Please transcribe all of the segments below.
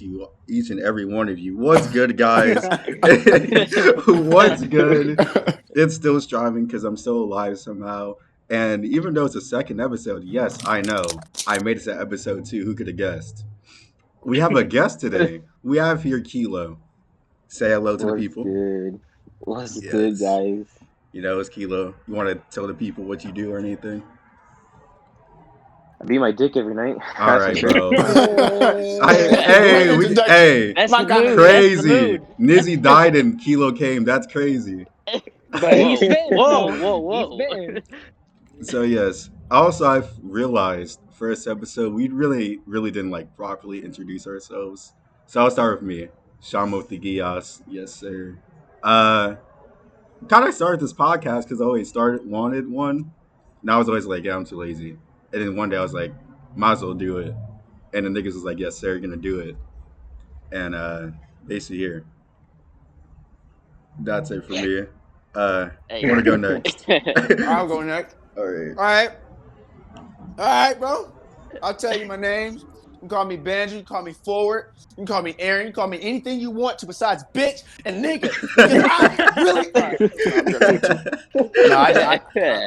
you, each and every one of you. What's good, guys? What's good? It's still striving because I'm still alive somehow. And even though it's the second episode, yes, I know I made it to episode 2. Who could have guessed? We have a guest today. We have here Kilo. Say hello to the What's people. good? What's good, Yes. guys? You know, it's Kilo. You want to tell the people what you do or anything? I beat my dick every night. All That's right, for sure. bro. Introduction. Hey, That's My the kind of mood. That's the crazy. mood. Nizzy died and Kilo came. That's crazy. But he's Whoa. spitting. Whoa, though. whoa, He's whoa. spitting. So yes. Also, I've realized first episode we really didn't like properly introduce ourselves. So I'll start with me, Shamo Thigias. Yes, sir. Kind of started this podcast because I always wanted one. And I was always like, yeah, I'm too lazy. And then one day I was like, might as well do it. And the niggas was like, yes, sir, you're gonna do it. And basically here. That's it for me. You wanna go next? I'll go next. All right. All right, bro. I'll tell you my names. You can call me Banjo. You can call me Forward. You can call me Aaron. You can call me anything you want to besides bitch and nigga. Because I really. No,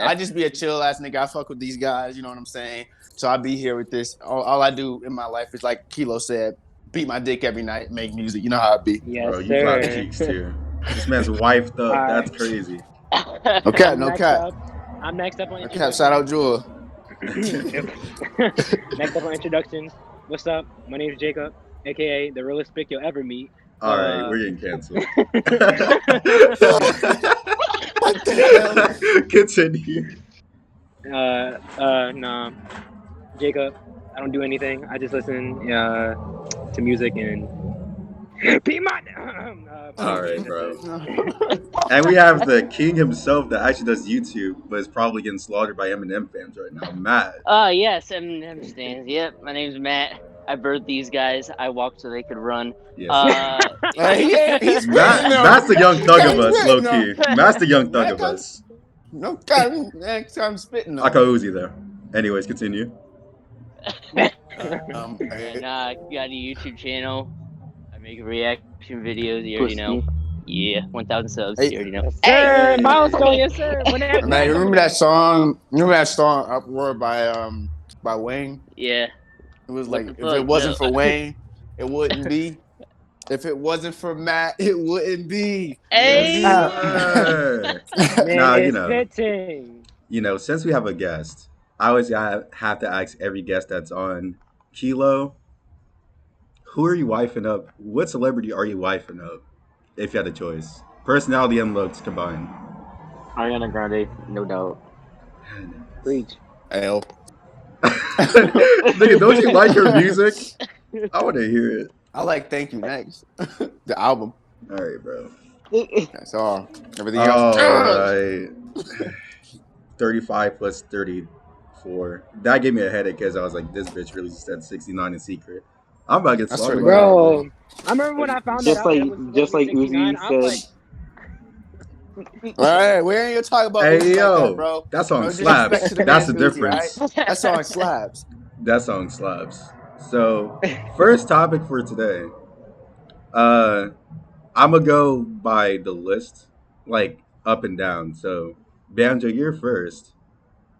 I just be a chill ass nigga. I fuck with these guys. You know what I'm saying? So I be here with this. All I do in my life is like Kilo said, beat my dick every night, make music. You know how it be. Yes, Bro, you clap sir. cheeks too. This man's wifed up. All That's right. crazy. No cap, no Next cap. up- I'm next up on No cap. Shout out Jewel. Next up on introductions. What's up? My name is Jacob, aka the realest pick you'll ever meet. All right, we're getting canceled. What the Continue. Nah. Jacob, I don't do anything. I just listen to music and be my. All right, bro. And we have the king himself that actually does YouTube, but is probably getting slaughtered by Eminem fans right now. Matt. Yes, Eminem stands. Yep, my name's Matt. I birthed these guys. I walked so they could run. Yes. He's Matt's the young thug of us, low key. Matt's the young thug of us. No cap. Next time spitting. I call Uzi though. Anyways, continue. And I got a YouTube channel. I make reaction videos. You already know. Yeah, 1,000 subs. Hey. You already know. Sir, milestone, yes sir. Man, remember that song? Uproar by Wayne? Yeah. It was What like, the if fuck, it wasn't no. for Wayne, it wouldn't be. If it wasn't for Matt, it wouldn't be. Hey. Sir. Man, Nah, it's you know. fitting. You know, since we have a guest, I always have to ask every guest that's on Kilo, who are you wifing up? What celebrity are you wifing up? If you had a choice. Personality and looks combined. Ariana Grande, no doubt. Preach. L. Nigga, don't you like her music? I want to hear it. I like Thank You Next. The album. All right, bro. That's all. Everything All else. right. 35 plus 34. That gave me a headache because I was like, this bitch really said 69 in secret. I'm about to get That's slaughtered. right. Bro, I remember when I found Just that like- out. that was just like supposed to be Uzi 69, I was said- All right, we ain't gonna talk about Hey, Uzi like yo. that, bro. That song No disrespect slaps. to the That's the man Uzi, difference. alright? That song slaps. That song slaps. So, first topic for today. I'm gonna go by the list, like up and down. So, Banjo, you're first.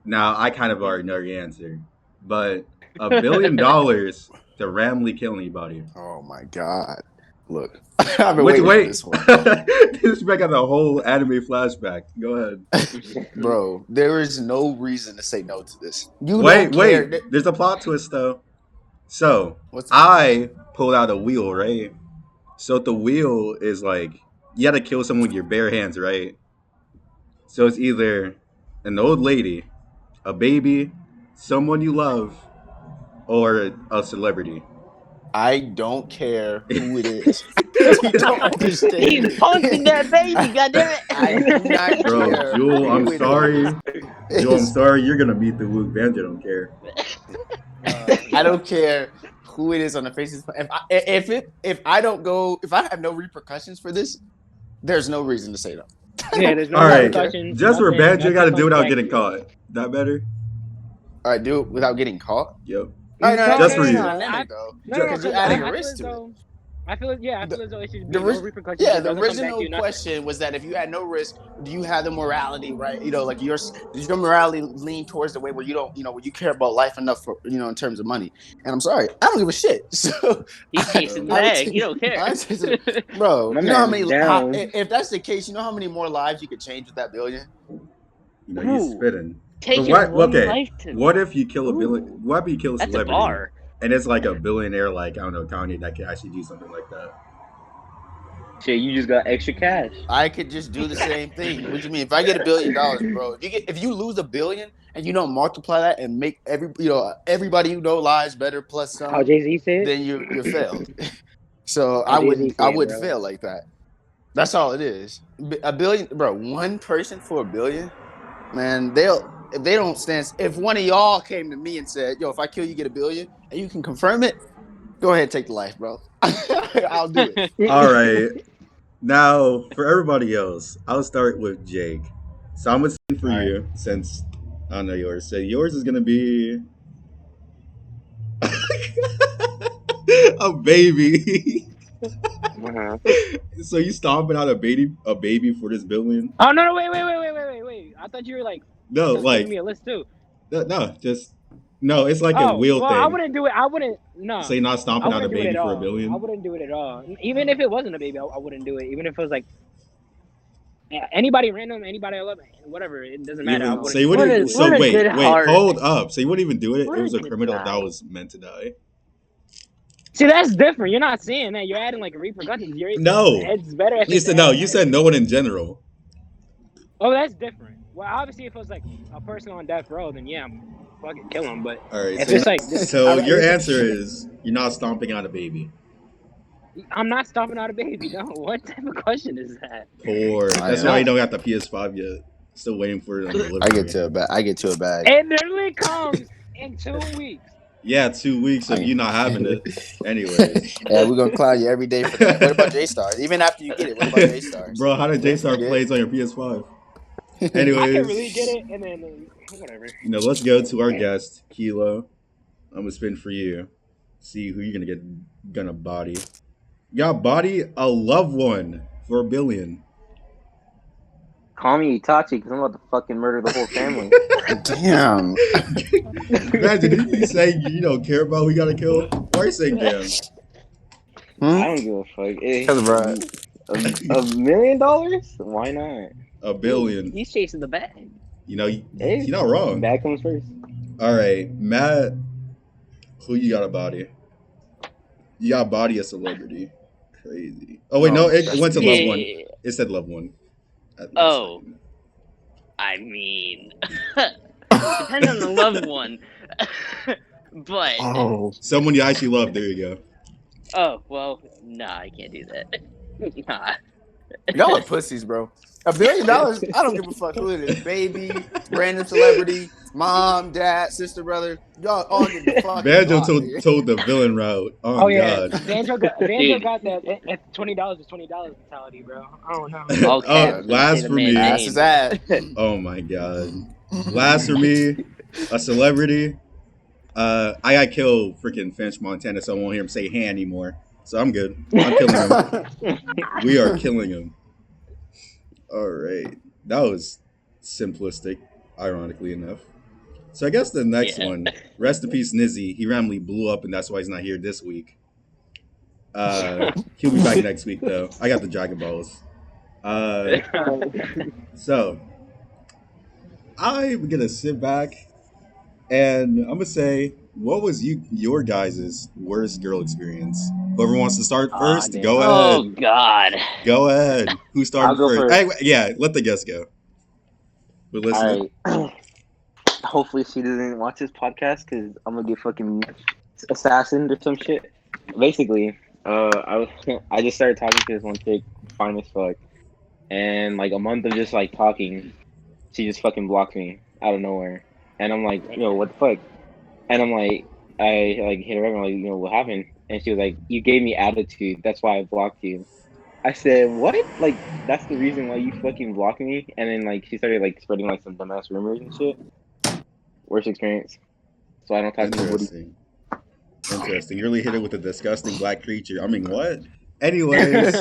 Now, I kind of already know your answer, but $1 billion to Ramley kill anybody. Oh my god. Look. I've been Wait, waiting for wait. this one. This back on the whole anime flashback. Go ahead. Bro, there is no reason to say no to this. You Wait, don't care. wait. There's a plot twist though. So, What's the I pulled out a wheel, right? So the wheel is like you gotta kill someone with your bare hands, right? So it's either an old lady, a baby, someone you love, or a celebrity. I don't care who it is. You don't understand. He's punching that baby, goddammit. I do not Bro, care. Jewel, I'm who it sorry. is. Jewel, I'm sorry. You're gonna beat the Luke Banjo. Don't care. I don't care who it is on the faces. If I have no repercussions for this, there's no reason to say no. Yeah, there's no All right, repercussions, just for nothing, Banjo, you gotta nothing do it without like getting that. caught. That better? All right, do it without getting caught. Yep. All right, Just for it's you. not endemic though, No, because you're because adding a I feel risk as to it. though I feel as though it should be The no ori- repercussions. yeah, It the doesn't come back to original you nothing. question was that if you had no risk, do you have the morality, right? Like does your morality lean towards the way where you don't, where you care about life enough for, in terms of money? And I'm sorry, I don't give a shit. So He's chasing the I would bag. He don't care. bro, My you know how man many? is down. If that's the case, you know how many more lives you could change with that billion? You Ooh, spitting. But taking what? one Okay. life to. What if you kill a billion? Ooh, What if you kill a that's a celebrity, bar. and it's like a billionaire, like I don't know, Kanye, that could actually do something like that? Shit, you just got extra cash. I could just do the same thing. What do you mean? If I get $1 billion, bro, if you lose $1 billion and you don't multiply that and make everybody lives better plus How some, Jay-Z said? then you're failed. So How Jay-Z I said, wouldn't bro. fail like that. That's all it is. $1 billion, bro. One person for $1 billion, man. If they don't stand. If one of y'all came to me and said, "Yo, if I kill you, get $1 billion," and you can confirm it, go ahead, take the life, bro. I'll do it. All right. Now, for everybody else, I'll start with Jake. So I'm gonna say for All right. you, since I don't know yours. So yours is gonna be a baby. Uh-huh. So you stomping out a baby for this billion? Oh no, wait. I thought you were like No, just giving me like a list too. no, just no. It's like a Oh, wheel well, I thing. wouldn't do it. I wouldn't. So No, you're not I stomping out a wouldn't do it baby at for a all. I billion? wouldn't do it at all. Even if it wasn't a baby, I wouldn't do it. Even if it was like anybody random, anybody I love, whatever. It doesn't matter. I Even so wouldn't you What wouldn't. a do Even, it. so what a good wait, heart. hold up. So you wouldn't even do it? It What a was a good criminal that guy. was meant to die. See, that's different. You're not saying that. You're adding like repercussions. No, It's better if you it's said no. You said no one in general. oh, that's different. Well, obviously, if it was like a person on death row, then yeah, I'm fucking kill him. But All right. if So it's like just, so your answer is you're not stomping out a baby. I'm not stomping out a baby. No, what type of question is that? Poor. I That's why you am. don't got the PS5 yet. Still waiting for it on I get delivery. to a bag. I get to a bag. It literally comes in 2 weeks. Yeah, 2 weeks of I, you not having it. Anyways, yeah, we're gonna clown you every day for that. What about J Stars? Even after you get it, what about J Stars? bro, how did Don't J-Star forget. plays on your PS5? I can really get Anyways, it, and then whatever. let's go to our guest, Kilo. I'm gonna spin for you. See who you're gonna body. You got body a loved one for $1 billion. Call me Itachi because I'm about to fucking murder the whole family. Damn. Imagine if you say you don't care about who you gotta kill. Why are you saying damn? Hmm? I don't give a fuck. Cause bro, $1 million? Why not? $1 Ooh, billion. he's chasing the bag. You're Hey, not wrong. bad comes first. All right, Matt. Who you got a body? You got body a celebrity. Crazy. Oh wait, no, it went to loved one. Yeah. It said loved one. Oh. I mean, depends on the loved one. But oh, Someone you actually love. There you go. oh well, nah, I can't do that. Nah. y'all are pussies, bro. $1 billion? I don't give a fuck who it is. Baby, random celebrity, mom, dad, sister, brother. Y'all all get the fucking Banjo block, nigga. told the villain route. Oh, Oh yeah, God. Banjo Dude. got that. $20 is $20 mentality, bro. I don't know. All caps when you say Last the for man's me. That's name. his ad. Oh my God. Last for me, a celebrity. I got killed freaking Finch Montana, so I won't hear him say "hand" anymore. So I'm good. I'm killing him. We are killing him. All right. That was simplistic, ironically enough. So I guess the next Yeah. one, rest in peace, Nizzy. He randomly blew up, and that's why he's not here this week. He'll be back next week, though. I got the Dragon Balls. So I'm gonna sit back and I'm gonna say, what was your guys' worst girl experience? Whoever wants to start first, Damn. go Oh ahead. God. Go ahead. Who I'll started go first? first. Hey, yeah, let the guest go. We're listening. All right. Hopefully she doesn't watch this podcast because I'm gonna get fucking assassined or some shit. Basically, I just started talking to this one chick, fine as fuck, and like a month of just like talking, she just fucking blocked me out of nowhere, and I'm like, yo, what the fuck? And I'm like, I like hit her up, and I'm like, what happened? And she was like, you gave me attitude, that's why I blocked you. I said, what? Like, that's the reason why you fucking blocked me? And then like she started like spreading like some dumbass rumors and shit. Worst experience. So I don't talk to nobody. Interesting. Interesting. You really hit it with a disgusting black creature. I mean, what? Anyways,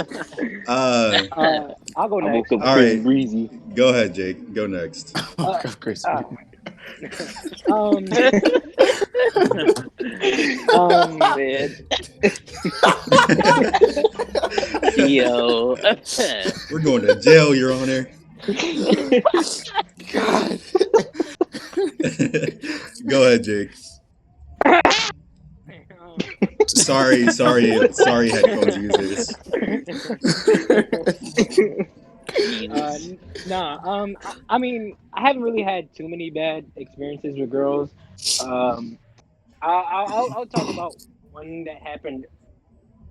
I'll go I woke next. up all Chris right. Breezy. Go ahead, Jake. Go next. Uh, Chris. uh, um, um, Man. Yo. We're going to jail, Your Honor. God. Go ahead, Jake. Sorry, headphones users. Jesus. nah. I mean, I haven't really had too many bad experiences with girls. Um, I'll talk about one that happened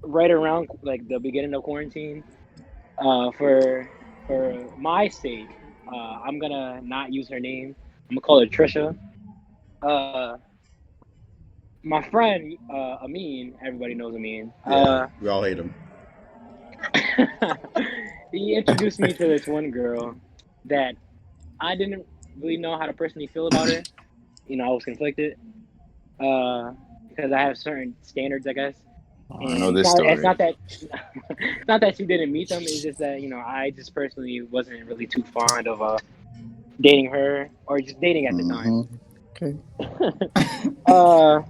right around like the beginning of quarantine. For my sake, I'm gonna not use her name. I'm gonna call her Trisha. Uh, my friend Amin, everybody knows Amin. Yeah, we all hate him. He introduced me to this one girl that I didn't really know how to personally feel about her. I was conflicted because I have certain standards, I guess. I know And this it's story. not that it's not that she didn't meet them. It's just that I just personally wasn't really too fond of dating her or just dating at the time. Okay. uh,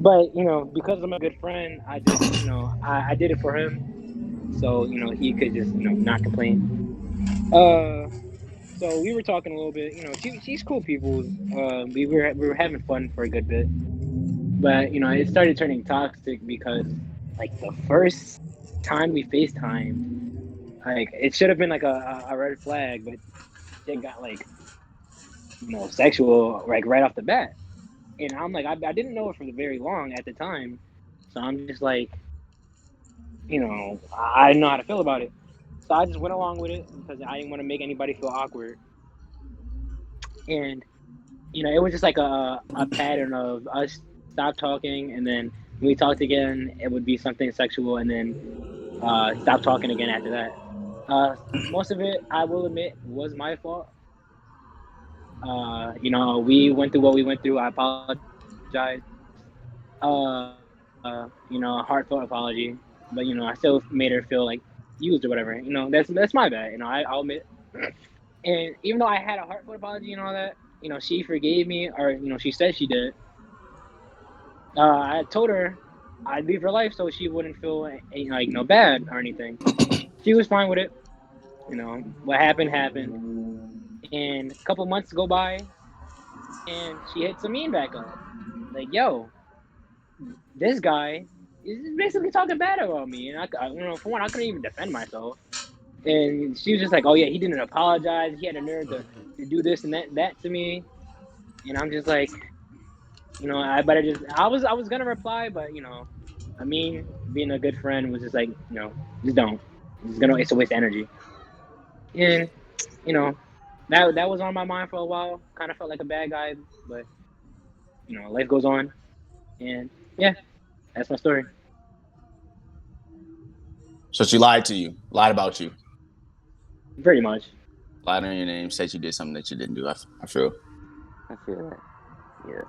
but because I'm a good friend, I just I did it for him, so he could just not complain. Uh, so we were talking a little bit. She's cool people. We were having fun for a good bit, but it started turning toxic because like the first time we FaceTimed, like it should have been like a red flag, but it got like sexual like right off the bat. And I'm like, I didn't know it for very long at the time, so I'm just like, I didn't know how to feel about it. So I just went along with it because I didn't want to make anybody feel awkward. And it was just like a pattern of us stop talking, and then when we talked again, it would be something sexual, and then stop talking again after that. Most of it, I will admit, was my fault. We went through what we went through. I apologize. A heartfelt apology, but I still made her feel like used or whatever. That's my bad. I'll admit. And even though I had a heartfelt apology and all that, she forgave me, or she said she did. I told her I'd leave her life so she wouldn't feel like no bad or anything. She was fine with it. What happened happened, and a couple months go by, and she hits Amin back up, like, "Yo, this guy is basically talking bad about me," and for one, I couldn't even defend myself. And she was just like, "Oh yeah, he didn't apologize. He had a nerve to do this and that to me." And I'm just like, I better just. I was gonna reply, but I mean, being a good friend was just like, just don't. It's a waste of energy. And that was on my mind for a while. Kind of felt like a bad guy, but life goes on. And yeah, that's my story. So she lied to you, lied about you, Pretty much. lied on your name, said you did something that you didn't do. I feel. I feel that. Yeah.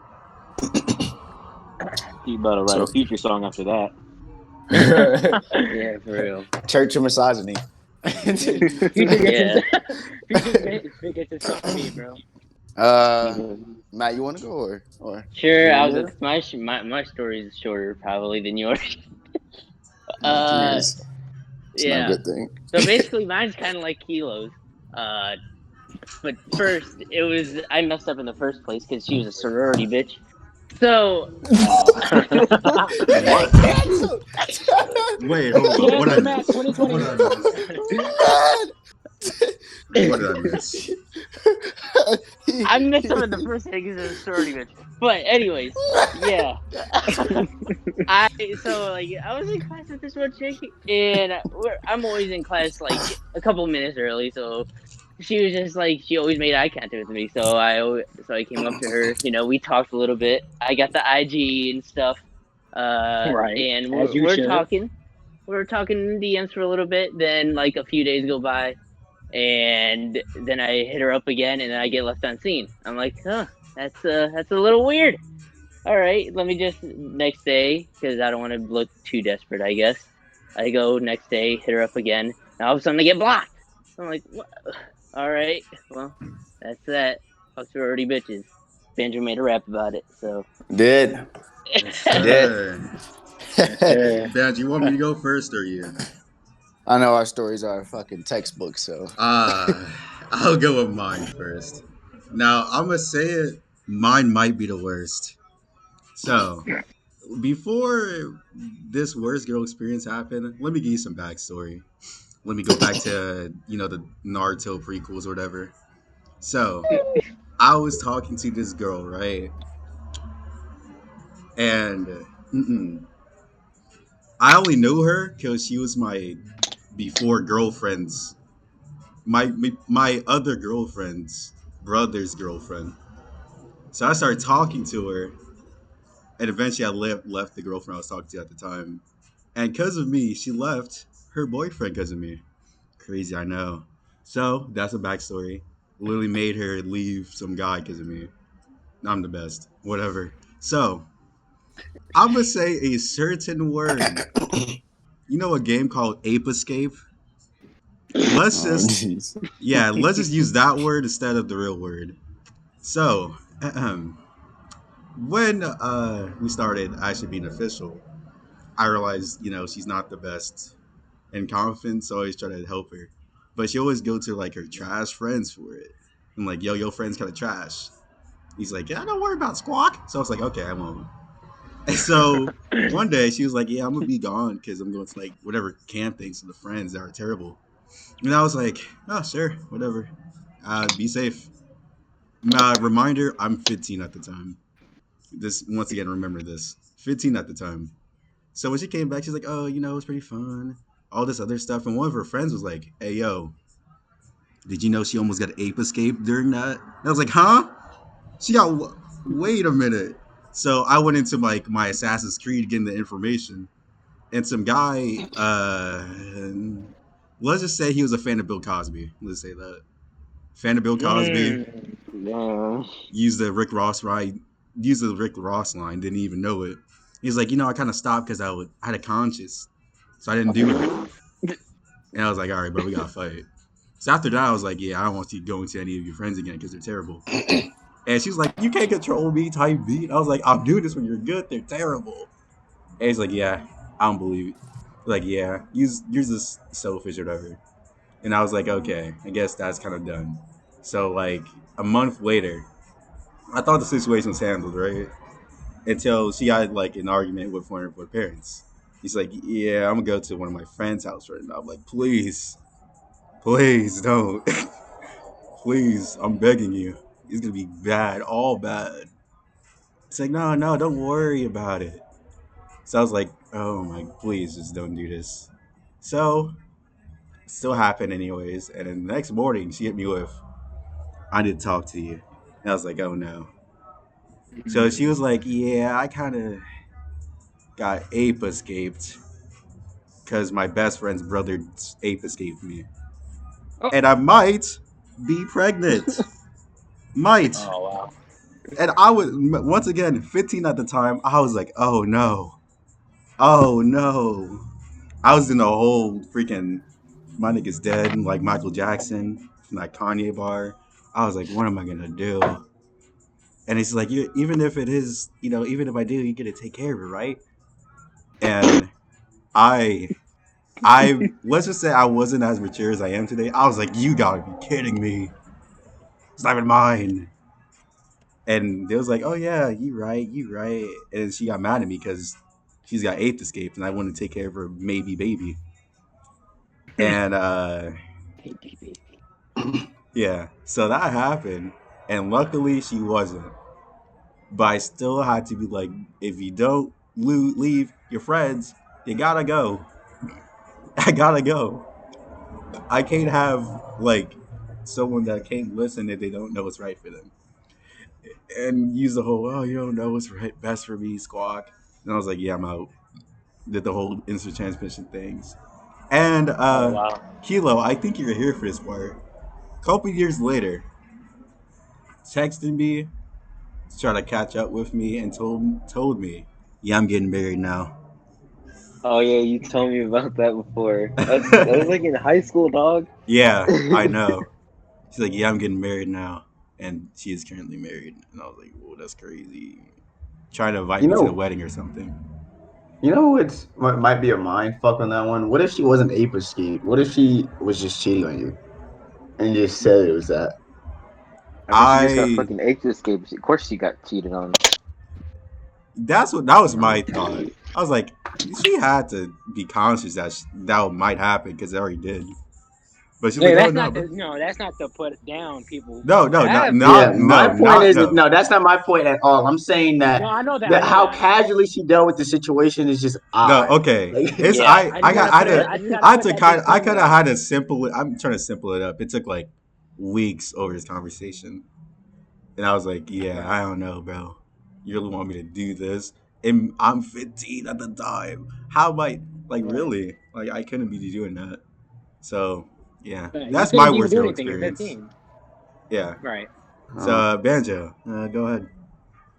You about to write a future song after that. Yeah, for real. Church of misogyny. Future gets his stuff to me, bro. Matt, you want to go or? Sure, I'll go. My story is shorter probably than yours. It's Yeah. no good thing. So basically, mine's kind of like Kilo's. But first, I messed up in the first place because she was a sorority bitch. So. Wait, hold on. What did I miss? 2020. What did I miss? I messed up in the first thing because it was a sorority bitch. But anyways, yeah. I was in class with this one chick, and I'm always in class like a couple minutes early, so she was just like, she always made eye contact with me, so I came up to her, we talked a little bit. I got the IG and stuff, Right, and as you we're should. talking in DMs for a little bit. Then like a few days go by, and then I hit her up again, and then I get left unseen. I'm like, huh, that's a little weird. all right, let me just next day because I don't want to look too desperate. I guess I go next day, hit her up again. And all of a sudden, I get blocked. I'm like, what? All right, well, that's that. Fuck sorority bitches. Banjo made a rap about it, so. Did. Yes, I did. sir. Yes, sir. Badge, you want me to go first or you? I know our stories are fucking textbooks, so. Uh, I'll go with mine first. Now, I'm going to say it, mine might be the worst. So, before this worst girl experience happened, let me give you some backstory. Let me go back to, the Naruto prequels or whatever. So, I was talking to this girl, right? And I only knew her because she was my before girlfriend's, my other girlfriend's brother's girlfriend. So I started talking to her, and eventually I left the girlfriend I was talking to at the time. And because of me, she left her boyfriend because of me. Crazy, I know. So that's a backstory. Literally made her leave some guy because of me. I'm the best. Whatever. So I'm gonna say a certain word. You know a game called Ape Escape? Let's Oh, just jeez. yeah, let's just use that word instead of the real word. So when we started actually being official, I realized she's not the best in confidence, so I always try to help her. But she always go to like her trash friends for it. I'm like, yo, your friend's kind of trash. He's like, yeah, don't worry about Squawk. So I was like, okay, I won't. And so one day she was like, yeah, I'm gonna be gone because I'm going to like whatever camp things to the friends that are terrible. And I was like, oh sure, whatever. Be safe. Reminder: I'm 15 at the time. This once again, remember this. 15 at the time. So when she came back, she's like, oh, it was pretty fun. All this other stuff. And one of her friends was like, hey, yo, did you know she almost got ape escape during that? And I was like, huh? She got, wait a minute. So I went into like my Assassin's Creed getting the information. And some guy, let's just say he was a fan of Bill Cosby. Let's say that. Fan of Bill Cosby, Yeah. used the Rick Ross ride, used the Rick Ross line, didn't even know it. He's like, I kind of stopped because I had a conscience, so I didn't do it. And I was like, all right, bro, we gotta fight. So after that, I was like, yeah, I don't want you going to any of your friends again because they're terrible. And she was like, you can't control me, type beat. I was like, I'm doing this when you're good. They're terrible. And he's like, yeah, I don't believe it. Like, yeah, you're just selfish or whatever. And I was like, okay, I guess that's kind of done. So like a month later, I thought the situation was handled, right? Until she had like an argument with one of her parents. He's like, yeah, I'm gonna go to one of my friend's house right now. I'm like, please don't. Please, I'm begging you. It's gonna be bad, all bad. It's like, no, no, don't worry about it. So I was like, oh my, please just don't do this. So, still happened anyways. And then the next morning, she hit me with, I need to talk to you. And I was like, oh no. So she was like, yeah, I kind of got ape escaped because my best friend's brother ape escaped me. Oh, And I might be pregnant. Might. oh wow. And I was, once again, 15 at the time, I was like, oh no. Oh no. I was in a whole freaking, my nigga's dead, like Michael Jackson from that Kanye bar. I was like, what am I going to do? And he's like, even if it is, even if I do, you get to take care of it, right? And I let's just say I wasn't as mature as I am today. I was like, you gotta be kidding me. It's not even mine. And they was like, oh yeah, you right. And she got mad at me because she's got eighth escaped and I want to take care of her maybe baby. And yeah, so that happened. And luckily she wasn't. But I still had to be like, if you don't leave your friends, you gotta go. I gotta go. I can't have like someone that can't listen if they don't know what's right for them, and use the whole "oh you don't know what's right best for me" squawk. And I was like, yeah, I'm out. Did the whole instant transmission things, and Oh wow. Kilo, I think you're here for this part. A couple years later, texting me trying to catch up with me and told me, yeah, I'm getting married now. Oh yeah, you told me about that before. That was like in high school, dog. Yeah, I know. She's like, yeah, I'm getting married now, and she is currently married. And I was like, whoa, that's crazy. Trying to invite You me to the know, wedding or something. what's what might be a mind fuck on that one. What if she wasn't ape escape? What if she was just cheating on you and just said it was that? I mean, she just got I fucking age escape. Of course, she got cheated on. that was my thought. I was like, she had to be conscious that that might happen because it already did. But she's like, Yeah, oh that's no, not bro. the no. That's not to put down people No, who no, have Yeah, my point cheated. is no. no, that's not my point at all. I'm saying No, that I know that. I that know how that. casually she dealt with the situation is just No, odd. okay. Like It's Yeah, I I just got gotta put it. I just gotta I had put to that I disclaimer kind of out. had to simple it. I'm trying to simple it up. It took like weeks over this conversation, and I was like, yeah, Right. I don't know, bro. You really want me to do this? And I'm 15 at the time. How am I like Right. really like I couldn't be doing that. So yeah, You that's my couldn't even worst do girl anything. You're experience. 15. Yeah. Right. So oh, Banjo, go ahead.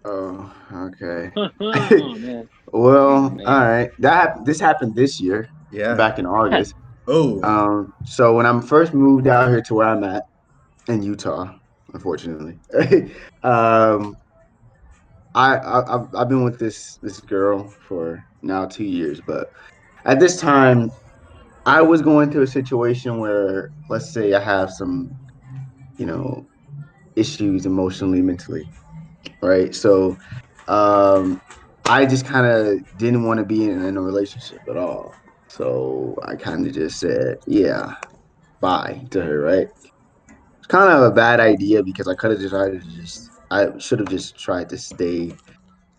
oh, okay. Oh man. oh Well, all man. right. This happened this year, Yeah. back in August. Oh. So when I'm first moved out here to where I'm at in Utah, unfortunately, um, I've been with this girl for now 2 years, but at this time I was going through a situation where, let's say, I have some, you know, issues emotionally, mentally, right? So, um, I just kind of didn't want to be in a relationship at all. So I kind of just said, yeah, bye to her, right? It's kind of a bad idea because I could have decided to I should have just tried to stay,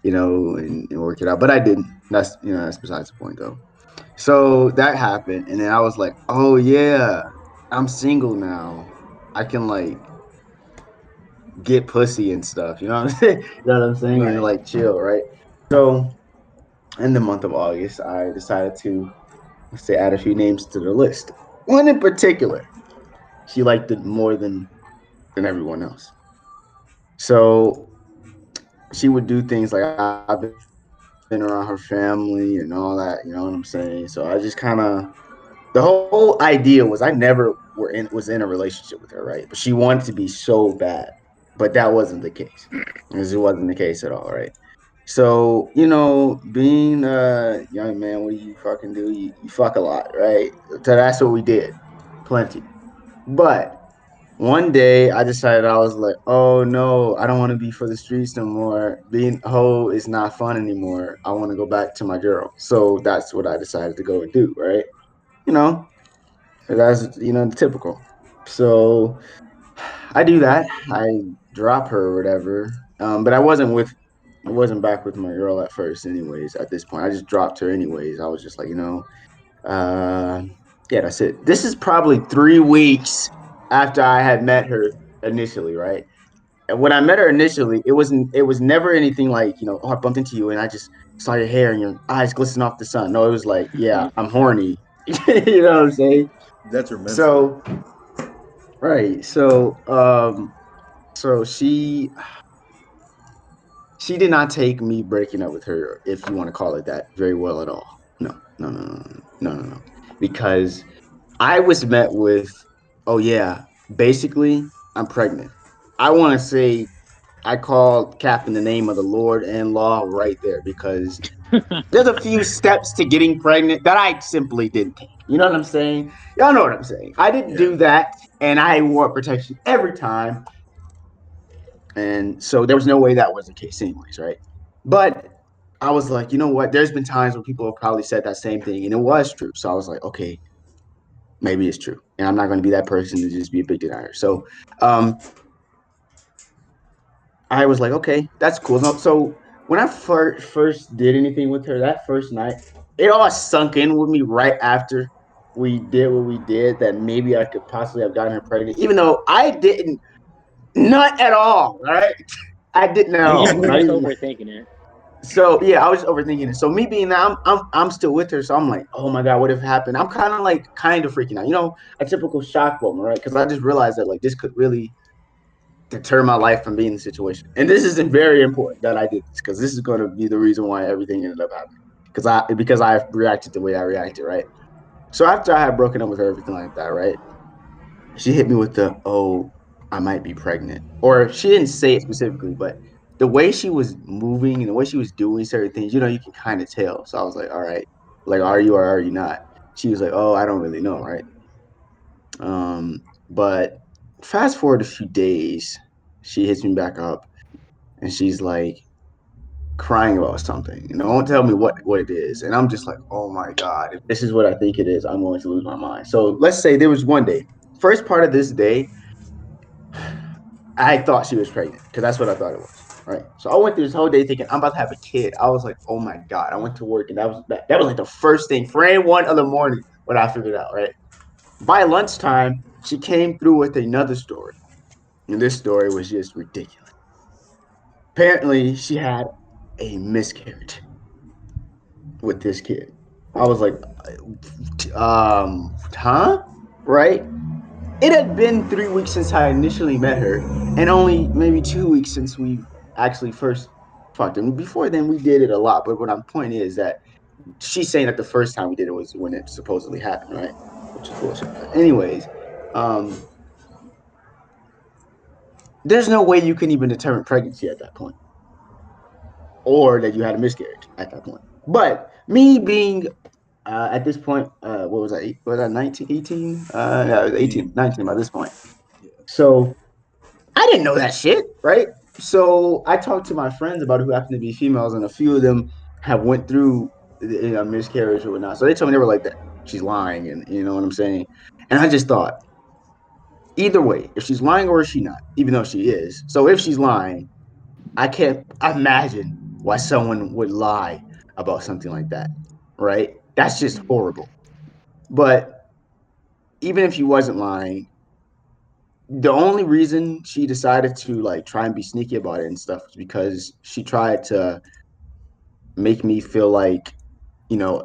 and work it out, but I didn't. That's besides the point though. So that happened, and then I was like, "Oh yeah, I'm single now. I can like get pussy and stuff." You know what I'm saying? You know what I'm saying? And Right. like chill, right? So in the month of August, I decided to, let's say, add a few names to the list. One in particular, she liked it more than everyone else. So she would do things like I've been around her family and all that. You know what I'm saying? So I just kind of the whole idea was I never was in a relationship with her, right? But she wanted to be so bad, but that wasn't the case. It wasn't the case at all, right? So being a young man, what do you fucking do? You fuck a lot, right? So that's what we did, plenty. But one day I decided I was like, oh no, I don't want to be for the streets no more. Being a hoe is not fun anymore. I want to go back to my girl. So that's what I decided to go and do, right? You know, that's typical. So I do that. I drop her or whatever. But I wasn't back with my girl at first, anyways. At this point, I just dropped her anyways. I was just like, uh, yeah, that's it. This is probably 3 weeks after I had met her initially, right? And when I met her initially, it was never anything like, oh, I bumped into you and I just saw your hair and your eyes glisten off the sun. No, it was like, yeah, I'm horny. You know what I'm saying? Detrimental. So, right. So she did not take me breaking up with her, if you want to call it that, very well at all. No, no, no, no, no, no, no. Because I was met with, oh yeah, basically, I'm pregnant. I want to say I called Cap in the name of the Lord and law right there because there's a few steps to getting pregnant that I simply didn't take. You know what I'm saying? Y'all know what I'm saying. I didn't Yeah. do that, and I wore protection every time. And so there was no way that was the case, anyways, right? But I was like, you know what? There's been times when people have probably said that same thing, and it was true. So I was like, okay, maybe it's true, and I'm not going to be that person to just be a big denier. So um, I was like, okay, that's cool. No, so when I first did anything with her that first night, it all sunk in with me right after we did what we did that maybe I could possibly have gotten her pregnant, even though I didn't, not at all, right? I didn't at You all, were not just even. overthinking it. So yeah, I was just overthinking it. So me being that I'm still with her, so I'm like, oh my god, what if it happened? I'm kind of freaking out, a typical shock moment, right? Because I just realized that like this could really deter my life from being in the situation. And this is very important that I did this because this is going to be the reason why everything ended up happening. Because I reacted the way I reacted, right? So after I had broken up with her, everything like that, right? She hit me with the, oh, I might be pregnant. Or she didn't say it specifically, but the way she was moving and the way she was doing certain things, you can kind of tell. So I was like, all right, like, are you or are you not? She was like, oh, I don't really know, right? But fast forward a few days, she hits me back up and she's like crying about something. And don't tell me what it is. And I'm just like, oh my God, if this is what I think it is, I'm going to lose my mind. So let's say there was one day. First part of this day, I thought she was pregnant because that's what I thought it was. Right. So I went through this whole day thinking I'm about to have a kid. I was like, oh my God. I went to work and that was like the first thing for any one other morning what I figured out, right? By lunchtime, she came through with another story. And this story was just ridiculous. Apparently, she had a miscarriage with this kid. I was like, huh? Right? It had been 3 weeks since I initially met her, and only maybe 2 weeks since we actually first fucked. And before then, we did it a lot. But what I'm point is that she's saying that the first time we did it was when it supposedly happened, right? Which is bullshit. But anyways, um, there's no way you can even determine pregnancy at that point, or that you had a miscarriage at that point. But me being at this point, what was I? Was I 19, 18? Yeah, I was 18, 18. 19 by this point. Yeah. So I didn't know that shit, right? So I talked to my friends about it who happen to be females, and a few of them have went through a miscarriage or whatnot. So they told me they were like that she's lying, and you know what I'm saying. And I just thought, either way, if she's lying or is she not, even though she is. So if she's lying, I can't imagine why someone would lie about something like that, right? That's just horrible. But even if she wasn't lying, the only reason she decided to like try and be sneaky about it and stuff is because she tried to make me feel like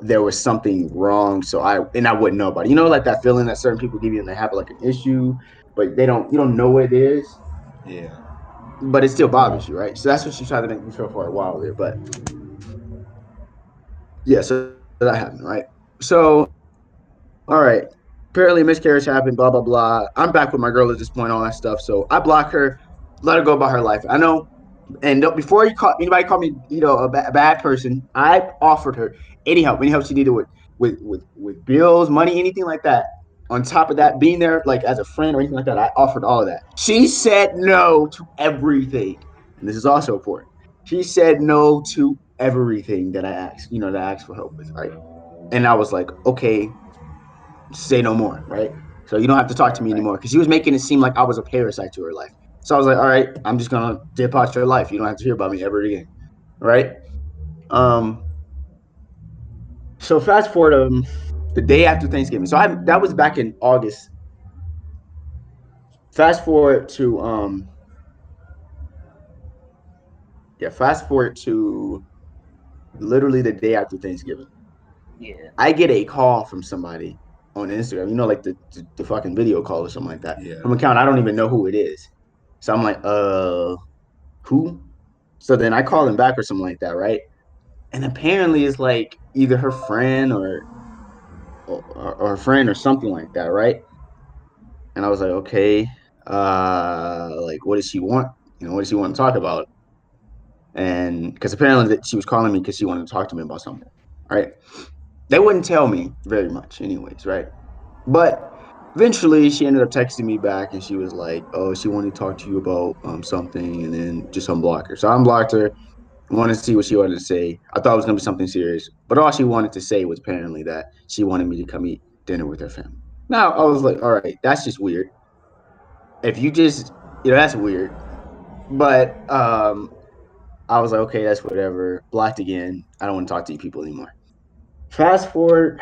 there was something wrong, so I wouldn't know about it. Like that feeling that certain people give you and they have like an issue, but you don't know what it is, Yeah. but it still bothers you, right? So that's what she tried to make me feel for a while there. But yeah, so that happened, right? So all right, apparently a miscarriage happened, blah blah blah. I'm back with my girl at this point, all that stuff. So I block her, let her go about her life. I know. And before anybody called me, a bad person, I offered her any help she needed with bills, money, anything like that. On top of that, being there like as a friend or anything like that, I offered all of that. She said no to everything, and this is also important. She said no to everything that I asked, that I asked for help with, right? And I was like, okay, say no more, right? So you don't have to talk to me Right. anymore because she was making it seem like I was a parasite to her life. So I was like, all right, I'm just gonna dip out your life. You don't have to hear about me ever again, right? Um. So fast forward the day after Thanksgiving. So that was back in August. Fast forward to yeah, fast forward to literally the day after Thanksgiving. Yeah. I get a call from somebody on Instagram, like the fucking video call or something like that Yeah. from an account I don't even know who it is. So I'm like, who? So then I call him back or something like that, right? And apparently it's like either her friend or a friend or something like that, right? And I was like, okay, like what does she want? What does she want to talk about? And because apparently that she was calling me because she wanted to talk to me about something, right? They wouldn't tell me very much, anyways, right? But eventually, she ended up texting me back, and she was like, "Oh, she wanted to talk to you about something," and then just unblock her. So I unblocked her. Wanted to see what she wanted to say. I thought it was gonna be something serious, but all she wanted to say was apparently that she wanted me to come eat dinner with her family. Now I was like, all right, that's just weird. If you just, that's weird. But I was like, okay, that's whatever. Blocked again. I don't want to talk to you people anymore. Fast forward,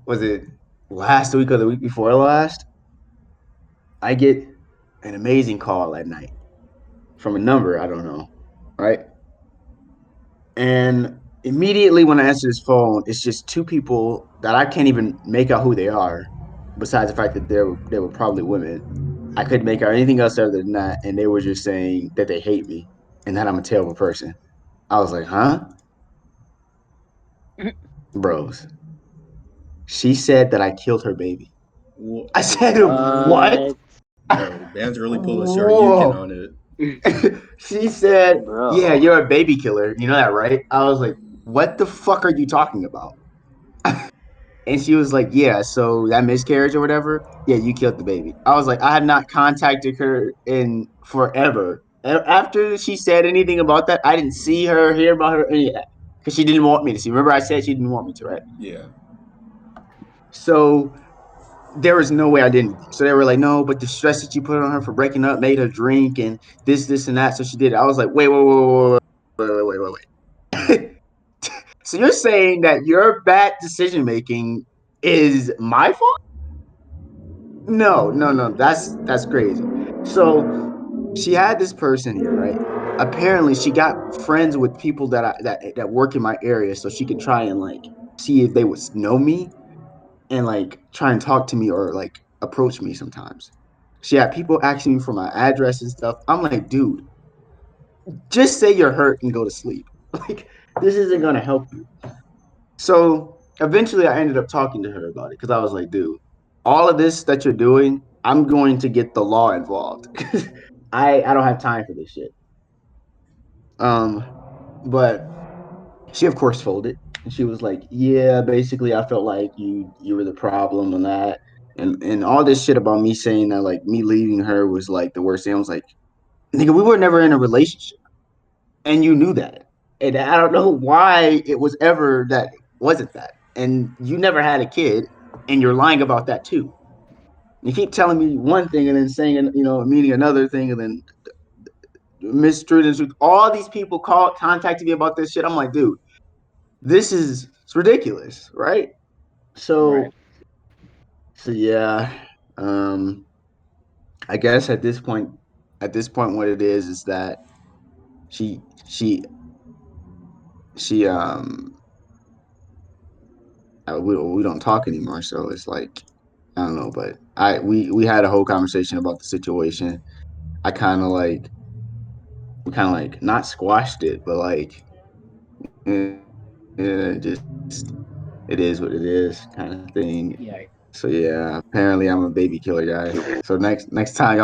was it last week or the week before last? I get an amazing call at night from a number I don't know, right? And immediately when I answer this phone, it's just two people that I can't even make out who they are, besides the fact that they were probably women. I couldn't make out anything else other than that, and they were just saying that they hate me and that I'm a terrible person. I was like, huh, bros? She said that I killed her baby. I said, what? What, Bro, Bands really pulled a Shoryuken Whoa. on it. She said, yeah, bro? you're a baby killer. You know that, right? I was like, what the fuck are you talking about? And she was like, yeah, so that miscarriage or whatever, yeah, you killed the baby. I was like, I had not contacted her in forever. After she said anything about that, I didn't see her, hear about her, any of that. Because she didn't want me to see. Remember, I said she didn't want me to, right? Yeah. So there was no way I didn't. So they were like, no, but the stress that you put on her for breaking up made her drink and this, and that. So she did it. I was like, wait. So you're saying that your bad decision making is my fault? No. That's crazy. So she had this person here, right? Apparently, she got friends with people that work in my area, so she could try and like see if they would know me and like try and talk to me or like approach me sometimes. She had people asking me for my address and stuff. I'm like, dude, just say you're hurt and go to sleep. Like, this isn't gonna help you. So eventually I ended up talking to her about it because I was like, dude, all of this that you're doing, I'm going to get the law involved. I don't have time for this shit. Um, but she of course folded. And she was like, yeah, basically I felt like you were the problem and that. And all this shit about me saying that like me leaving her was like the worst thing. I was like, nigga, we were never in a relationship. And you knew that. And I don't know why it was ever that wasn't that. And you never had a kid, and you're lying about that too. You keep telling me one thing and then saying, meaning another thing, and then mistreating all these people contacting me about this shit. I'm like, dude, it's ridiculous, right? Right. So, so yeah, um, I guess at this point, what it is that she she she we don't talk anymore. So it's like I don't know, but we had a whole conversation about the situation. I kind of like we kind of like not squashed it, but like just it is what it is kind of thing. Yeah. So yeah, apparently I'm a baby killer guy. So next time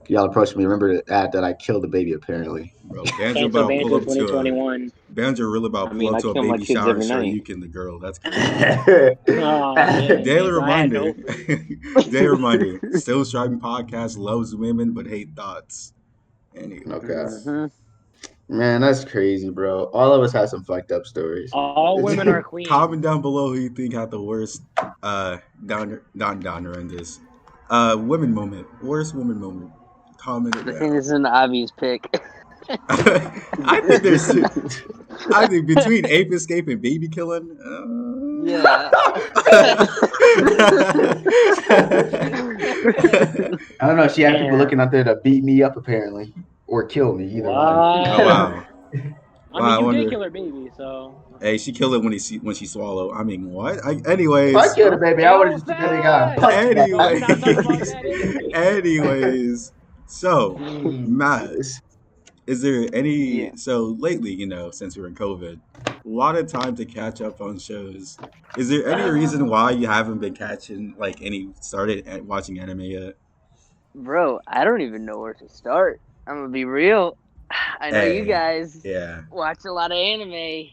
y'all approach me, remember to add that I killed a baby. Apparently. Bro, Banjo Cancel about to pull Banjo up to a 2021. Banjo really about I to pull mean, up I to a kill my baby kids shower and every night. Shoryuken the girl. That's crazy. Oh yeah, Daily Cancel. I had reminder. no fruit. Daily reminder. Still Striving Podcast loves women but hate thoughts. Okay. Anyways. Hmm. Man, that's crazy, bro. All of us had some fucked up stories. All women are Comment queens. down below who you think had the worst downer in this. Women moment. Worst woman moment. Comment it I think down. this is an obvious pick. I think there's two. I think between ape escape and baby killing. Yeah. I don't know. She had people looking Damn. out there to beat me up, apparently, or kill me. Either one. Oh What? wow. I Wow, mean, I you did wonder. kill her baby, so. Hey, she killed it when she swallowed. I mean, what? If I Anyways, killed a baby, I would have Yo, just took that nigga out and facts. punched him But we're after not talking about anyways, that anyway. anyways. So, Matt, Jesus. is there Yeah. any? So lately, since we're in COVID, a lot of time to catch up on shows. Is there any reason why you haven't been catching started watching anime yet? Bro, I don't even know where to start. I'm gonna be real. I know you Hey, guys yeah, watch a lot of anime.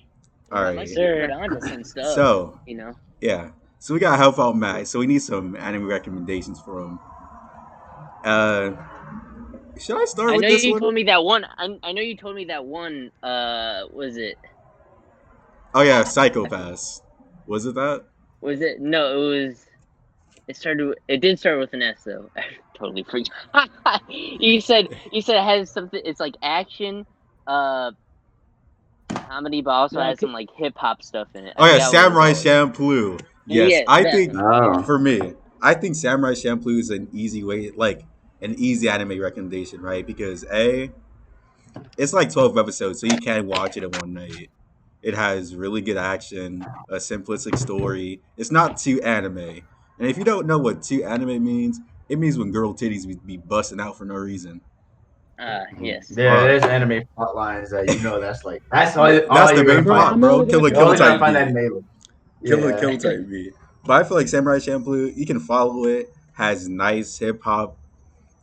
all I'd like Yes, to right. get put sir. onto some stuff, So, you know. yeah, so we gotta help out Matt. So we need some anime recommendations for him. Uh, should I start I with know this you one? told me that one. I know you told me that one. Was it? Oh yeah, I for, Psychopaths. Was it that? was it? No, it was. It started. It did start with an S though. I totally forgot. You said it has something. It's like action, uh, comedy, but also No, has some like hip hop stuff in it. I Oh yeah, forgot what it Samurai was. Champloo. Yes, Yes, I that's think the one. Yeah. Oh. for me, I think Samurai Champloo is an easy way, like an easy anime recommendation, right? Because it's like 12 episodes, so you can watch it in one night. It has really good action, a simplistic story. It's not too anime, and if you don't know what too anime means, It means when girl titties be busting out for no reason. Yes. There's anime plot lines that that's like all That's the you're gonna main Bro, find. plot, I'm bro. literally gonna Kill You're a only say gonna type find that B. in Mabel. Kill Yeah. a type B. But I feel like Samurai Champloo, you can follow it, has nice hip hop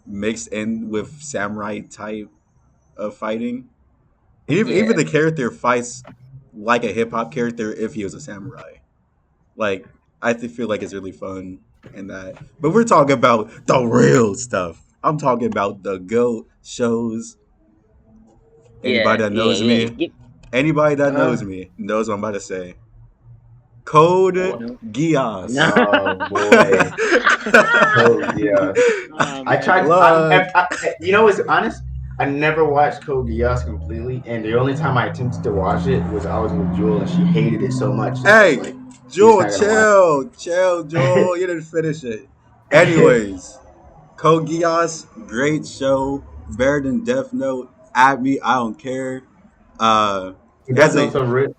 mixed in with samurai type of fighting. Even Yeah. the character fights like a hip hop character if he was a samurai. Like feel like it's really fun and that. But we're talking about the real stuff. I'm talking about the GOAT shows. Yeah. Anybody that Yeah. knows Yeah. me, anybody that knows Uh, me knows what I'm about to say. Code no, no. Geass. oh boy. Oh yeah. Oh I man, tried. Look, What's honest? I never watched Code Geass completely, and the only time I attempted to watch it was I was with Jewel, and she hated it so much that I was hey, like, "We're just Joel, not gonna watch chill, it." Joel. You didn't finish it. Anyways, Code Geass, great show, better than Death Note. At me, I don't care. Uh, Death as Note's a so rich.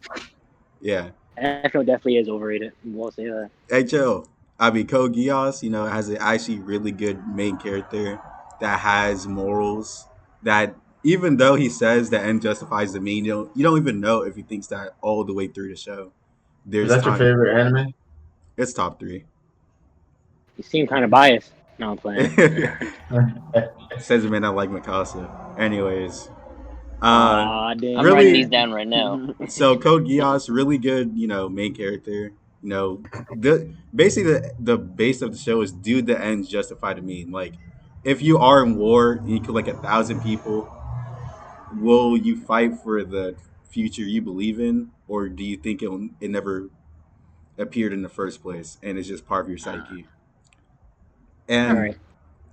yeah, Afro definitely is overrated. We'll say that. HL. I mean, Code Geass, has an actually really good main character that has morals. That even though he says the end justifies the mean, you don't even know if he thinks that all the way through the show. Is There's that your time. favorite anime? It's top three. You seem kind of biased. No, I'm playing. Says the man I like Mikasa. Anyways, uh, Aw, I'm writing damn. these really. down right now. So Code Geass, really good, main character. The basically the base of the show is do the ends justify the mean? Like, if you are in war and you kill like 1,000 people, will you fight for the future you believe in, or do you think it never appeared in the first place and it's just part of your psyche? All And right.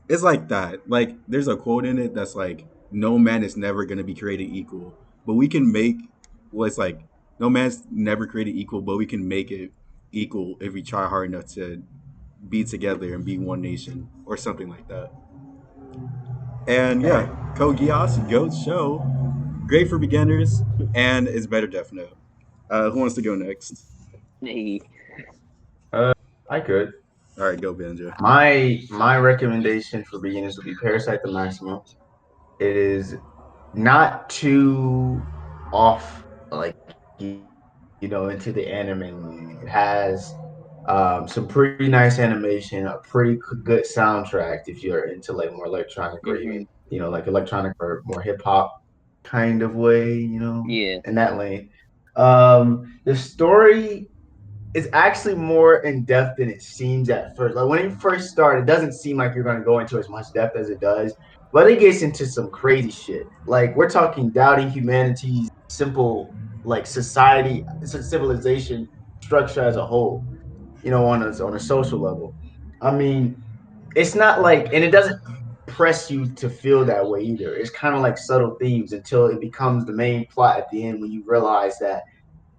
it's like that. Like, there's a quote in it that's like, "No man is never going to be created equal, but we can make." Well, it's like, no man's never created equal, but we can make it equal if we try hard enough to be together and be one nation, or something like that. And yeah, Okay. Code Geass, Goat Show, great for beginners, and it's better Death Note. Who wants to go next? Hey. Uh, I could. All right, go Benja. My recommendation for beginners would be Parasite the Maximum. It is not too off, like into the anime lane. It has some pretty nice animation, a pretty good soundtrack if you're into like more electronic or even Mhm. like electronic or more hip hop kind of way, Yeah. in that lane. The story is actually more in depth than it seems at first. Like when you first start, it doesn't seem like you're going to go into as much depth as it does, but it gets into some crazy shit. Like we're talking doubting humanity's simple like society, civilization structure as a whole. On a social level. I mean, it's not like, and it doesn't press you to feel that way either. It's kind of like subtle themes until it becomes the main plot at the end when you realize that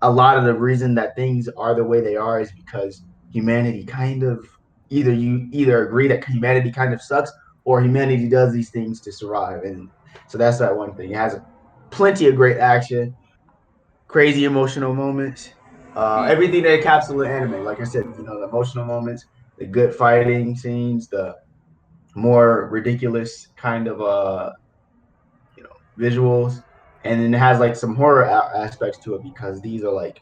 a lot of the reason that things are the way they are is because humanity kind of either agree that humanity kind of sucks or humanity does these things to survive. And so that's that one thing. It has plenty of great action, crazy emotional moments, Mm. everything that encapsulates anime. Like I said, the emotional moments, the good fighting scenes, the more ridiculous kind of visuals, and then it has like some horror aspects to it because these are like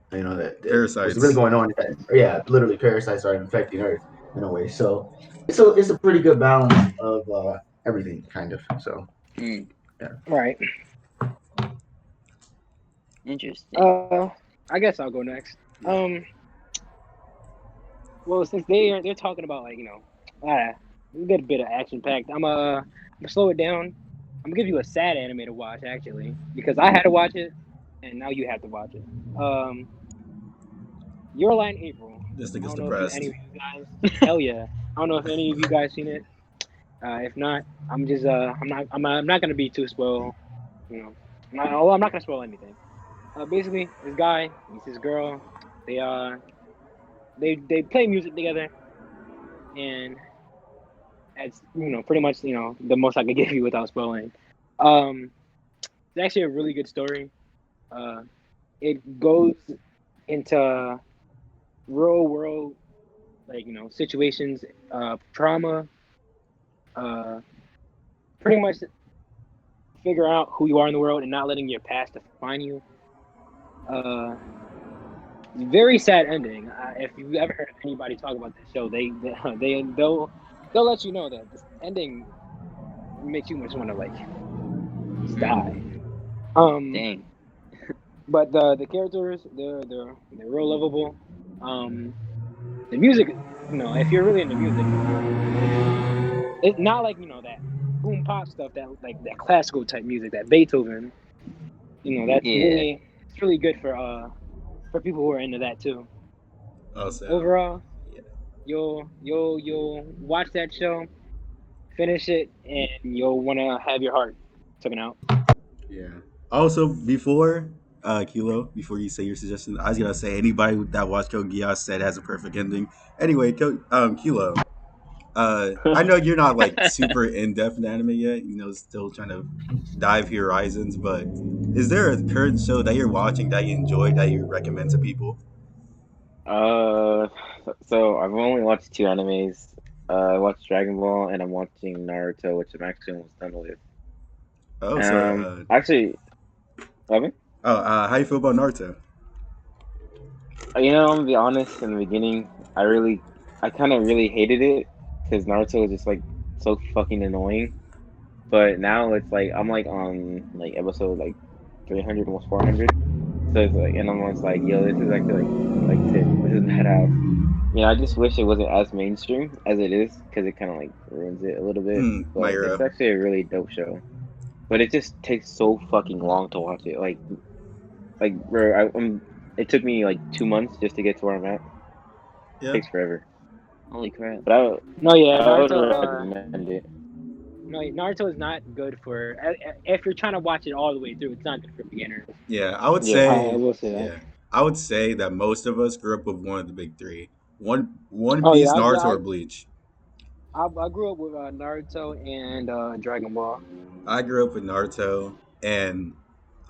that what's really Parasites. going on is that, yeah, literally parasites are infecting Earth in a way. So it's a pretty good balance of everything, kind of. So Mm. yeah. All right. Interesting. Uh, I guess I'll go next. Well, since they're talking about like a good bit of action packed, I'm gonna slow it down. I'm gonna give you a sad anime to watch actually because I had to watch it, and now you have to watch it. Um, Your Line April. This I nigga's don't know if any depressed. of you guys. Hell yeah. I don't know if any of you guys seen it. If not, I'm not gonna be too spoiled. You know, I'm not gonna spoil anything. Basically, this guy meets this girl. They uh they play music together, and that's pretty much the most I could give you without spoiling. Um, it's actually a really good story. Uh, it goes into real world like situations, trauma, pretty much figure out who you are in the world and not letting your past define you. Very sad ending. If you've ever heard anybody talk about this show, they'll let you know that this ending makes you just want to like just die. Dang. But the characters, they're real lovable. The music, if you're really into music, it's not like that boom pop stuff, that like that classical type music, that Beethoven. That's Yeah. it's really good for people who are into that too. Also, Overall, yeah. you'll watch that show, finish it, and you'll want to have your heart taken out. Yeah. Also, before Kilo, before you say your suggestion, I was gonna say anybody that watched Code Geass said has a perfect ending. Anyway, Kilo, I know you're not like super in depth in anime yet. Still trying to dive your horizons. But is there a current show that you're watching that you enjoy that you recommend to people? Uh, so I've only watched two animes. I watched Dragon Ball and I'm watching Naruto, which I'm actually almost done with. Oh, so Actually, Evan, how you feel about Naruto? I'm gonna be honest. In the beginning, I kind of really hated it because Naruto was just like so fucking annoying. But now it's like I'm like on like episode like 300, almost 400. So it's like, and I'm almost like, yo, this is actually like sick. This is badass. I just wish it wasn't as mainstream as it is because it kind of like ruins it a little bit. My But it's hero. actually a really dope show. But it just takes so fucking long to watch it. Bro, it took me like 2 months just to get to where I'm at. Yeah. Takes forever. Holy crap. But No, yeah, I would Naruto. recommend it. No, Naruto is not good for if you're trying to watch it all the way through. It's not good for beginners. Yeah, I would Yeah. I say. will say that. Yeah, I would say that most of us grew up with one of the big three: One Oh yeah, Piece, Naruto, or Bleach. I grew up with Naruto and Dragon Ball. I grew up with Naruto, and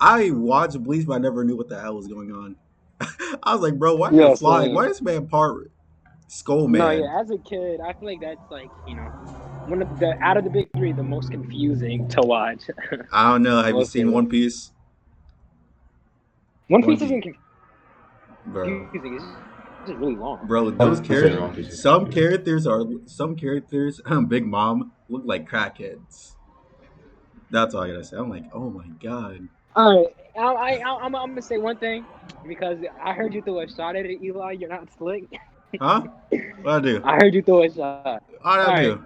I watched Bleach, but I never knew what the hell was going on. I was like, bro, why they're Yeah, flying? Why same. this man part Skull No, Man? yeah. As a kid, I feel like that's like one of the out of the big three, the most confusing to watch. I don't know. I Have you will say seen that. One Piece? One One Piece Piece, isn't bro. confusing. It's just really long. Bro, those I've seen characters. One Piece. Some characters. Big Mom look like crackheads. That's all I gotta say. I'm like, oh my god. All right, I'm gonna say one thing because I heard you throw a shot at it, Eli. You're not slick. Huh? What I do? I heard you throw a shot. What I All right, do?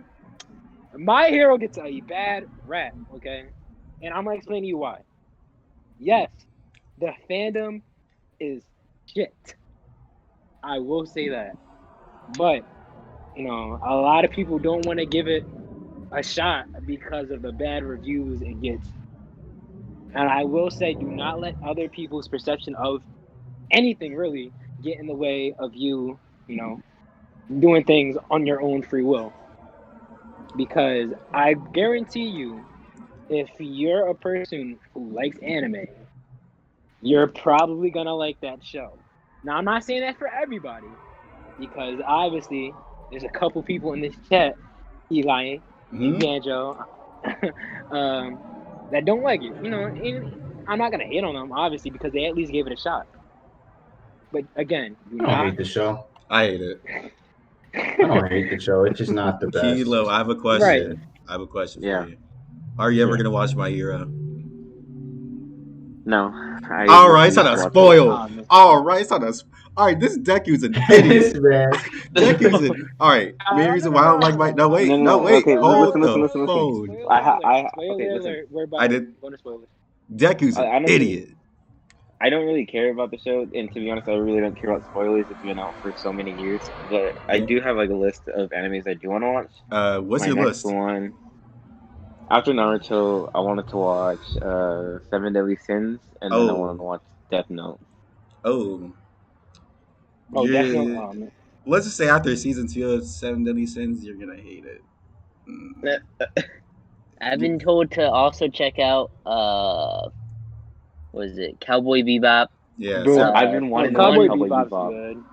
My Hero gets a bad rap, okay, and I'm gonna explain to you why. Yes, the fandom is shit. I will say that, but a lot of people don't want to give it a shot because of the bad reviews it gets. And I will say, do not let other people's perception of anything really get in the way of you, doing things on your own free will. Because I guarantee you, if you're a person who likes anime, you're probably gonna like that show. Now, I'm not saying that for everybody, because obviously there's a couple people in this chat, Eli and Hmm? Banjo, that don't like it. And I'm not gonna hate on them, obviously, because they at least gave it a shot. But again, do I don't not. hate the show. I hate it. I don't hate the show. It's just not the best. Kilo, I have a Right. question. I have a question for Yeah. you. Are you ever Yeah. gonna watch My Hero? No, I All right, it's refuse not to a watch it. spoil. Man. All right, it's not a. All right, this Deku's an This idiot. man. Deku's an. All right, main I'm reason gonna why I don't watch like it. my. I'm gonna No watch wait, it. no No, wait. okay, Spoiler Hold listen, the listen, alert! listen, listen. phone. Spoiler alert! Spoiler listen. alert! We're I about to did. go to spoilers. Deku's an Honestly, idiot. I don't really care about the show, and to be honest, I really don't care about spoilers. It's been out for so many years, but I Yeah. do have like a list of animes I do want to watch. What's My your next list? one after Naruto, I wanted to watch Seven Deadly Sins, and then I wanted Oh, to watch Death Note. oh. Oh, Death Note. You. Let's just say after season 2 of Seven Deadly Sins, you're gonna hate it. Mm. I've been told to also check out what is it? Cowboy Bebop. Yeah, Bro, Sam. I've been wanting to watch Cowboy Cowboy Bebop's Bebop. good.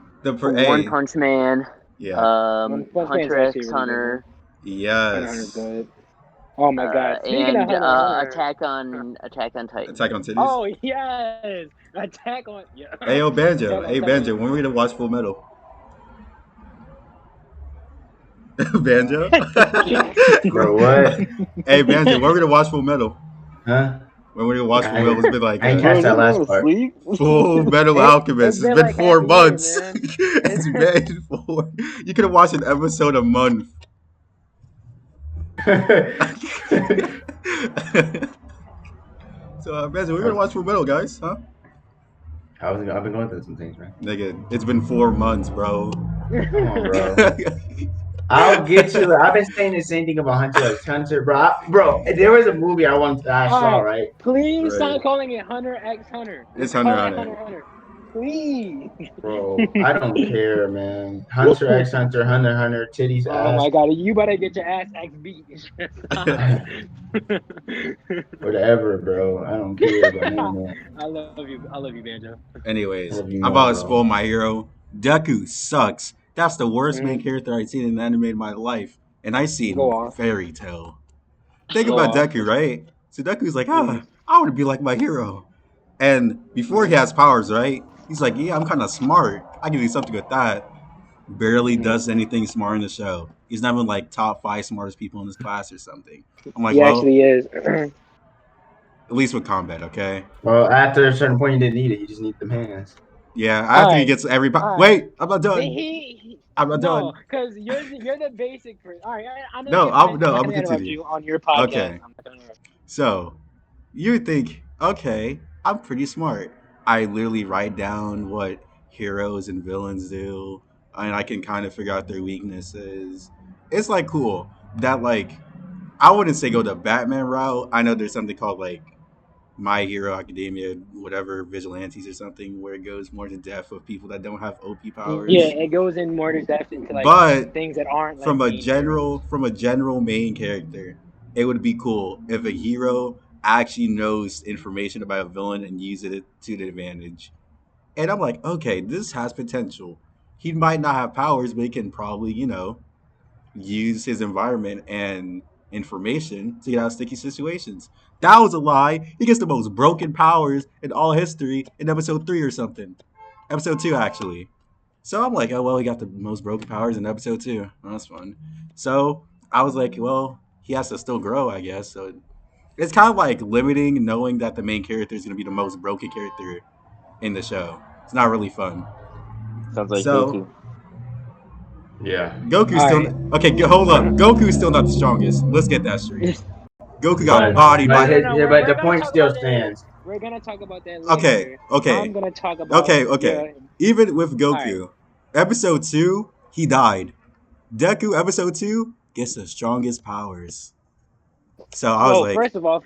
One Hey, Punch Man. Yeah. One Punch Man is Hunter actually a X really good one. Hunter, Hunter Hunter's Yes. good. Oh my god! Speaking of and Hunter Hunter, Attack on Titan. Attack on Titties. oh yes, Attack on Hey, yo, Attack Banjo. on Hey, Banjo. Titan. When are we gonna watch Full Metal? Banjo. Bro, what? Hey, Banjo. When are we gonna watch Full Metal? Huh? When we gonna watch Full Metal? I It's been like I ain't Bro, catch that you last want to part. sleep? Full Metal It's Alchemist. It's been been like half four a year, months. man. It's been four. You could have watched an episode a month. So, Banjo, we're gonna watch Full Metal, guys, huh? I've been going through some things, man. Nigga, it's been 4 months, bro. Come on, bro. I'll get you. I've been saying the same thing about Hunter X Hunter, bro. Bro, there was a movie I All saw, right, right? please Right. stop calling it Hunter X Hunter. It's Just Hunter call x it Hunter. Hunter Hunter. Please. Bro, I don't care, man. Hunter X Hunter, Hunter Hunter, titties, Oh ass, my god, you better get your ass X beat. whatever, bro. I don't care about none of that. I love you. I love you, Banjo. I Anyways, love you I'm more, about to bro. spoil my hero. Deku sucks. That's the worst main Mm, character I've seen in anime in my life. And I go seen off. Fairy Tail. Think Go about off. Deku, right? So Deku's like, Mm, I want to be like my hero. And before he mm, has powers, right? He's like, yeah, I'm kind of smart. I can do something with that. Barely mm. does anything smart in the show. He's not even like top five smartest people in his class or something. I'm like, He well, actually is. at least with combat, okay? Well, after a certain point, you didn't need it. You just need them hands. Yeah, All after he right. gets every All right. wait, I'm not done. I'm not No, done. because you're the basic person. All right, I know No, you're fine. I'm I'm not gonna gonna interrupt continue. you on your podcast. Okay, I'm not gonna interrupt. so you think, okay, I'm pretty smart. I literally write down what heroes and villains do, and I can kind of figure out their weaknesses. It's like cool that like I wouldn't say go the Batman route. I know there's something called like My Hero Academia, whatever vigilantes or something, where it goes more to depth of people that don't have OP Yeah, powers. it goes in more to depth into like But things that aren't like main heroes. from a general main character, it would be cool if a hero actually knows information about a villain and uses it to the advantage. And I'm like, okay, this has potential. He might not have powers, but he can probably, use his environment and information to get out of sticky situations. That was a lie. He gets the most broken powers in all history in episode 3 or something. Episode 2, actually. So I'm like, oh, well, he got the most broken powers in episode 2. Oh, that's fun. So I was like, well, he has to still grow, I guess. So it's kind of like limiting knowing that the main character is going to be the most broken character in the show. It's not really fun. Sounds like So Goku. Yeah. Goku's All still right. okay. Hold up, Goku's still not the strongest. Let's get that straight. Goku got But bodied but by. his, No. but We're the gonna point talk still about that later. stands. We're gonna talk about that Okay, later. I'm okay, gonna talk about okay. your. Even with All right. Goku, episode 2, he died. Deku, episode 2, gets the strongest powers. So I was Well, like, first of all,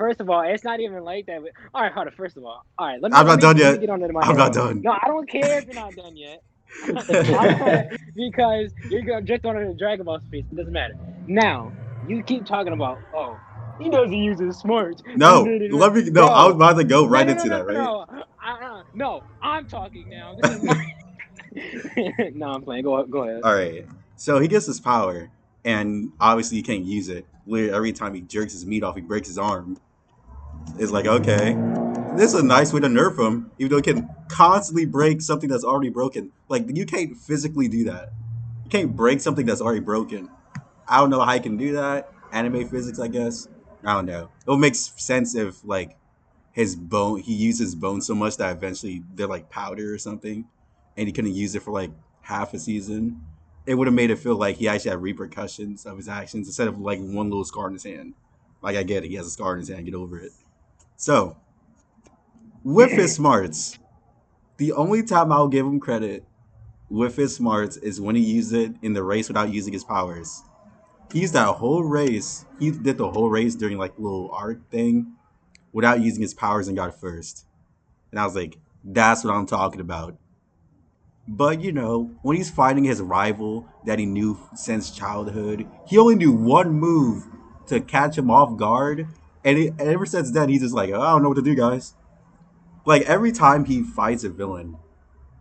it's not even like that. All right, hold on. First of all right, I'm not done let me yet. get on to my I'm not hero. done. No, I don't care if you're not done yet. Because you're gonna drift on into Dragon Ball space. It doesn't matter. Now you keep talking about he doesn't use his smarts. No, let me. No, I was Bro, about to go no, right no, no, into no, that. Right? no, no. I'm talking now. This is my. No, I'm playing. Go ahead. All right. So he gets this power, and obviously he can't use it. Literally, every time he jerks his meat off, he breaks his arm. It's like, okay, this is a nice way to nerf him, even though he can constantly break something that's already broken. Like, you can't physically do that. You can't break something that's already broken. I don't know how he can do that. Anime physics, I guess. I don't know. It would make sense if, like, he uses bone so much that eventually they're like powder or something, and he couldn't use it for like half a season. It would have made it feel like he actually had repercussions of his actions instead of like one little scar in his hand. Like, I get it, he has a scar in his hand, get over it. So, with his smarts, the only time I'll give him credit with his smarts is when he used it in the race without using his powers. He used that whole race. He did the whole race during like a little arc thing without using his powers and got first. And I was like, that's what I'm talking about. But when he's fighting his rival that he knew since childhood, he only knew one move to catch him off guard. And ever since then, he's just like, oh, I don't know what to do, guys. Like every time he fights a villain,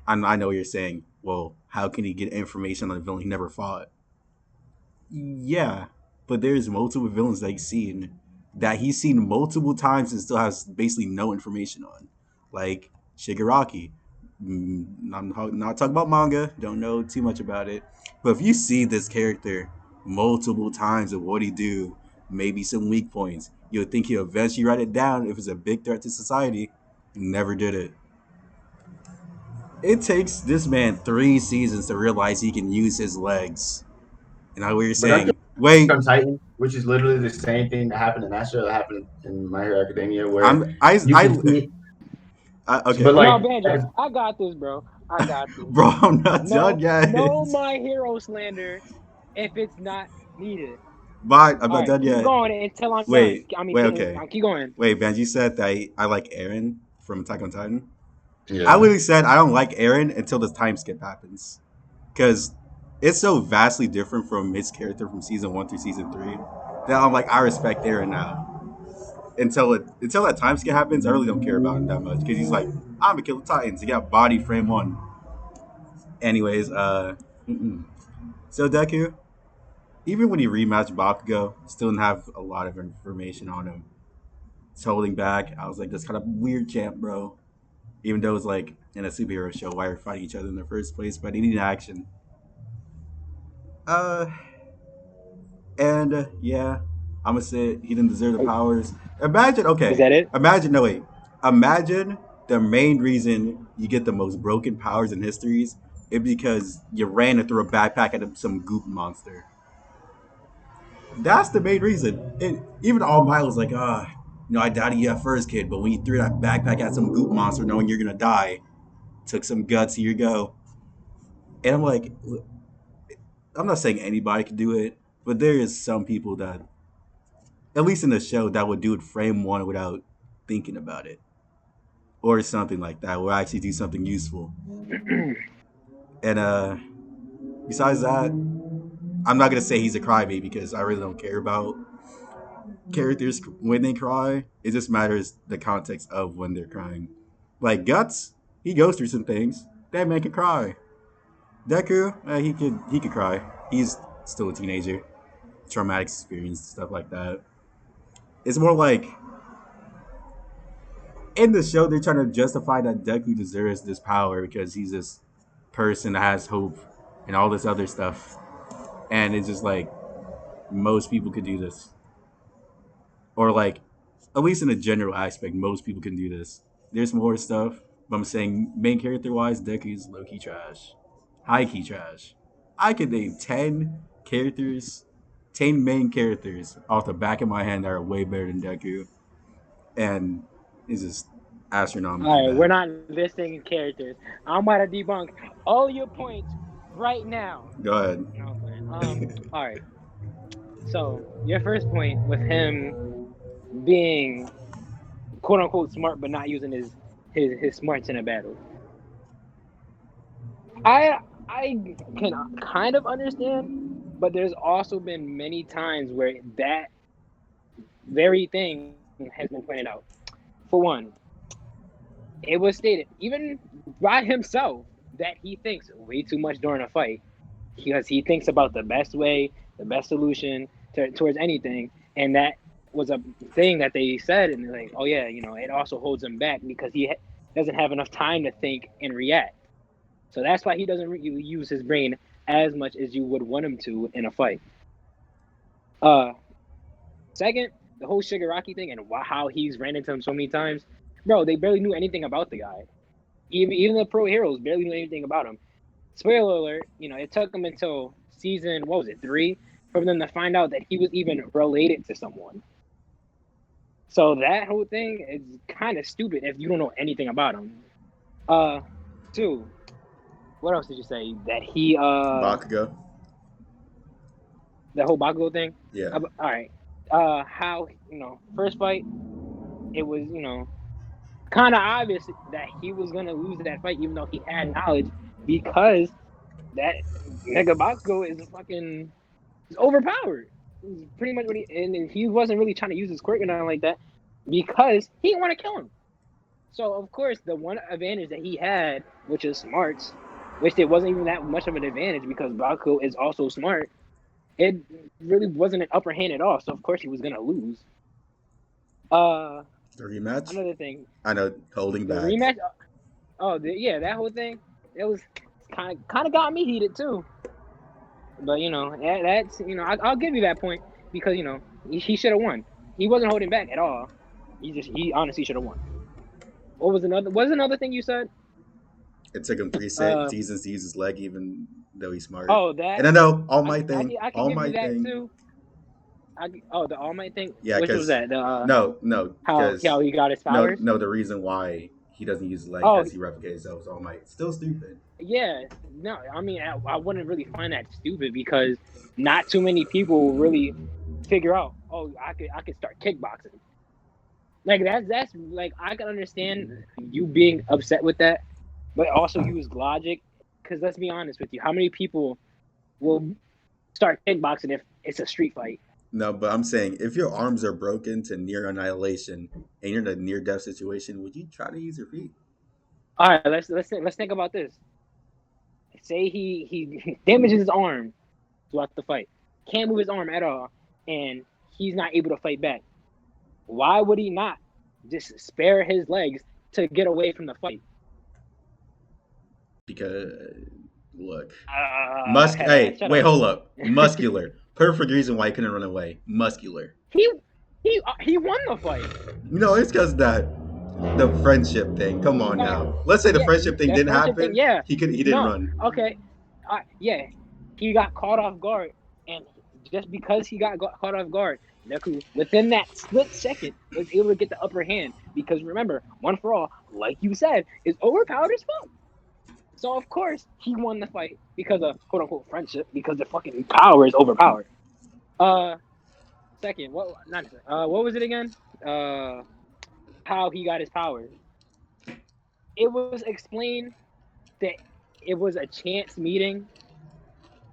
I know you're saying, well, how can he get information on a villain he never fought? Yeah, but there's multiple villains that he's seen multiple times and still has basically no information on, like Shigaraki. I'm not talking about manga. Don't know too much about it, but if you see this character multiple times of what he do, maybe some weak points, you'll think he'll eventually write it down if it's a big threat to society. Never did it. It takes this man 3 seasons to realize he can use his legs. And I what you're But I feel saying. Wait, on Titan, which is literally the same thing that happened in that show that happened in My Hero Academia, where I'm I you can see. But okay, like, No, Banjo, I got this, bro. I got this. bro. I'm not done No, yet. no, my hero slander if it's not needed. But I'm All not right, done keep yet. going until I'm done. Wait, I mean, wait. Okay, keep going. wait. Ben, you said that I like Aaron from Attack on Titan. I yeah, literally said I don't like Aaron until the time skip happens because it's so vastly different from his character from season 1 through season 3 that I'm like I respect Aaron now. Until that time skip happens, I really don't care about him that much because he's like I'm gonna kill the Titans. He got body frame 1. Anyways, so Deku, even when he rematched Bakugo, still didn't have a lot of information on him. It's holding back. I was like, this kind of weird champ, bro. Even though it's like in a superhero show, why we're fighting each other in the first place, but he needed action. Uh, and yeah, I'm gonna say he didn't deserve the powers. Imagine, Is okay, that it? imagine, no wait, imagine the main reason you get the most broken powers in histories is because you ran it through a backpack at some goop monster. That's the main reason. And even All Might was like, I doubted you at first, kid, but when you threw that backpack at some goop monster knowing you're gonna die, took some guts, here you go. And I'm like, I'm not saying anybody could do it, but there is some people that, at least in the show, that would do it frame one without thinking about it. Or something like that, or actually do something useful. And besides that, I'm not gonna say he's a crybaby because I really don't care about characters when they cry. It just matters the context of when they're crying. Like Guts, he goes through some things. That man can cry. Deku, he could cry. He's still a teenager. Traumatic experience, stuff like that. It's more like in the show they're trying to justify that Deku deserves this power because he's this person that has hope and all this other stuff. And it's just like most people could do this. Or like at least in a general aspect, most people can do this. There's more stuff, but I'm saying main character wise, Deku's low key trash, high key trash. I could name 10 characters, 10 main characters off the back of my hand that are way better than Deku, and it's just astronomically All right, we're bad. not listing characters. I'm about to debunk all your points right now. Go ahead. No, I'm playing. All right. So your first point with him being quote unquote smart, but not using his smarts in a battle. I can kind of understand, but there's also been many times where that very thing has been pointed out. For one, it was stated even by himself that he thinks way too much during a fight because he thinks about the best way, the best solution towards anything, and that was a thing that they said, and they're like, oh yeah, it also holds him back because he doesn't have enough time to think and react. So that's why he doesn't really use his brain as much as you would want him to in a fight. Uh, Second, the whole Shigaraki thing and how he's ran into him so many times, bro. They barely knew anything about the guy. Even the pro heroes barely knew anything about him. Spoiler alert, it took them until season, what was it, 3, for them to find out that he was even related to someone. So that whole thing is kind of stupid if you don't know anything about him. Uh, Two, what else did you say? That he, Bakugo. the whole Bakugo thing? Yeah. All right. How, first fight, it was, kind of obvious that he was going to lose that fight, even though he had knowledge, because that nigga Bakugo is fucking is overpowered. It's pretty much what and he wasn't really trying to use his quirk or nothing like that because he didn't want to kill him. So of course the one advantage that he had, which is smarts, which it wasn't even that much of an advantage because Bakugo is also smart. It really wasn't an upper hand at all. So of course he was gonna lose. Uh, The rematch. another thing, I know, holding the back. rematch. Yeah, that whole thing. It was kind of got me heated too. But that's I'll give you that point because he should have won. He wasn't holding back at all. He honestly should have won. What was another thing you said? It took him three Uh seasons to use his leg, even though he's smart. oh, And that I know I can All give you Might that thing. too. The All Might thing. Yeah, Which was because that? The no, how because he got his powers. no, the reason why he doesn't use his leg Oh because he replicates himself is All Might. Still stupid. yeah, no, I mean I wouldn't really find that stupid because not too many people really figure out. Oh, I could start kickboxing. Like that's like I can understand you being upset with that, but also use logic. Because let's be honest with you, how many people will start kickboxing if it's a street fight? No, but I'm saying if your arms are broken to near annihilation and you're in a near death situation, would you try to use your feet? All right, let's think about this. Say he damages his arm throughout the fight, can't move his arm at all, and he's not able to fight back. Why would he not just spare his legs to get away from the fight? Because look, Head ass, Hey, shut wait, up. hold up. Muscular. Perfect reason why he couldn't run away. Muscular. he he won the fight. It's because that the friendship thing. Come He on got now. Let's say the Yeah, friendship thing that didn't friendship thing. happen. Yeah, He didn't no, run. okay, yeah, he got caught off guard, and just because he got caught off guard, Neku within that split second was able to get the upper hand because remember, One for All, like you said, is overpowered as fuck. So of course he won the fight because of quote unquote friendship because the fucking power is overpowered. Uh, second, what was it again? Uh, how he got his powers. It was explained that it was a chance meeting,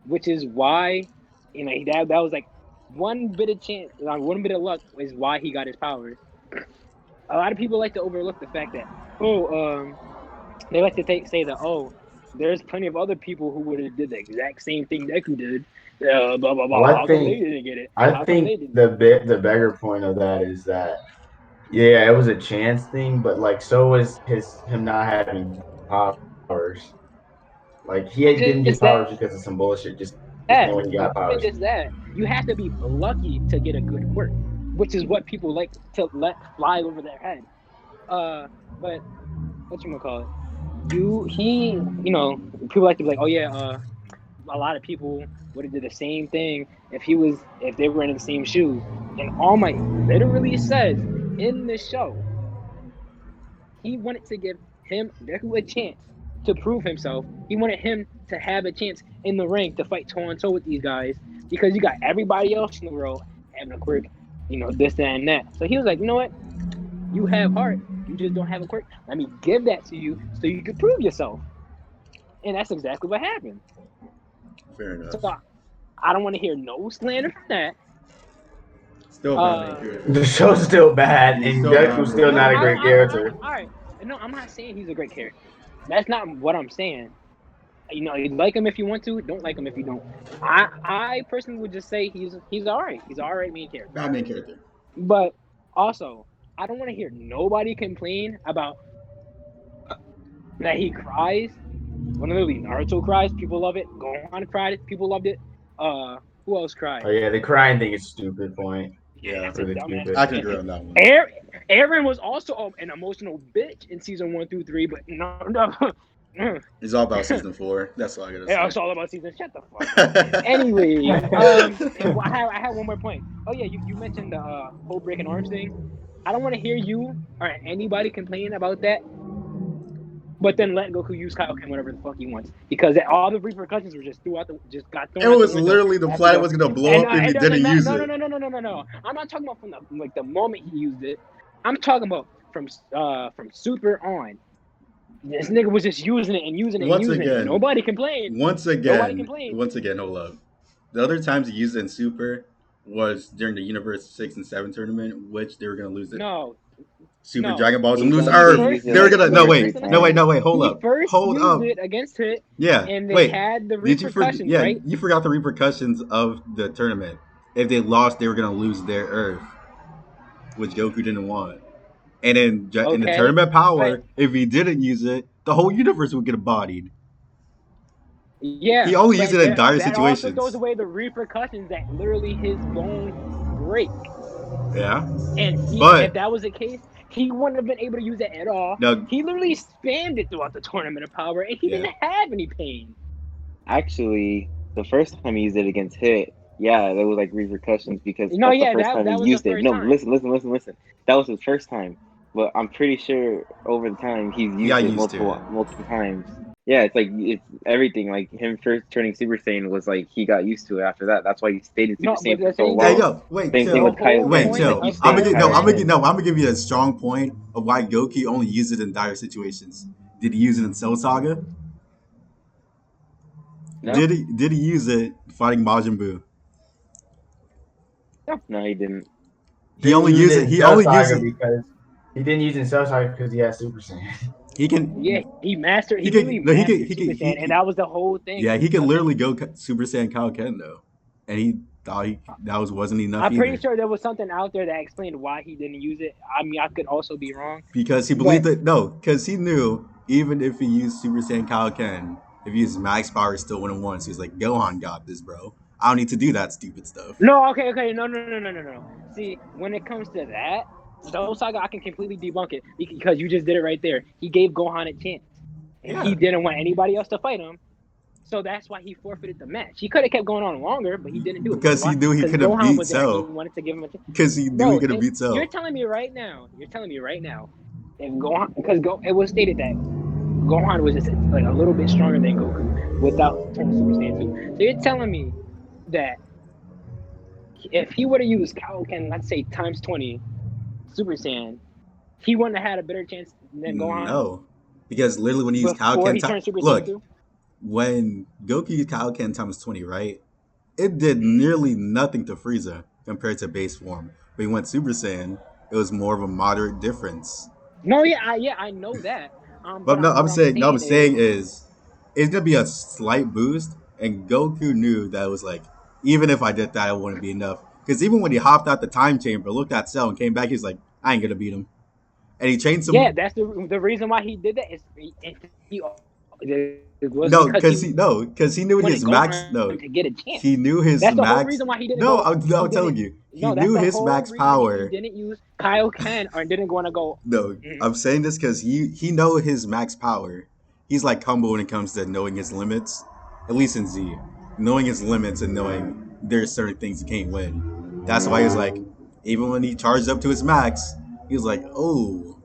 which is why that was like one bit of chance, one bit of luck is why he got his powers. A lot of people like to overlook the fact that they like to say that there's plenty of other people who would have did the exact same thing Deku did. Blah blah Well, blah. How come they didn't get it? I How come think they didn't? the bigger point of that is that yeah, it was a chance thing, but like so was him not having powers. Like Not didn't get just that. powers because of some bullshit. Just then when he Not got even powers. just that. You have to be lucky to get a good quirk, which is what people like to let fly over their head. But what you gonna call it? People like to be like, oh yeah, a lot of people would have did the same thing if they were in the same shoes. And All Might literally says in the show he wanted to give him Deku a chance to prove himself. He wanted him to have a chance in the ring to fight toe on toe with these guys because you got everybody else in the world having a quirk, this, that, and that. So he was like, you know what? You have heart. You just don't have a quirk. Let me give that to you so you can prove yourself. And that's exactly what happened. Fair enough. So I don't want to hear no slander from that. Still bad main character. The show's still bad, He's and still bad Deku's main still No, not a character. great character. all right. No, I'm not saying he's a great character. That's not what I'm saying. You like him if you want to, don't like him if you don't. I personally would just say he's all right. He's all right main character. Bad main character. But also, I don't want to hear nobody complain about that he cries. When literally Naruto cries, people love it. Gohan cried, people loved it. Who else cried? Oh yeah, the crying thing is stupid point. Yeah, Yeah, that's a Really dumbass. stupid. I can agree on that one. Aaron was also an emotional bitch in season 1 through 3, but no. It's all about season 4. That's all I gotta Yeah, say. it's all about season. Shut the fuck up. Anyway, and I had one more point. Oh yeah, you mentioned the whole breaking arms thing. I don't want to hear you or anybody complain about that, but then let Goku use Kaioken whatever the fuck he wants because all the repercussions were just got It thrown out the was window literally the after planet was gonna blow and up if it he doesn't didn't matter. use No, it. no, no, no, no, no, no, no. I'm not talking about from the moment he used it. I'm talking about from Super on. This nigga was just using it and using it and Once using it, and again, nobody complained. Nobody complained. hold up. The other times he used it in Super was during the Universe 6 and 7 tournament, which they were gonna lose it. No, Super No, Dragon Balls and He lose only Earth. used it They were like gonna two no or three wait, no wait, times. no wait, hold he up. first Hold used up. it against it, Yeah. and they Wait. had the Did you forget repercussions, yeah, right? you forgot the repercussions of the tournament. If they lost, they were gonna lose their Earth, which Goku didn't want. And in the Okay, tournament but power, if he didn't use it, the whole universe would get bodied. yeah, He only used but it in dire that also throws situations. away the repercussions that literally his bones break. Yeah. And if But that was the case, he wouldn't have been able to use it at all. no He literally spammed it throughout the tournament of power, and he yeah. didn't have any pain. Actually, the first time he used it against Hit, yeah, there was like repercussions because No, that's the yeah, first time he that was the used it. first No, time. listen. That was his first time, but I'm pretty sure over the time he's He used got it used to it. multiple times. Yeah, it's everything. Like him first turning Super Saiyan was like he got used to it after that. That's why he stayed in Super No, but Saiyan for the so thing Hey is, long. yo, wait, Same thing the with chill. whole Kaioken. Wait, point Like he chill. of stayed with Kaioken. I'm gonna give you a strong point of why Goku only used it in dire situations. Did he use it in Cell Saga? No, Did he use it fighting Majin Buu? no, he didn't. He Didn't only use used it it. in He Cell only used Saga it. because he didn't use it in Cell Saga because he had Super Saiyan. He can. yeah, he He literally can. No. He can. mastered He can. Super Saiyan, and He that was the whole thing. yeah. He can Of him. literally go Super Saiyan Kaioken though, and he thought that wasn't enough I'm pretty either sure there was something out there that explained why he didn't use it. I mean, I could also be wrong, because he believed but that no, because he knew even if he used Super Saiyan Kaioken, if he used Max Power, he still wouldn't won. So he's like, Gohan got this, bro. I don't need to do that stupid stuff. no, okay, no. See, when it comes to that, Soul Saga, I can completely debunk it because you just did it right there. He gave Gohan a chance, and Yeah, he didn't want anybody else to fight him. So that's why he forfeited the match. He could have kept going on longer, but he didn't do it. You know because he why? knew he Because couldn't Gohan beat was there. He Cell. wanted to give him a chance. Because he knew he Bro, couldn't beat you're Cell. telling me right now, if Gohan, because it was stated that Gohan was just like a little bit stronger than Goku without turning Super Saiyan 2. So you're telling me that if he would have used Kaioken, let's say times 20 Super Saiyan, he wouldn't have had a better chance than Gohan No, because literally when he used before Kaioken, he turned Super Saiyan look, 2? when Goku used Kaioken times 20, right? It did Mm-hmm. nearly nothing to Frieza compared to base form. But he went Super Saiyan, it was more of a moderate difference. No, I know that. But no, What I'm I'm saying is, saying is, it's gonna be a slight boost, and Goku knew that it was like, even if I did that, it wouldn't be enough. Because even when he hopped out the time chamber, looked at Cell, and came back, he's like, I ain't gonna beat him. And he trained yeah, some. that's the reason why he did that. He it was No, because he because he knew wanted his max. Gohan No, to get a chance. he knew his That's the whole max. reason why he didn't No, go. He I'm telling didn't. you, he No, that's knew the his whole max reason he power. didn't use Kaioken or didn't want to go. No, Mhm. I'm saying this because he know his max power. He's like humble when it comes to knowing his limits. At least in Z, knowing his limits and knowing there's certain things he can't win. That's why he's like, even when he charged up to his max, he was like, oh,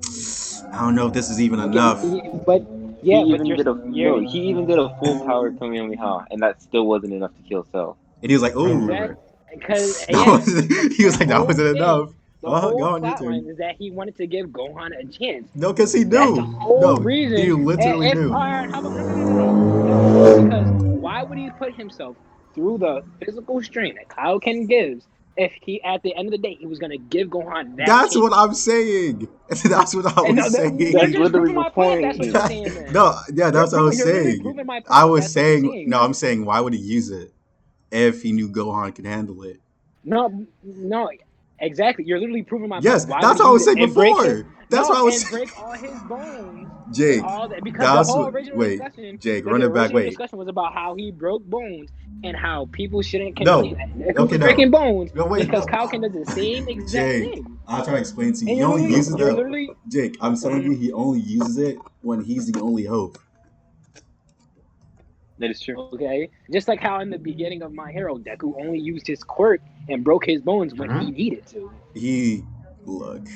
I don't know if this is even Okay, enough. but He yeah, but even did a no. He even did a full power Kamehameha, and that still wasn't enough to kill Cell. And he was like, I don't oh, remember. exact because that yeah, was, he was that like, that whole wasn't thing, enough. the whole Go on your plot line turn. is that he wanted to give Gohan a chance. No, because he That's the knew. whole No, reason. he literally If knew. all right, how about no, because why would he put himself through the physical strain that Kaioken gives if he at the end of the day he was gonna give Gohan that That's what chance? I'm saying. That's what I And was saying. you're That's just literally proving the my point. If that's what point. you're saying, then No, yeah, that's what I was you're literally saying. proving my I point. If was that's what you're saying, saying, no, I'm saying, why would he use it if he knew Gohan could handle it? no, exactly. You're literally proving my Yes, point. Why would that's he what I use was it saying and break his before. That's what I was and saying. break all his bones and Jake, all that? Because the that's whole what. original Wait, discussion, Jake, the run it back. original Wait, discussion was about how he broke bones and how people shouldn't continue. no. He Okay, was no. breaking bones No, wait, because no. Kaioken does the same exact Jake, thing. I'll try to explain to you. And He only uses you're the. literally Jake, I'm telling mhm. you, he only uses it when he's the only hope. That is true. Okay, just like how in the beginning of My Hero, Deku only used his quirk and broke his bones when he needed to. He, look,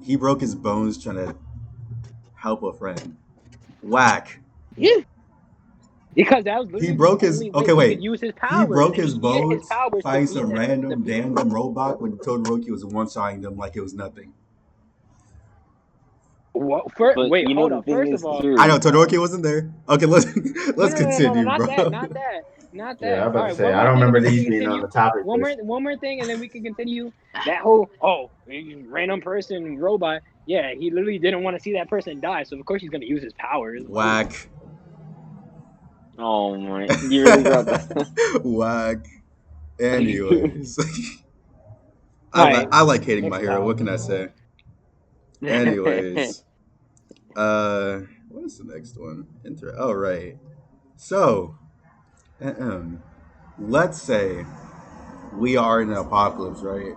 he broke his bones trying to help a friend. Whack. Yeah, because that was He literally the broke his. only way Okay, he could wait. use his He powers, broke and his he needed his bones powers to fighting beat some the random people. damn robot when Todoroki was one-shotting them like it was nothing. What? But Wait, you know hold the up. thing First is of all, I know too. Todoroki wasn't there. Okay, let's no, let's continue, not bro. that, not that. Not Yeah, I'm that. All about to right, say one I more don't thing, and remember we can these being on the continue. topic list. One more thing, and then we can continue. That whole random person robot. Yeah, he literally didn't want to see that person die, so of course he's gonna use his powers. Whack. Oh my! You really brought that. Whack. Anyways, All right, I like hating my next hero. What topic. can I say? Anyways, what is the next one? Oh, right. So, um, let's say we are in an apocalypse, right?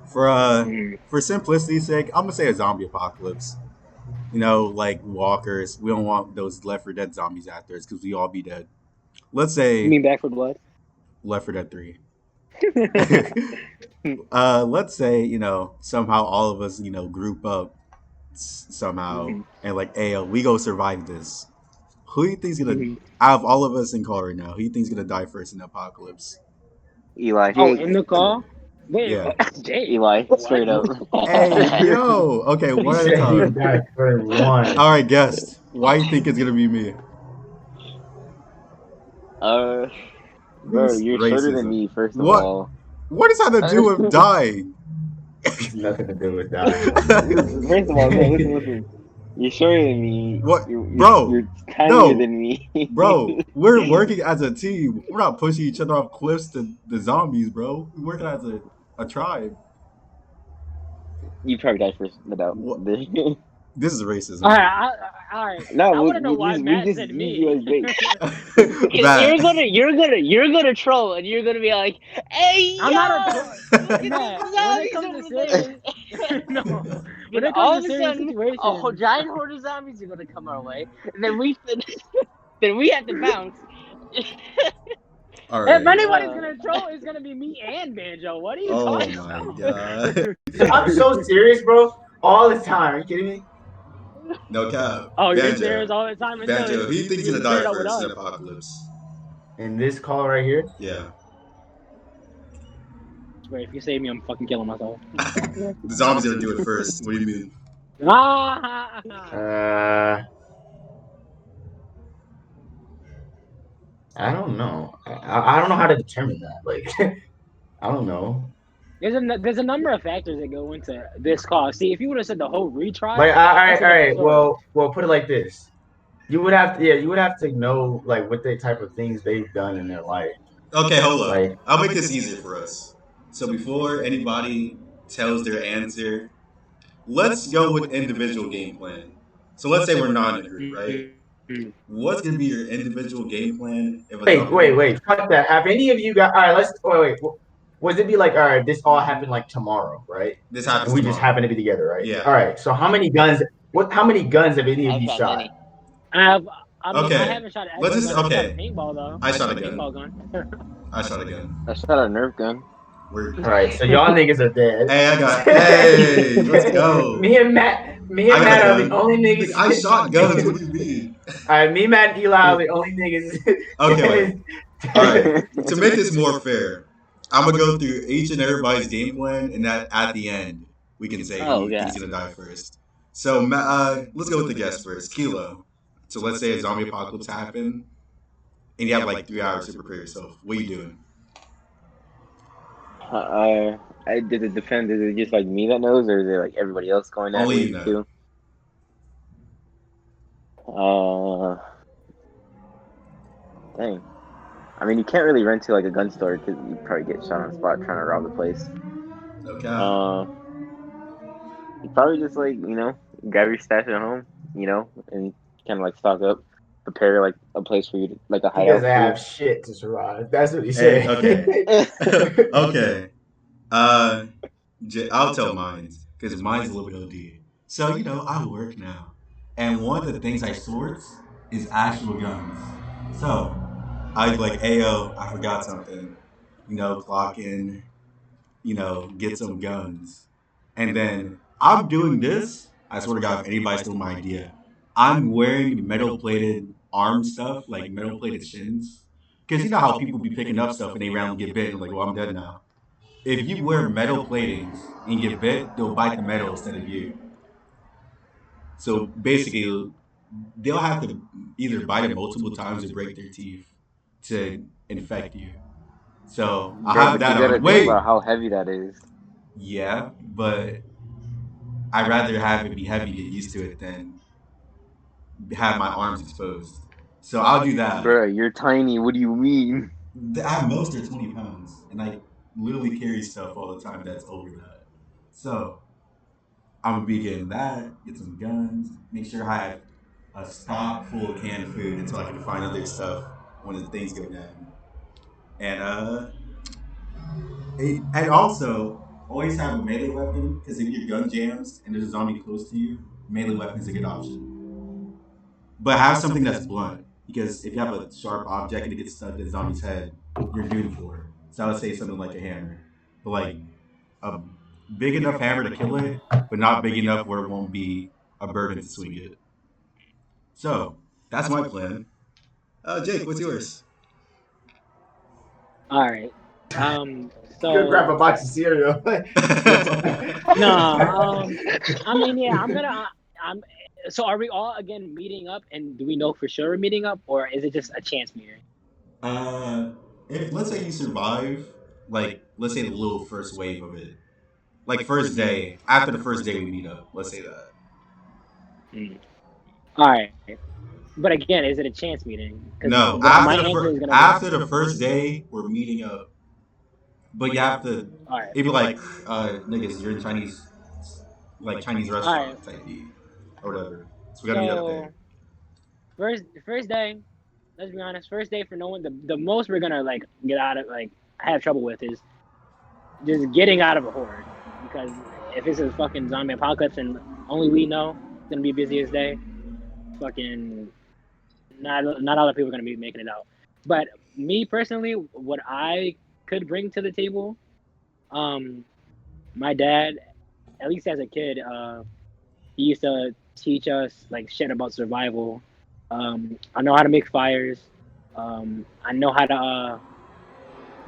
For Mm. for simplicity's sake, I'm gonna say a zombie apocalypse. You know, like walkers. We don't want those Left 4 Dead zombies after us because we all be dead. Let's You say mean Back for Blood? Left 4 Dead 3. Let's say somehow all of us group up somehow Mhm, and like, hey, yo, we go survive this. Who do you think's gonna mhm. out of all of us in call right now? Who do you think's gonna die first in the apocalypse? Eli, Oh, Jake, in the call? Wait, Yeah. Jake. Eli, What? straight up. Hey, yo. Okay, He one at a said he would time. die for one. All right, guest. Why do you think it's gonna be me? uh, bro, This you're shorter than racism. me. First of What? all, What does that have to do with dying? It's nothing to do with dying. first of all, no. Listen, listen. You're shorter than me. What, You're bro? tinier No, than me. bro. We're working as a team. We're not pushing each other off cliffs to the zombies, bro. We're working as a tribe. You probably die first, no doubt. What? This is All racism. right, all right. No, I want to know why we Matt just said use you me. as bait. Because Matt. you're gonna troll, and you're gonna be like, "Hey, I'm not a yo, look at Matt. them When it zombies comes to over serious, there." no. When Then it comes all to of a serious sudden, a whole situations, giant horde of zombies are gonna come our way, and then then we have to bounce. All if right. anybody's uh, gonna troll, it's gonna be me and Banjo. What are you Oh talking my about? god. I'm so serious, bro. All the time. Are you kidding me? No cap. Oh, you're serious Banjo. all the time until Banjo. Who you think's you gonna clear die it up with first in us. the apocalypse? In this call right here. Yeah. Swear, if you save me, I'm fucking killing myself. The zombies gonna do it first. What do you mean? Ah! Uh, I don't know. I don't know how to determine that. Like, I don't know. There's a number of factors that go into this call. See, if you would have said the whole Like, retrial, all that's right, a all different right. story. Well, put it like this. You would have to, yeah, you would have to know like what the type of things they've done in their life. Okay, hold up. Like, I'll make this easier for us. So before anybody tells their answer, let's go with individual game plan. So let's say we're not in a group, right? Mhm. What's gonna be your individual game plan if a zombie? wait. Fuck that. Have any of you got? All right, let's. Wait. Was it be like, all right, this all happened like tomorrow, right? This And happens we just tomorrow. happen to be together, right? Yeah. All right. So how many guns? What? How many guns have any of I've you shot shot? many. I have. I mean, I Okay. haven't shot an Let's actual just gun. I've shot a okay. paintball though. I I shot shot a a gun. paintball gun. I shot a gun. I shot a Nerf gun. We're All right. So y'all niggas are dead. Hey, I got hey, let's go. Me I and got a Matt are the gun. only Nigga, niggas. I shot guns. What do you mean? All right, me, Matt, and Eli are the only Okay, wait. niggas. All right. To make this more fair, I'm gonna go through each and everybody's game plan, and at the end we can say who Oh you god. think's gonna die first. So, let's go with the guess first. Kilo. So let's say a zombie apocalypse happened, and you have like 3 hours to prepare yourself. What are you doing? Does it depend? Is it just like me that knows, or is it like everybody else going that Only you way know. too? Uh, dang. I mean, you can't really run to like a gun store because you probably get shot on the spot trying to rob the place. No cap. Uh, you probably just like grab your stash at home, and kind of like stock up, prepare like a place for you to like a He doesn't hideout for have you. shit to survive. That's what he Hey, said. okay, okay. Uh, I'll tell mine because mine's a little bit OD. So I work now, and one of the things I sort is actual guns. So I'd be like, "Ayo, I forgot something." Clock in. Get some guns, and then I'm doing this. I swear to God, if anybody stole my idea, I'm wearing metal plated arm stuff, like metal plated shins. Because you know how people be picking up stuff and they randomly get bit and like, well, I'm dead now. If you wear metal platings and you get bit, they'll bite the metal instead of you. So basically, they'll have to either bite it multiple times or break their teeth to infect you. So I'll Bro, have but you that on. gotta think Wait, about how heavy that is. yeah, but I'd rather have it be heavy, get used to it, than have my arms exposed. So I'll do that. Bro, you're tiny. What do you mean? At most, they're 20 pounds, and I literally carry stuff all the time that's over that. So I'm gonna be getting that, get some guns, make sure I have a stock full of canned food until I can find other stuff when the things go down. And and also always have a melee weapon because if your gun jams and there's a zombie close to you, melee weapon is a good option. But have something that's blunt because if you have a sharp object and it gets stuck in the zombie's head, you're doomed for it. So I would say something like a hammer, but like a big enough hammer to kill it, but not big enough where it won't be a burden to swing it. So that's my plan. Jake, what's yours? All right. You could grab So a box of cereal. no. I mean, yeah. I'm. So are we all again meeting up, and do we know for sure we're meeting up, or is it just a chance meeting? uh, if let's say you survive, like let's say the little first wave of it, like first day. After the first day, we meet up. Let's say that. Hmm. All right. But again, is it a chance meeting? Because No, my answer is gonna be after the first day, we're meeting up. But you have to. all right. It'd be like, niggas, you're in Chinese, like Chinese All right. restaurant type beat or whatever. So we gotta meet up there. So first day. Let's be honest. First day for no one. The most we're gonna like get out of like have trouble with is just getting out of a horde. Because if it's a fucking zombie apocalypse and only we know it's gonna be busiest day, fucking not all the people are gonna be making it out. But me personally, what I could bring to the table, um, my dad, at least as a kid, he used to teach us like shit about survival. I know how to make fires. I know how to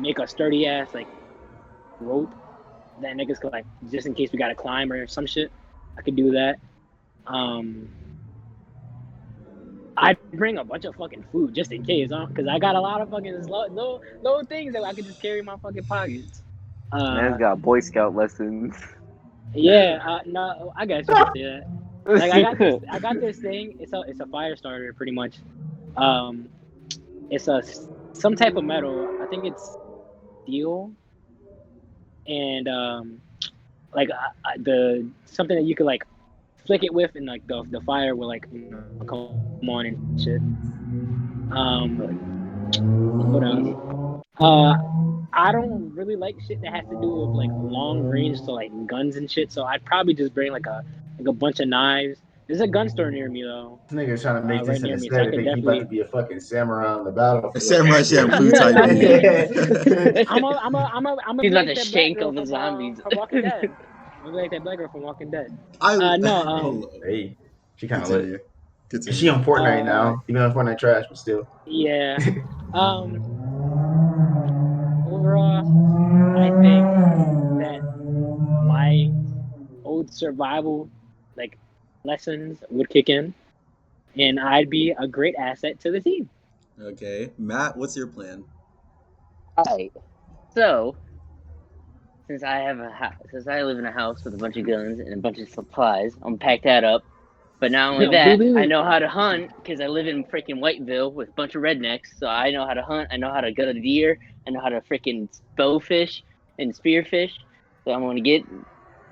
make a sturdy ass like rope that niggas could like just in case we gotta climb or some shit. I could do that. Um, I'd bring a bunch of fucking food just in case, huh? Because I got a lot of fucking low things that I could just carry in my fucking pockets. Man's Uh, got Boy Scout lessons. yeah, no, I guess you could say that. Like I got this thing. It's a fire starter, pretty much. Um, it's a some type of metal. I think it's steel, and like the something that you could like flick it with, and like the fire will like come on and shit. What else? I don't really like shit that has to do with like long range, so like guns and shit. So I'd probably just bring like a bunch of knives. There's a gun store near me though, This nigga's trying to make right this an near me, so I aesthetic. could Think he about to definitely. be a fucking samurai on the battlefield. Samurai shampoo Yeah, type I beat. mean, I'm a He's be about like to that black shank girl all the zombies. from Walking Dead. I'm gonna be like that black girl from Walking Dead. I No, hold on. Hey, she kind of lit. Continue. She Continue. on Fortnite uh, now, even though Fortnite trash, but still. yeah. Um, Overall, I think that my old survival like lessons would kick in, and I'd be a great asset to the team. Okay, Matt, what's your plan? Alright. So, since I live in a house with a bunch of guns and a bunch of supplies, I'm gonna pack that up. But not only that, I know how to hunt because I live in freaking Whiteville with a bunch of rednecks. So I know how to hunt. I know how to gut a deer. I know how to freaking bow fish and spearfish. So I'm gonna get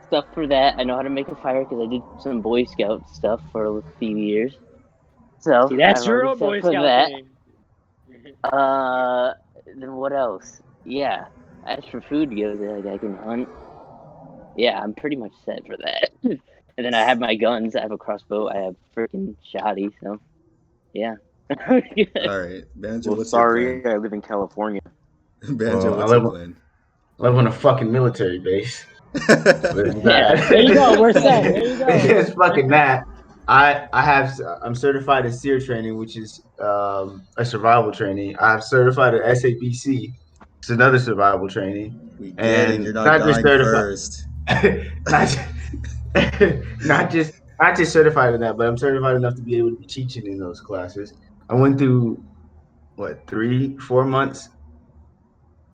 stuff for that. I know how to make a fire because I did some Boy Scout stuff for a few years. So See, that's I'm your already old set Boy for Scout that. thing. Then what else? Yeah. As for food goes, like I can hunt. Yeah, I'm pretty much set for that. And then I have my guns. I have a crossbow. I have freaking shoddy. So yeah. All right, Banjo, Well, what's your sorry, plan? I live in California. Banjo, Well, what's your plan? I live on a fucking military base. So there's Yeah. that. There you go. We're set. There you go. It's fucking that. I'm certified in SEER training, which is a survival training. I've certified at SABC. It's another survival training, We get it. and You're not not just dying certified, first. not just, not just not just certified in that, but I'm certified enough to be able to be teaching in those classes. I went through what 3, 4 months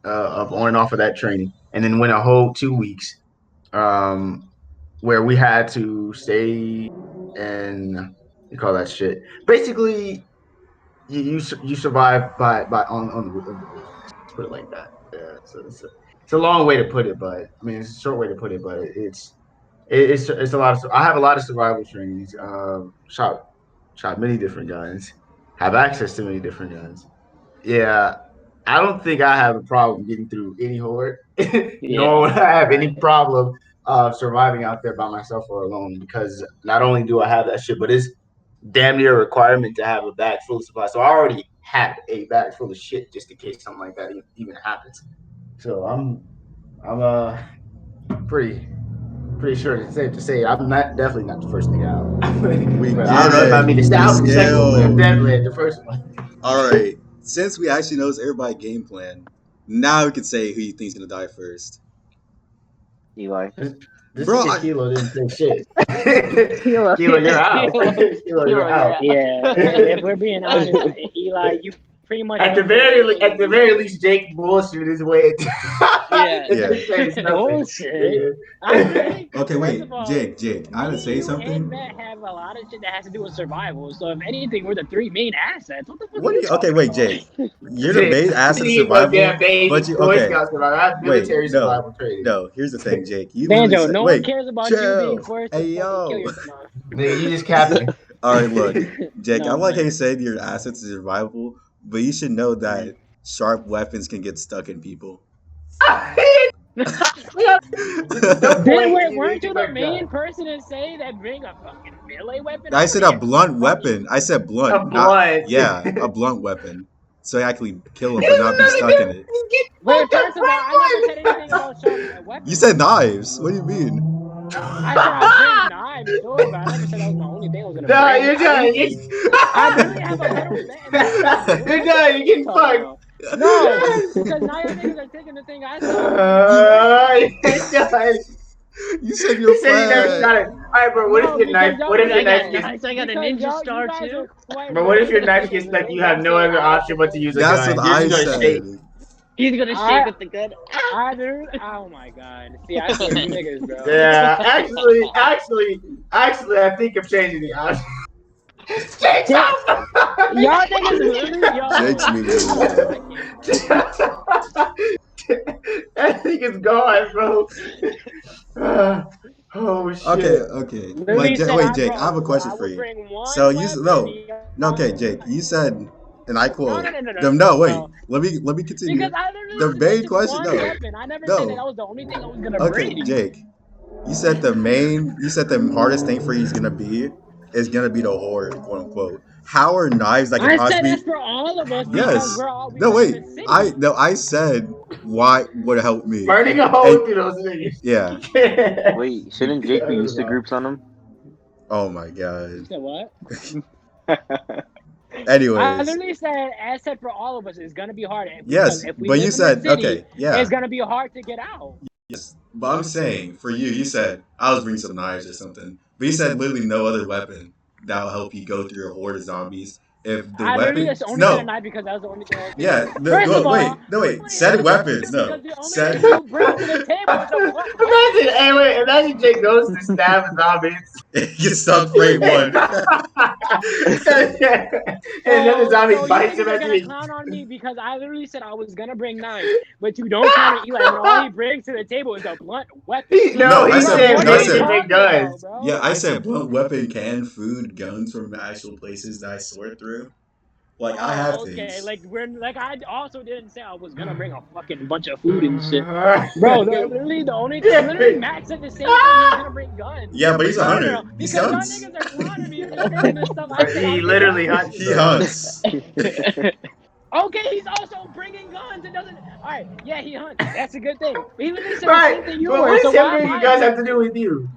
of on and off of that training, and then went a whole 2 weeks where we had to stay and you call that shit. Basically, you survive by on the wilderness. Let's put it like that. Yeah, so it's a long way to put it, but I mean it's a short way to put it, but it's a lot of. I have a lot of survival trainings. Shot many different guns. Have access to many different guns. Yeah, I don't think I have a problem getting through any horde, nor would I have any problem surviving out there by myself or alone. Because not only do I have that shit, but it's damn near a requirement to have a bag full of supplies. So I already had a bag full of shit just in case something like that even happens. So I'm pretty pretty sure it's safe to say I'm not definitely not the first nigga out. We But I get don't know if I'll it. be the The I'll be the second one, but I'm skill. definitely at the first one. All right. Since we actually knows everybody game plan, now we can say who you think's gonna die first. Eli. This Bro, nigga Kilo didn't say shit. Kilo, Kilo, you're out. Kilo, Kilo, you're Kilo, out. Yeah, if we're being honest, Eli, you pretty much At the went for the kill. at the very least, Jake bullshit his way. Yeah. It Yeah. just says nothing. Bullshit. I really, okay, first wait, of all, Jake, I gotta me, say you, and something. Matt have a lot of shit that has to do with survival. So if anything, we're the three main assets. What the fuck are What do you you? Okay, talking wait, about? Jake. You're the Shit, main I asset didn't of even no survival, damn Navy, but you Boy okay? Scouts survival. I have Wait, military no, survival training. no. Here's the thing, Jake. You literally Banjo, said, no one wait, cares about you being chill. first to Hey fucking kill yo. yourself. Nigga, you just capping. All right, look, Jake. I No, like how man. you said your assets is survival, but you should know Mhm. that sharp weapons can get stuck in people. There's no point in Weren't you anything the like that. main person to say that bring a fucking melee weapon? I I said a forget who the blunt fuck you. weapon. I said A blunt, not blunt. yeah, a blunt weapon. So I actually kill him, It but has not be nothing stuck to in it. get Wait, fucked up first of all, I never said anything brain about sharp You weapons. said knives. What do you mean? I said I'll why? bring knives, sure, but I never said that was my only thing I was gonna Nah, bring. you're done. I literally have a metal set in my bag. You're What the done. fuck You're are you getting talking fucked. about? You're No, done. because now y'all niggas are taking the thing I said. You're done. You said He you're said he never fat. shot it. All right, bro. What if No, your knife? because y'all What if Dude, your I niggas knife got gets? don't. knives. I got a Because ninja you star guys too. are quite But what if your knife manipulative gets the like way you y'all have no say other I option but to said. use a That's what gun? You're I just gonna said. shake. He's gonna shake I with the gun. oh my god. See, I swear you niggas, bro. Yeah, actually, I think I'm changing the option. Change Shit. something. Y'all niggas literally, Jake's yo, moving I on don't know. now. I can't, bro. That thing is gone, bro. Oh Okay, shit. okay. Literally said Wait, I Jake. I have brought. a question I for would you. bring So one you weapon. no, no. Y'all Okay, bring Jake. You knives. said, and I No, no, quote. no, no, no, The, no, no, wait. no. Let me Because continue. I literally The main mentioned question. one No, weapon. I never said that no. was the only thing I was gonna Okay, bring. Jake. You said the main. You said the hardest thing for you is gonna be the horde, quote unquote. How are knives that can I said possibly? that's for all of us because Yes. we No, live in wait. a city. I said why would help me, Burning a hole and through those niggas. yeah. Wait, shouldn't Jake be used to groups on him? Oh my You god. said what? I Anyways, literally said, as said for all of us, it's gonna be hard because yes, if we but you live in the said city, okay, yeah, it's gonna be hard to get out. yes. But I'm saying for you, you said I'll just bring some knives or something. But you said literally no other weapon that'll help you go through a horde of zombies. If the I literally weapon, just only said a no, knife because that was the only thing I was thinking. yeah, First of go all, wait, no I'm wait, gonna hit said you weapons, faster no, because the only said. thing you bring to the table is a blunt Imagine, weapon. hey, wait, imagine Jake goes to stab zombies. Get stuck frame one. And another zombie So you bites him niggas are as gonna he. clown on me because I literally said I was gonna bring knives, but you don't clown on Eli when all he brings to the table is a blunt weapon. No, I He said Bro, said what no, are I bring you said different talking guns. about, bro? yeah, I said blunt weapon, canned food, guns from actual places that I sort through. Like I have Oh, okay. things. Like I also didn't say I was gonna bring a fucking bunch of food and shit. Bro, literally the only literally Matt said the same thing. He was gonna bring guns. Yeah, but he's a No, no, no, hunter. no. He Because y'all hunts. niggas are clowning me and mistaking the stuff I said He out for literally hunts, He bullshit. bro. hunts. Okay, he's also bringing guns. It doesn't. All right, yeah, he hunts. That's a good thing. But he literally said the Right, same thing you but were. what So does him why am bringing I guns have being to do with rude? you?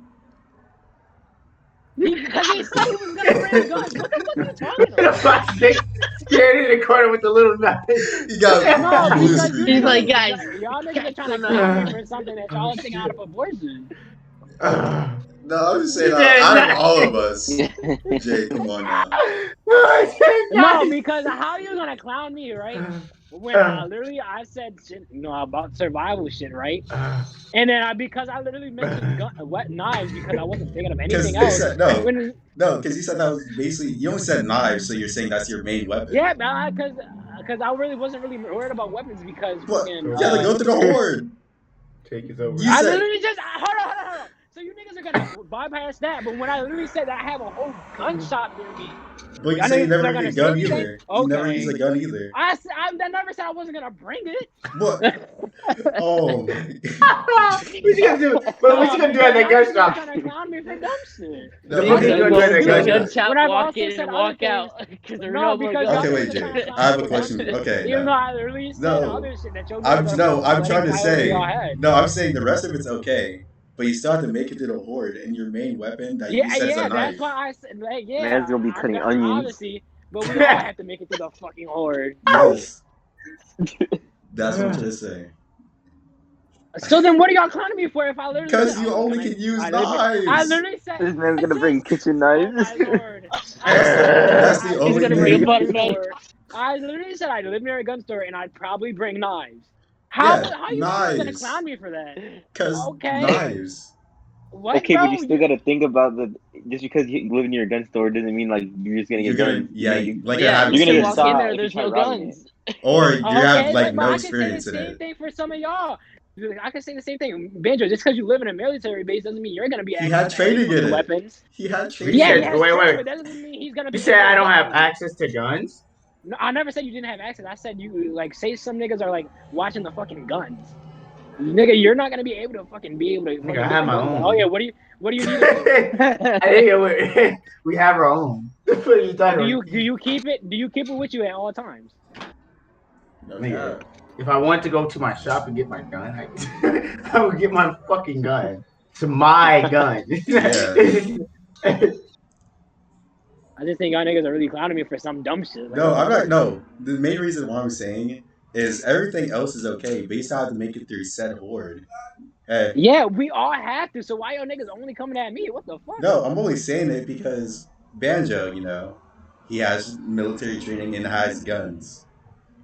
Because he said he was gonna bring guns. What the fuck are you talking about? Scared in the corner with the little knife. He got No, blue because you He's screen. like, niggas, guys, y'all niggas are catch trying to the clown knife. me for something that Oh y'all taking out shit. of proportion. No, I'm just saying, He said out of knife. all of us, Jay, come on now. Oh, he said No, knife. because how you gonna clown me, right? when I said shit, about survival shit, right? And then because I literally mentioned wet knives because I wasn't thinking of Because anything they else. said no, because you said that was basically you only said knives, so you're saying that's your main weapon. Yeah, because I really wasn't really worried about weapons because But fucking. you have to go through the horde. Take it over. You I said literally just hold on. So you niggas are gonna bypass that, but when I literally said that I have a whole gun shop near me, but you y'all say you niggas never are need a gonna say gun anything? either. You never use Okay. a gun either. I never said I wasn't gonna bring it. What? Oh my What you gonna do? But what you gonna do at Because that y'all gun niggas are shop? gonna clown me for dumb shit. The no, fuck are you Niggas gonna are do at going that to the gun gun shop? shop, When I've walk also in said and other walk things. out because there's No, no more because y'all guns. Okay, wait, niggas are Jake. trying to clown I me have a for dumb question. shit. Okay, Even though no. I literally said No. other shit that your niggas are I'm claiming trying to priority say y'all had. no, I'm saying the rest of it's okay. But you still have to make it to the horde and your main weapon that you said is a Yeah, that's knife. why I said, like, Man's yeah, gonna be I'm cutting gonna onions. obviously, but we all have to make it to the fucking horde. Yes. That's what I'm trying to say. So then, what are y'all clowning me for? If I literally said Because I you was only gonna, can use knives. This man's gonna bring just, kitchen oh knives. my lord, I That's said that's I the He's only live gonna near bring a a thing. gun butter knife. store. I literally said I live near a gun store and I'd probably bring knives. Yeah, How you still gonna knives. clown me for that? Cause Okay, knives. what, Okay, but bro? you still gotta think about the just because you live near a gun store doesn't mean like you're just gonna You're get gonna guns. You know, like Yeah, have you you're gonna can get walk in experience. shot there. if you There's try no robbing it. guns. Or you have Okay, like but no I can say the experience in same it. thing for some of y'all. I can say the same thing. Banjo, just because you live in a military base doesn't mean you're gonna be He access had to any training in fucking it. weapons. He had You training Yeah, in he said, it. has wait, training, wait. but that doesn't mean he's gonna You be said able to I don't get have me. access to guns? No, I never said you didn't have access. I said you like say some niggas are like watching the fucking guns. Nigga, you're not gonna be able to fucking Nigga, I get have the my guns. Like, oh yeah, own. what do you need it for? I think we have our own. What are you talking about? Do you keep it? Do you keep it with you at all times? No Nigga, cap. if I want to go to my shop and get my gun, I would get my fucking gun. It's my gun. Yeah. I just think y'all niggas are really clowning me for some dumb shit. Like, No, what the I'm not. fuck? No, the main reason why I'm saying is everything else is okay, but you still have to make it through said horde. Hey, Yeah, we all have to. So why y'all niggas only coming at me? What the fuck? no, I'm only saying it because Banjo, he has military training and has guns.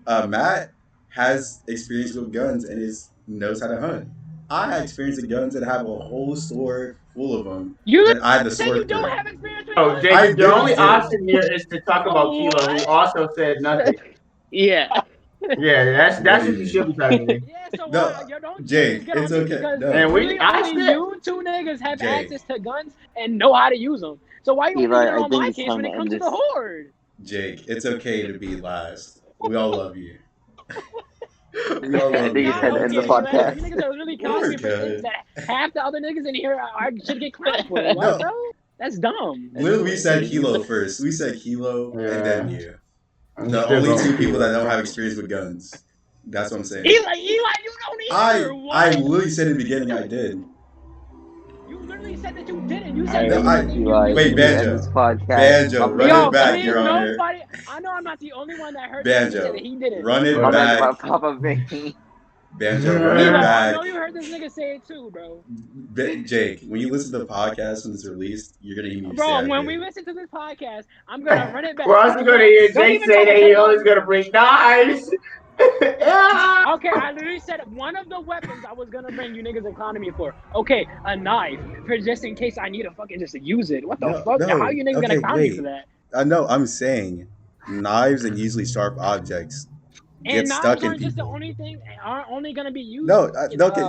Matt has experience with guns and knows how to hunt. I had experience with guns and have a whole store full of them You that I had to said you sort don't through. have experience with Oh, guns. Jake, I the did only say option here is to talk about Kilo, who What? also said nothing. Yeah. Yeah, what that's do you what you should mean? be talking to. Yeah, so No, why you don't just Jake, get it's on me okay. because And No, I only spit. you two niggas have Jake, access to guns and know how to use them. So why you only Eli, getting I on think my it's case time when to it end comes to the this. horde? Jake, it's okay to be last. We all love you. We all I It's love think you, it's not time to Jake. end the okay to be last. podcast. You niggas are literally clowning We're me for things good. that half the other niggas in here should get clowned for. What, No, bro? That's dumb. literally, we said Anyways, Hilo first. We said Hilo and then Yeah, you. I'm The still only going two with people that Kilo. don't have experience with guns. That's what I'm saying. Eli, you don't either. I What? literally said in the beginning I did. You literally said that you didn't. You all said No, right, literally I that you Eli, used wait, we need to one. end this Banjo. podcast. Banjo, My run man, it Yo, back, please, Your Honor. nobody. I know I'm not the only one that heard this nigga say that Banjo, he didn't. run it my man, my back. Papa Bear. Banjo, run Eli, it I back. know you heard this nigga say it too, bro. Jake, when you listen to the podcast when it's released, you're gonna hear me say Bro, I when we did. listen to this podcast, I'm gonna run it We're back. also going to hear Don't Jake even say try to that cut he it out always going to now. bring knives. Okay, I literally said one of the weapons I was gonna bring you niggas are clowning me for. Okay, a knife for just in case I need to fucking just to use it. What the No, fuck? How no. you niggas gonna Okay, clown me for wait. that? I know. I'm saying knives and usually sharp objects get And knives stuck in aren't just the people. only thing. Aren't only gonna be used No, for fucking no. Okay,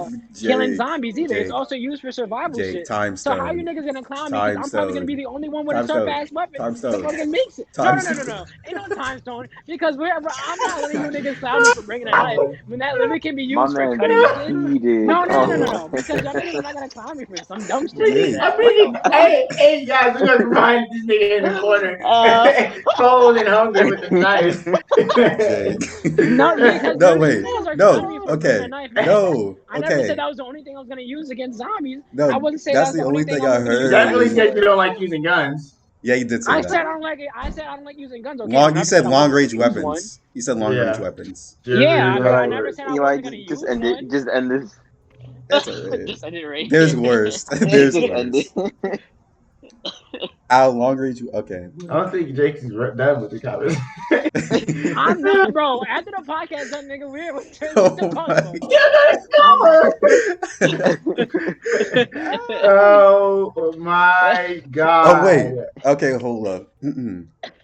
killing Jake, zombies either. It's Jake, also used for survival Jake. shit. Time So how you stone, niggas gonna clown me? Because time I'm probably gonna be stone, the only one with a time sharp stone, ass weapon time that stone, fucking makes it. No, time no, no, no, stone. no. Ain't no time stone because I'm not letting you niggas clown me for bringing a knife when that literally can be My used for man cutting shit. cheated. No, no, no, no, no, Oh no. Because y'all niggas are not gonna clown me for some dumb shit like Jake, I'm that. What the bringing, fuck? hey guys, we're gonna find this nigga in the corner, Uh, cold and hungry with the knife. Jake. No, because No, literally you wait. niggas are clowning No. me for bringing a Okay. knife. No. I never said Okay. that was the only thing I was gonna use against zombies. I No. wasn't saying That's that's the the only only thing thing I I was gonna You use definitely zombies heard. said you for. don't like using guns. Yeah, you did say I that. said I don't like it. I said I don't like using guns. Okay, I Long. You never said said I long wasn't gonna range use one. weapons. You said long range Yeah. weapons. Yeah, but I Eli, never said I Eli, wasn't gonna just use end it. one. Just end this. It's alright. just ended it right There's here. worse. There's Just end worse. it. Out long range. Okay. I don't think Jake is done with the comments. I'm not, bro. After the podcast done, nigga, we're still Oh talking my about this. Oh my Oh wait. god. Okay, hold up.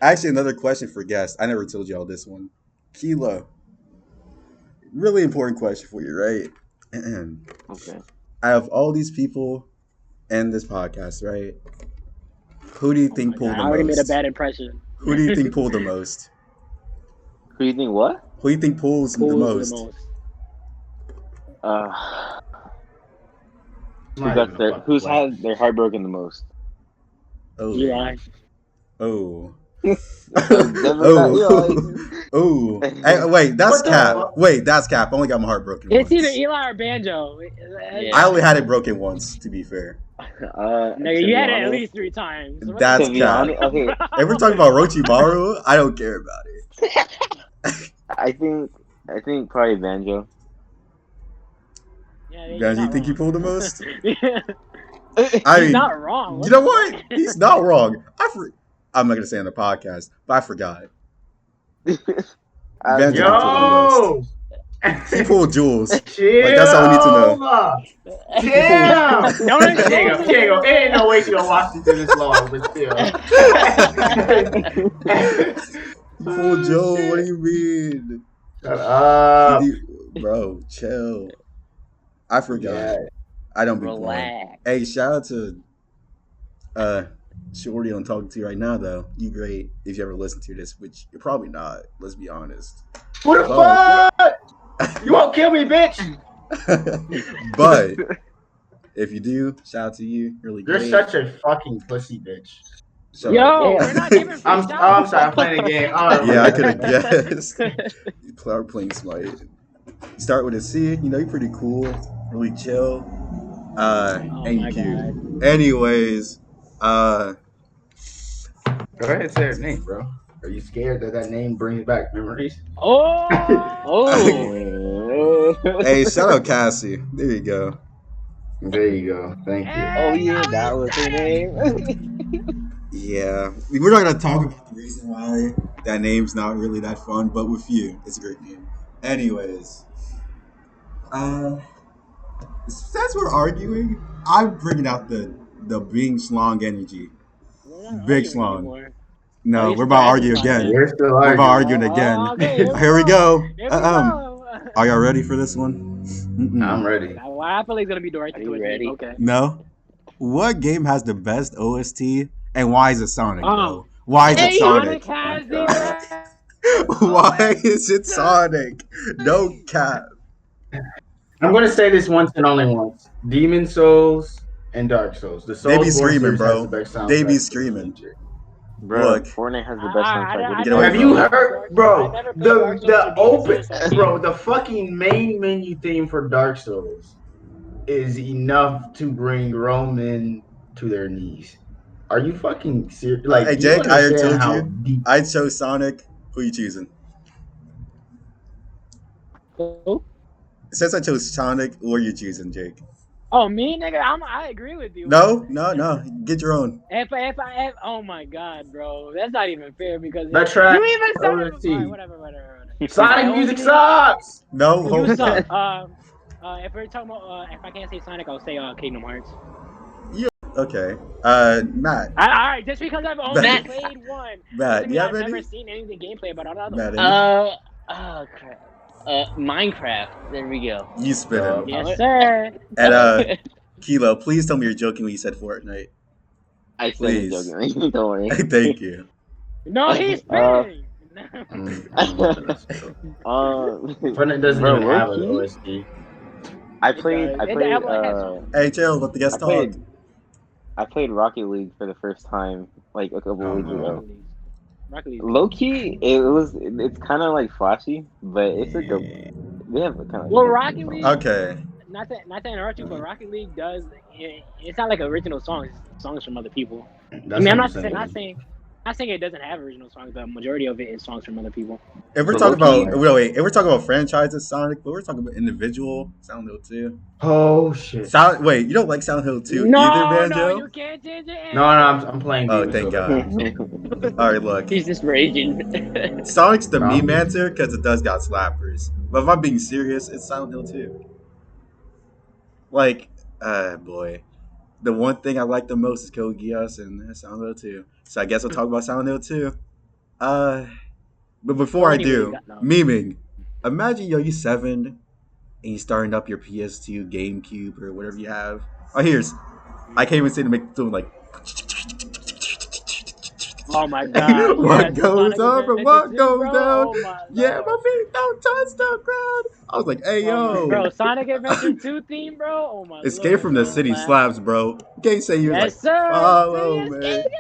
Actually, another question for guests. I never told y'all this one. Kilo, really important question for you, right? Okay. Out of all these people in this podcast, right? Who do you Oh think my pulled God, the I already made a most? bad impression. Who do you think pulled the most? Who do you think what? Who do you think pulls the Pulls the most? most. Who's had their heart broken the most? Oh. Eli. Oh. Definitely not Eli. Oh. Hey, wait, that's What the cap. fuck? Wait, that's cap. I only got my heart broken It's once. either Eli or Banjo. I only had it broken once, to be fair. Nigga, you had it at least 3 times. What That's the be cap. honest, okay. If we're talking about Orochimaru, I don't care about it. I think probably Banjo. Yeah, Guys, you think he pulled the most? He's I mean, not wrong. you know what? He's not wrong. I'm not gonna say on the podcast, but I forgot. Banjo pulled the most. He pulled Jules. Chill. Like, that's all we need to know. Damn. Don't Diego, ain't no way she gonna watch this this long, but still. He pulled Joe. What do you mean? Shut up. Bro, chill. I forgot. Yeah. I don't be Relax. playing. Hey, shout out to Shorty I'm talking to you right now, though. You great if you ever listen to this, which you're probably not. Let's be honest. What the fuck? You won't kill me, bitch. But if you do, shout out to you. Really You're great. such a fucking pussy, bitch. Shut Yo, up. we're not giving free I'm shout-outs. sorry, I'm playing a game. Oh, Yeah, I could have guessed. You are playing Smite. Start with a C. You know, you're pretty cool. Really chill. Oh and my cute. God. Anyways, Go ahead and say her name, bro. Are you scared that name brings back memories? Oh. Oh. hey, shout out Cassie. There you go. There you go. Thank you. Oh yeah, that was her name. Yeah, we're not gonna talk about the reason why that name's not really that fun, but with you, it's a great name. Anyways, since we're arguing, I'm bringing out the Bing Schlong energy. We're not Big arguing Schlong. anymore. No, At we're least about to for argue this again. podcast. We're still We're about arguing. arguing again. Okay, Here we go. Here we go. Are y'all ready for this one? I'm ready. Well, I feel like it's gonna be directed Are you towards ready? me. Okay. No. What game has the best OST, and why is it Sonic? Oh. Though? Why is it Hey, Sonic? has the best. Why is it Sonic? No cap. I'm gonna say this once and only once. Demon Souls and Dark Souls. The They be Soulsborne screaming, series bro. has the best soundtrack They be for the screaming. future. Bro, Look. Fortnite has the best soundtrack. What Get away Have from you me. heard, bro? I never played Dark Souls The or Demon open, Souls, so I bro. can't. The fucking main menu theme for Dark Souls is enough to bring Roman to their knees. Are you fucking serious? Like, Hey, do you Jake, I already understand told how you. deep? I chose Sonic. Who you choosing? Who? Since I chose Sonic, who are you choosing, Jake? Oh, me, nigga. I agree with you. No. Get your own. If oh my God, bro, that's not even fair because The track you even said it. OST. Alright, whatever. Sonic music sucks. No, You hold suck. on. If we're talking about if I can't say Sonic, I'll say Kingdom Hearts. Okay. Matt. Alright, just because I've only Matt. played one, Matt, doesn't you mean have I've any? never seen any of the gameplay about another Matt, one. any? Oh crap. Minecraft. There we go. You spit him. Yes, sir. And Kilo, please tell me you're joking when you said Fortnite. I said Please. it jokingly. Don't worry. Thank you. No, he's spitting. Fortnite doesn't Bro, even have an low-key? OST. I played. Hey, chill. Let the guests talk. I played Rocket League for the first time like a couple weeks ago. Rocket League. Low key, it's kind of like flashy, but it's a dope. They have kind of. Well, Rocket League. Okay. Not to interrupt you, but Rocket League does. It's not like original songs. It's songs from other people. That's I mean, I'm what not saying. Not saying it doesn't have original songs, but majority of it is songs from other people. If we're But talking low key, about like, if we're talking about franchises, Sonic, but we're talking about individual Silent Hill 2. oh shit. Wait, you don't like Silent Hill 2 either, No, no, Banjo? you can't change the No, no, answer. I'm playing Oh, games thank real quick. God. All right, look. He's just raging. Sonic's the No, meme I'm just answer because it does got slappers. But if I'm being serious, it's Silent Hill 2. Like, boy. The one thing I like the most is Code Geass and Silent Hill 2. So I guess we'll talk about Silent Hill 2. Uh, but before Or I anybody do, got no. memeing. Imagine you 7 and you starting up your PS2, GameCube, or whatever you have. Oh, I can't even say to make doing like Oh my God, what yes, goes Sonic up and Adventure what 2, goes bro. down. Oh my Yeah, my lord. feet don't touch the ground. I was like, hey Oh my, yo, bro, Sonic Adventure 2 theme, bro. Oh my Escape lord, from the bro. City Laugh. slaps, bro. You can't say you was like, Yes, sir. City follow me. Escape.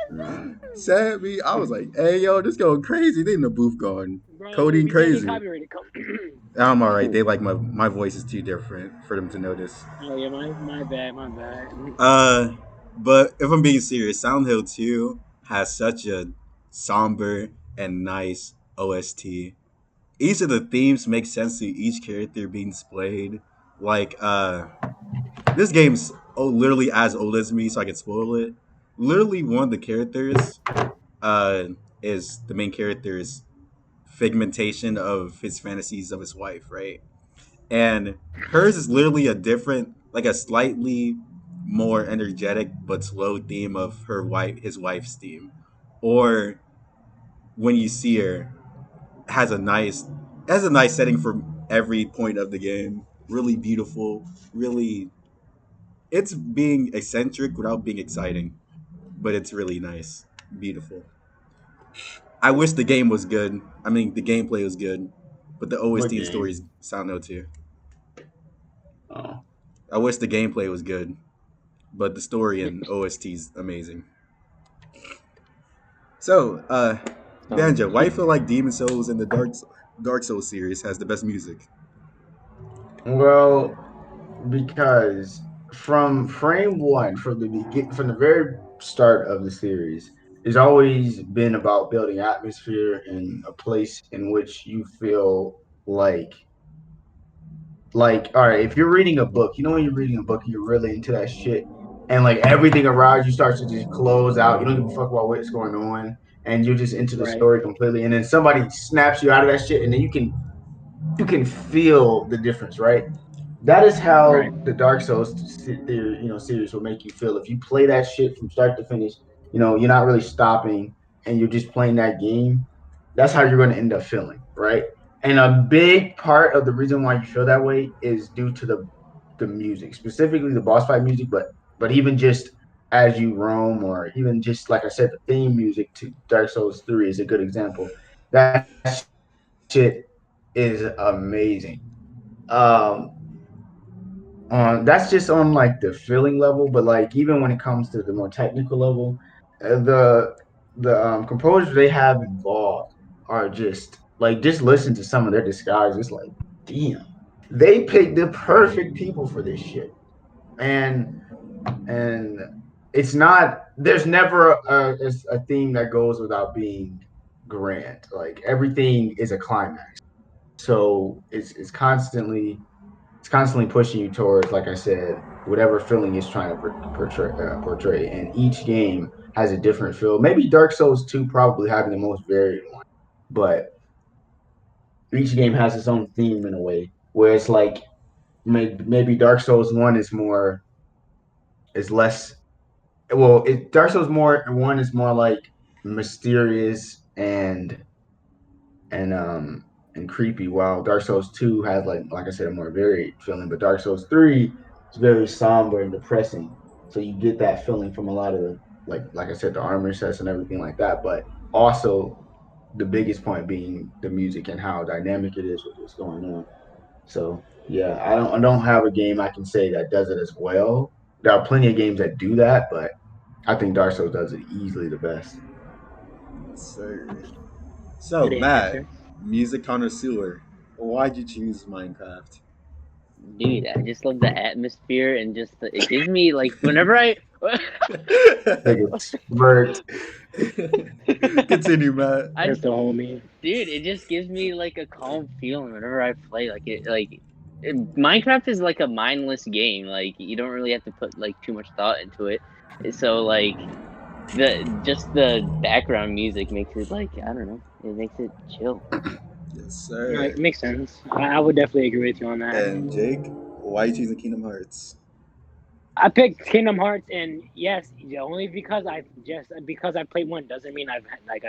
Sent me. I was like, hey yo, this going crazy. They in the booth going Bro, coding we can't get crazy. copyrighted. Come. I'm all right. They like my voice is too different for them to notice. Oh yeah, my bad, my bad. Uh, but if I'm being serious, Silent Hill 2 has such a somber and nice OST. Each of the themes make sense to each character being displayed. Like, this game's literally as old as me, so I can spoil it. Literally, one of the characters uh, is the main character's figmentation of his fantasies of his wife, right? And hers is literally a different, like a slightly more energetic but slow theme of his wife's theme. Or when you see her, has a nice has a nice setting for every point of the game. Really beautiful. Really, it's being eccentric without being exciting, but it's really nice, beautiful. I wish the game was good. I mean, the gameplay was good, but the what OST and game? stories sound no too. Oh, I wish the gameplay was good, but the story and OST is amazing. So, Banjo, why you feel like Demon Souls and the Dark Souls series has the best music? well, because from frame one, from the very start of the series, it's always been about building atmosphere in a place in which you feel like all right, if you're reading a book, you know when you're reading a book, you're really into that shit, and like everything around you starts to just close out. You don't give a fuck about what's going on, and you're just into the Right, story completely. And then somebody snaps you out of that shit, and then you can feel the difference, right? That is right. how the Dark Souls series will make you feel. If you play that shit from start to finish, you're not really stopping and you're just playing that game. That's how you're going to end up feeling, right? And a big part of the reason why you feel that way is due to the music, specifically the boss fight music, but even just as you roam, or even just like I said, the theme music to Dark Souls 3 is a good example. That shit is amazing. Um, that's just on like the feeling level, but like even when it comes to the more technical level, the composers they have involved are just listen to some of their disguise. It's like, damn, they picked the perfect people for this shit, and and it's not. There's never a theme that goes without being grand. Like everything is a climax, so it's constantly pushing you towards, like I said, whatever feeling it's trying to portray. And each game has a different feel. Maybe Dark Souls 2 probably having the most varied one, but each game has its own theme in a way. Where it's like maybe Dark Souls 1 is less. Well, Dark Souls more 1 is more like mysterious and creepy. While Dark Souls 2 has like I said, a more varied feeling, but Dark Souls 3 is very somber and depressing. So you get that feeling from a lot of the like I said, the armor sets and everything like that. But also the biggest point being the music and how dynamic it is with what's going on. So yeah, I don't have a game I can say that does it as well. There are plenty of games that do that, but I think Dark Souls does it easily the best. Sir. So, Good Matt, answer. music connoisseur, why'd you choose Minecraft? dude, I just love the atmosphere and just it gives me like whenever I Like a smirk. Continue, Matt. I That's the homie. dude, it just gives me like a calm feeling whenever I play. Minecraft is like a mindless game. Like you don't really have to put like too much thought into it. So like the background music makes it like I don't know. It makes it chill. Yes, No, sir. it makes sense. I would definitely agree with you on that. And Jake, why are you choosing Kingdom Hearts? I picked Kingdom Hearts, and yes, only because I played one doesn't mean I've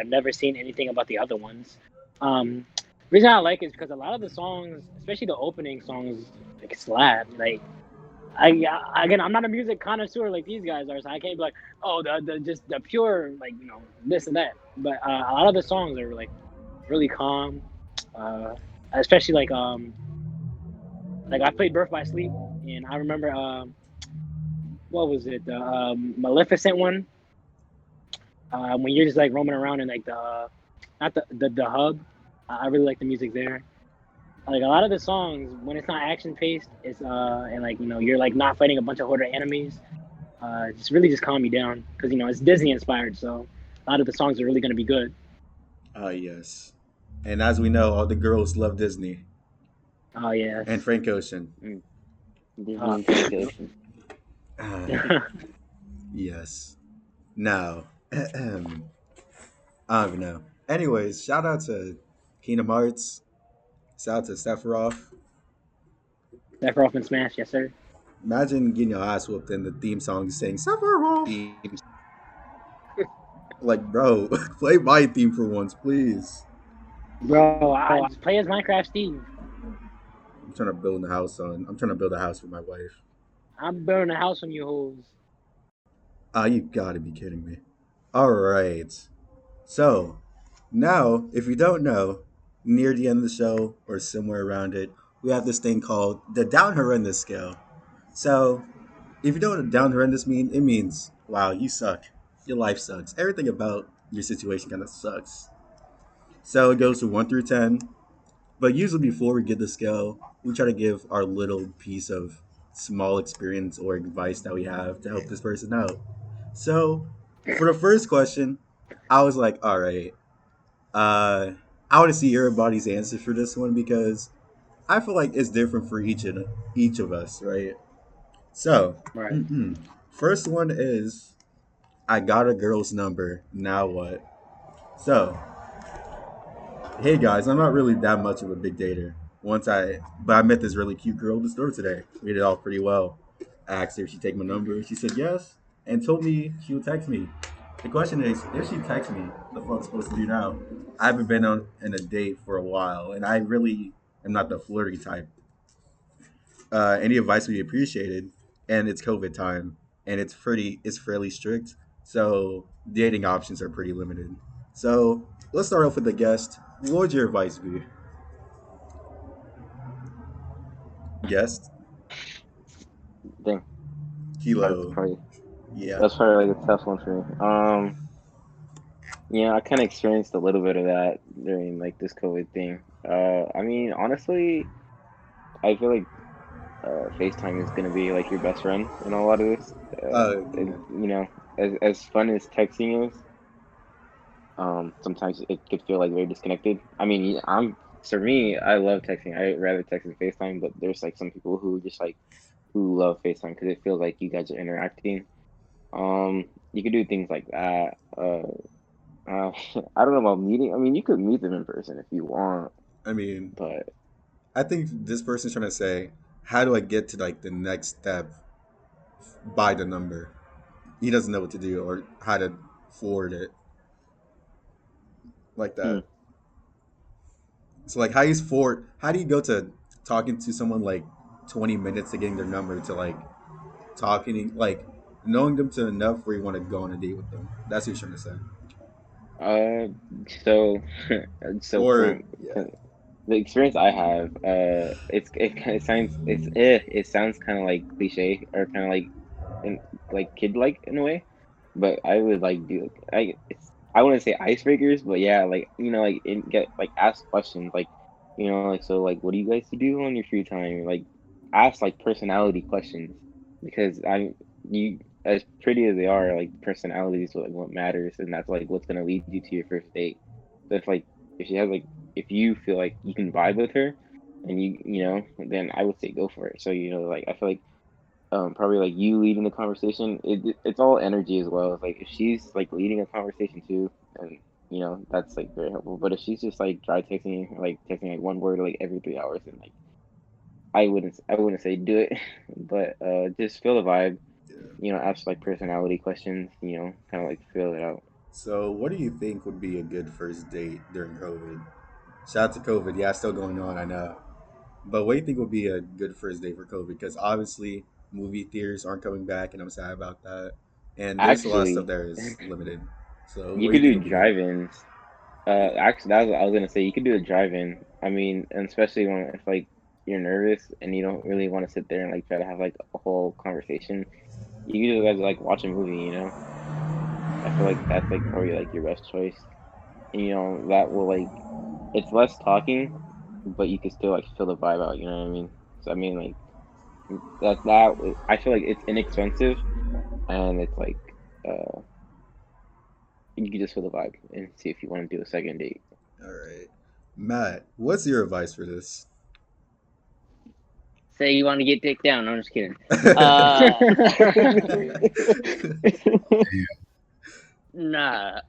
never seen anything about the other ones. Um, reason I like it is because a lot of the songs, especially the opening songs, like slap. Like again, I'm not a music connoisseur like these guys are, so I can't be like, oh, the just the pure like this and that. But a lot of the songs are like really calm, uh, especially like I played Birth by Sleep, and I remember what was it? The Maleficent one. When you're just like roaming around in like the not the hub. I really like the music there. Like a lot of the songs, when it's not action paced, it's and like you're like not fighting a bunch of horder enemies. It's really just calm you down because it's Disney inspired, so a lot of the songs are really gonna be good. Yes. And as we know, all the girls love Disney Oh yes. and Frank Ocean. Mm. Disney Uh, and Frank Ocean. Yes. Now, I don't even know. Anyways, shout out to Kingdom Hearts. Shout out to Sephiroth. Sephiroth and Smash, yes sir. Imagine getting your ass whooped and the theme song is saying Sephiroth. Like, bro, play my theme for once, please. Bro, I just play as Minecraft Steve. I'm trying to build a house I'm trying to build a house for my wife. I'm building a house on you hoes. Ah, you gotta be kidding me. All right. So, now, if you don't know, near the end of the show or somewhere around it, we have this thing called the down horrendous scale. So, if you know what down horrendous mean, it means, wow, you suck. Your life sucks. Everything about your situation kind of sucks. So, it goes to 1 through 10. But usually, before we get the scale, we try to give our little piece of small experience or advice that we have to help this person out. So, for the first question, I was like, all right, uh, I want to see everybody's answer for this one because I feel like it's different for each of us, right? So, Right. first one is I got a girl's number. Now what? So, hey guys, I'm not really that much of a big dater. But I met this really cute girl at the store today. We did it all pretty well. I asked her if she'd take my number. She said yes, and told me she would text me. The question is, if she texts me, the fuck's supposed to do now? I haven't been on in a date for a while, and I really am not the flirty type. Any advice would be appreciated, and it's COVID time, and it's fairly strict, so dating options are pretty limited. So let's start off with the guest. What would your advice be? Guest Dang, that's Kilo. probably Yeah. that's probably like a tough one for me. Yeah, I kind of experienced a little bit of that during like this COVID thing. I mean, honestly, I feel like FaceTime is gonna be like your best friend in a lot of this. And, Yeah. as fun as texting is, sometimes it could feel like very disconnected. I mean, for me, I love texting. I rather text than FaceTime, but there's like some people who just like who love FaceTime because it feels like you guys are interacting. You could do things like that. I don't know about meeting. I mean, you could meet them in person if you want, I mean, but I think this person's trying to say, how do I get to like the next step by the number? He doesn't know what to do or how to forward it like hmm, that. So like how do you go to talking to someone like 20 minutes to getting their number to like talking like knowing them to enough where you want to go on a date with them. That's what you're trying to say. uh, so so Or yeah. from the experience I have, it sounds it sounds kind of like cliche or kind of in like kid like in a way, but I would like do I wouldn't say icebreakers, but yeah, like like get like ask questions like like so like what do you guys do on your free time? Like ask like personality questions because you as pretty as they are, like personality is what matters, and that's like what's gonna lead you to your first date. So if she has like if you feel like you can vibe with her, and then I would say go for it. So like I feel like probably like you leading the conversation. It's all energy as well. It's like if she's like leading a conversation too, and that's like very helpful. But if she's just like dry texting, like texting like one word like every 3 hours, then like I wouldn't say do it, but just feel the vibe. Yeah. Ask like personality questions. Kind of like feel it out. So, what do you think would be a good first date during COVID? Shout out to COVID. Yeah, it's still going on, I know. But what do you think would be a good first date for COVID? Because obviously, movie theaters aren't coming back, and I'm sad about that. And there's a lot of stuff Actually, that is limited. So, you what do you could think do would be? drive-ins. Actually, that's what I was gonna say. You could do a drive-in. I mean, and especially when if like you're nervous and you don't really want to sit there and like try to have like a whole conversation, you can just like watch a movie. I feel like that's like probably like your best choice. That will like it's less talking, but you can still like feel the vibe out. You know what I mean? So I mean like I feel like it's inexpensive and it's like uh you can just feel the vibe and see if you want to do a second date. All right. Matt, what's your advice for this? Say you want to get dick down. No, I'm just kidding. Uh, nah.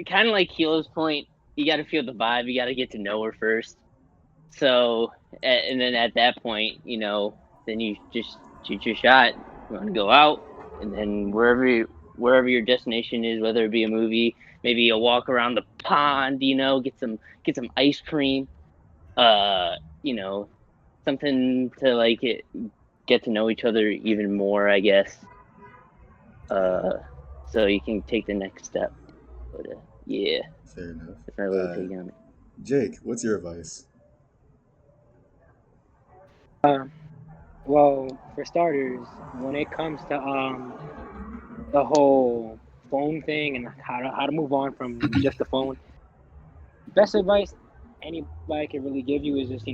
Kind of like Kilo's point. You got to feel the vibe. You got to get to know her first. So, and then at that point, then you just shoot your shot. You want to go out, and then wherever your destination is, whether it be a movie, maybe a walk around the pond, get some ice cream, uh, you know, something to like get to know each other even more, I guess. Yeah, Uh, so you can take the next step. But yeah, fair enough. that's my little Uh, take on it. Jake, what's your advice? Well, for starters, when it comes to the whole phone thing and how to move on from just the phone, best advice anybody can really give you is just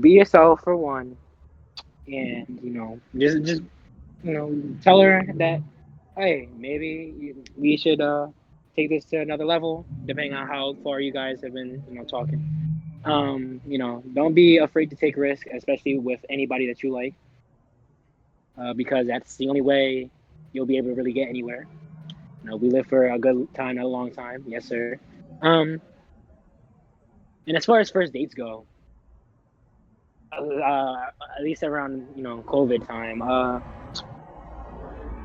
be yourself for one, and just tell her that, hey, maybe we should take this to another level, depending on how far you guys have been talking. Don't be afraid to take risk, especially with anybody that you like, because that's the only way you'll be able to really get anywhere. We live for a good time, not a long time. Yes, sir. Um, and as far as first dates go, at least around COVID time,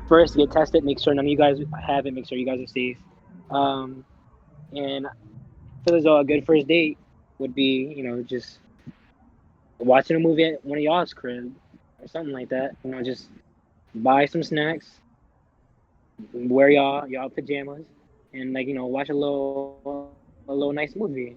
first get tested, make sure none of you guys have it, make sure you guys are safe. Um, and I feel as though a good first date would be just watching a movie at one of y'all's crib or something like that. Just buy some snacks, wear y'all pajamas, and watch a little nice movie.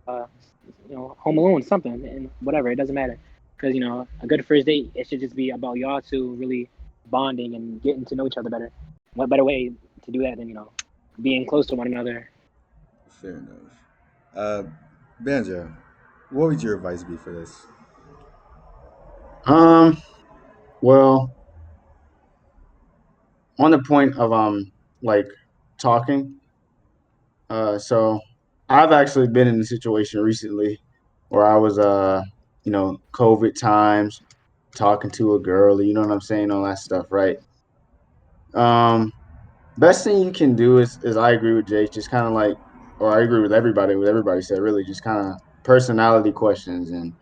Home Alone, something, and whatever. It doesn't matter, because a good first date, it should just be about y'all two really bonding and getting to know each other better. What better way to do that than being close to one another? Fair enough. Uh, Banjo, what would your advice be for this? Um, well, on the point of like talking, so I've actually been in a situation recently where I was COVID times talking to a girl, you know what I'm saying, all that stuff, right? Um, Best thing you can do is I agree with Jake, just kind of like, or I agree with everybody, what everybody said, really, just kind of personality questions and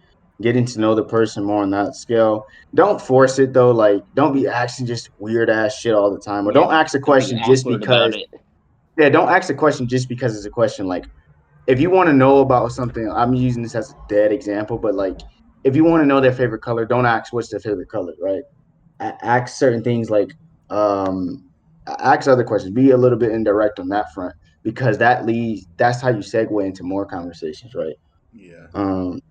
getting to know the person more on that scale. Don't force it though, like don't be asking just weird ass shit all the time, or Yeah, don't ask a don't be question just awkward about because. it. Yeah, don't ask a question just because it's a question. Like if you want to know about something, I'm using this as a dead example, but like if you want to know their favorite color, don't ask what's their favorite color, right? Ask certain things like um ask other questions. Be a little bit indirect on that front because that's how you segue into more conversations, right? Yeah,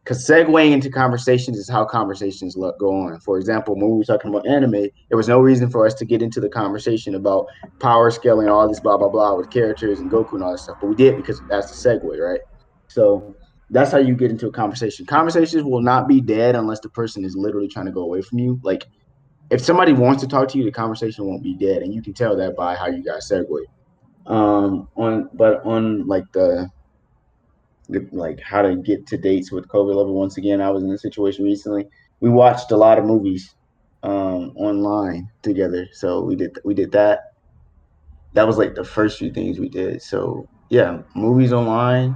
Because segueing into conversations is how conversations go on. For example, when we were talking about anime, there was no reason for us to get into the conversation about power scaling and all this blah blah blah with characters and Goku and all that stuff, but we did because that's the segue, right? So That's how you get into a conversation. Conversations will not be dead unless the person is literally trying to go away from you. Like if somebody wants to talk to you, the conversation won't be dead, and you can tell that by how you guys segue. On like like how to get to dates with COVID level. Once again, I was in a situation recently. We watched a lot of movies online together, so we did that. That was like the first few things we did. So yeah, movies online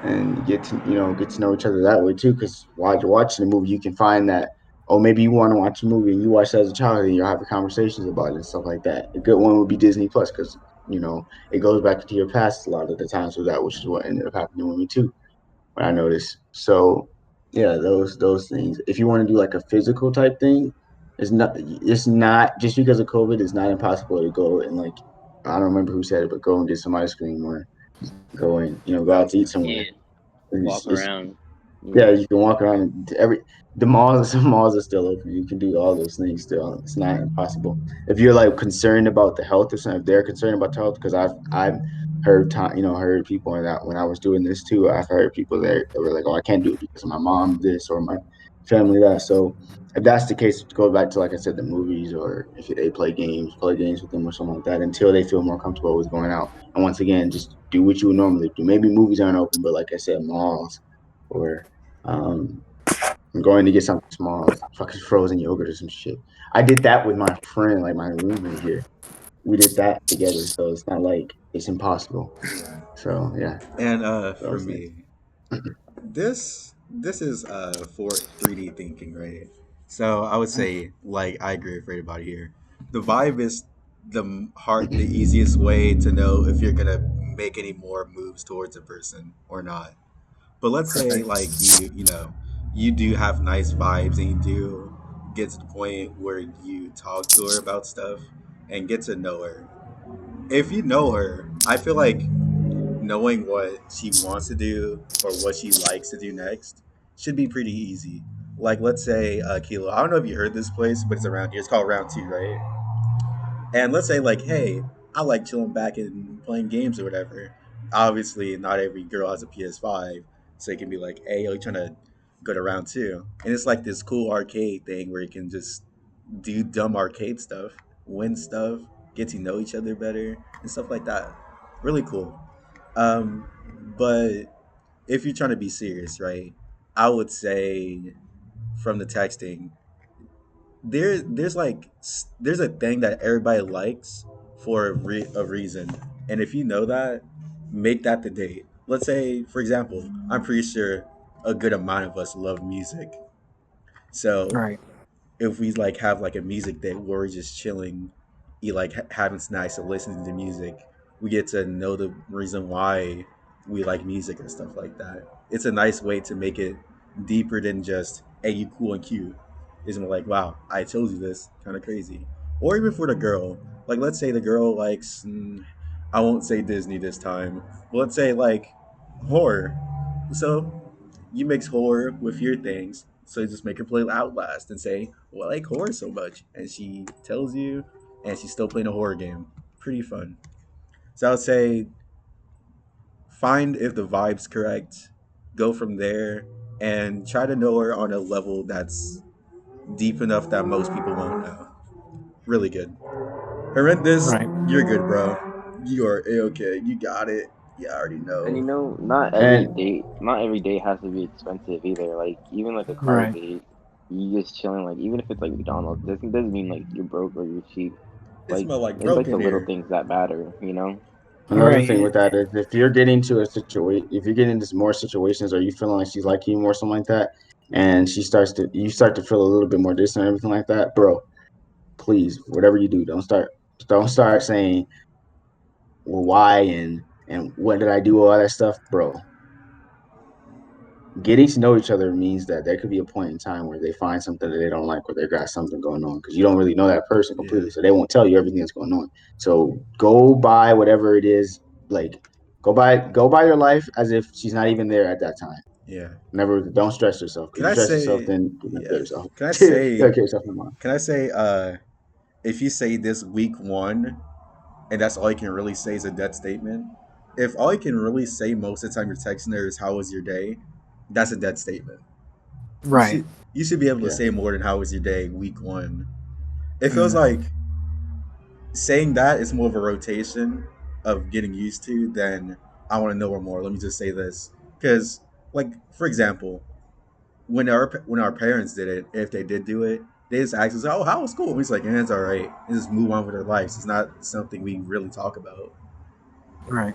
and get to know each other that way too. Because while you're watching the movie, you can find that maybe you want to watch a movie and you watched it as a child and you're having conversations about it and stuff like that. A good one would be Disney Plus because it goes back into your past a lot of the times with that, which is what ended up happening with me too. What I noticed. So yeah, those things. If you want to do like a physical type thing, it's not just because of COVID. It's not impossible to go and like I don't remember who said it, but go and get some ice cream or go That out was to eat me. somewhere. Yeah, It's, walk it's around. yeah, Yeah, you can walk around the malls. Some malls are still open. You can do all those things still. It's not impossible. If you're like concerned about the health or something, if they're concerned about the health, because I've heard heard people in that when I was doing this too. I've heard people that were like, oh, I can't do it because of my mom this or my family that. So if that's the case, go back to like I said, the movies or if they play games with them or something like that until they feel more comfortable with going out. And once again, just do what you would normally do. Maybe movies aren't open, but like I said, malls or um, I'm going to get something small, fucking frozen yogurt or some shit. I did that with my friend, like my roommate here. We did that together, so it's not like it's impossible. Yeah. So yeah, And for those things. me, this is for 3D thinking, right? So I would say like I agree with everybody here. The vibe is the easiest way to know if you're gonna make any more moves towards a person or not. But let's say Right. like you do have nice vibes and you do get to the point where you talk to her about stuff and get to know her. If you know her, I feel like knowing what she wants to do or what she likes to do next should be pretty easy. Like, let's say, Kilo, I don't know if you heard this place, but it's around here. It's called Round Two, right? And let's say, like, hey, I like chilling back and playing games or whatever. Obviously, not every girl has a PS5, so it can be like, hey, yo, you trying to go to Round Two? And it's like this cool arcade thing where you can just do dumb arcade stuff, win stuff, get to know each other better, and stuff like that. Really cool. Um, but if you're trying to be serious, right, I would say from the texting, there's a thing that everybody likes for a reason, and if you know that, make that the date. Let's say, for example, I'm pretty sure a good amount of us love music, so Right. if we like have like a music day where we're just chilling, eat like having snacks and listening to music, we get to know the reason why we like music and stuff like that. It's a nice way to make it deeper than just hey you cool and cute. It's more like wow I told you this kind of crazy. Or even for the girl, like let's say the girl likes I won't say Disney this time, but let's say like horror. So you mix horror with your things. So you just make her play Outlast and say, "Well, I like horror so much," and she tells you, and she's still playing a horror game. Pretty fun. So I would say find if the vibe's correct, go from there, and try to know her on a level that's deep enough that most people won't know. Really good. Horrendous, Right. you're good, bro. You are okay. You got it. You already And know. And not every date has to be expensive either. Like even like a car Right. date, you just chilling. Like even if it's like McDonald's, doesn't mean like you're broke or you're cheap. It Like smell like it's broke like the in little here. things that matter, you know. another thing Right. with that is if you're getting to a situation, if you're getting into more situations, or you feeling like she's liking you more, something like that, and you start to feel a little bit more distant, or everything like that, bro. Please, whatever you do, don't start saying well why and what did I do all that stuff, bro. Getting to know each other means that there could be a point in time where they find something that they don't like or they got something going on because you don't really know that person Yeah, completely, so they won't tell you everything that's going on. So go by whatever it is, like go by your life as if she's not even there at that time. yeah. Never don't stress yourself because Can you I stress yourself, say, then you're gonna kill yeah? yourself. Can I You're say, gonna kill yourself in mind. can I say, if you say this week one, and that's all you can really say is a dead statement, if all you can really say most of the time you're texting her is "How was your day?" That's a dead statement. You Right. should you should be able to Yeah. say more than "How was your day?" week one. It feels Mm. like saying that is more of a rotation of getting used to than I want to know her more. Let me just say this because, like, for example, when our parents did it, if they did do it, they just ask us, "Oh, how was school?" We just like, "Yeah, it's all right," and just move on with their lives. It's not something we really talk about. Right.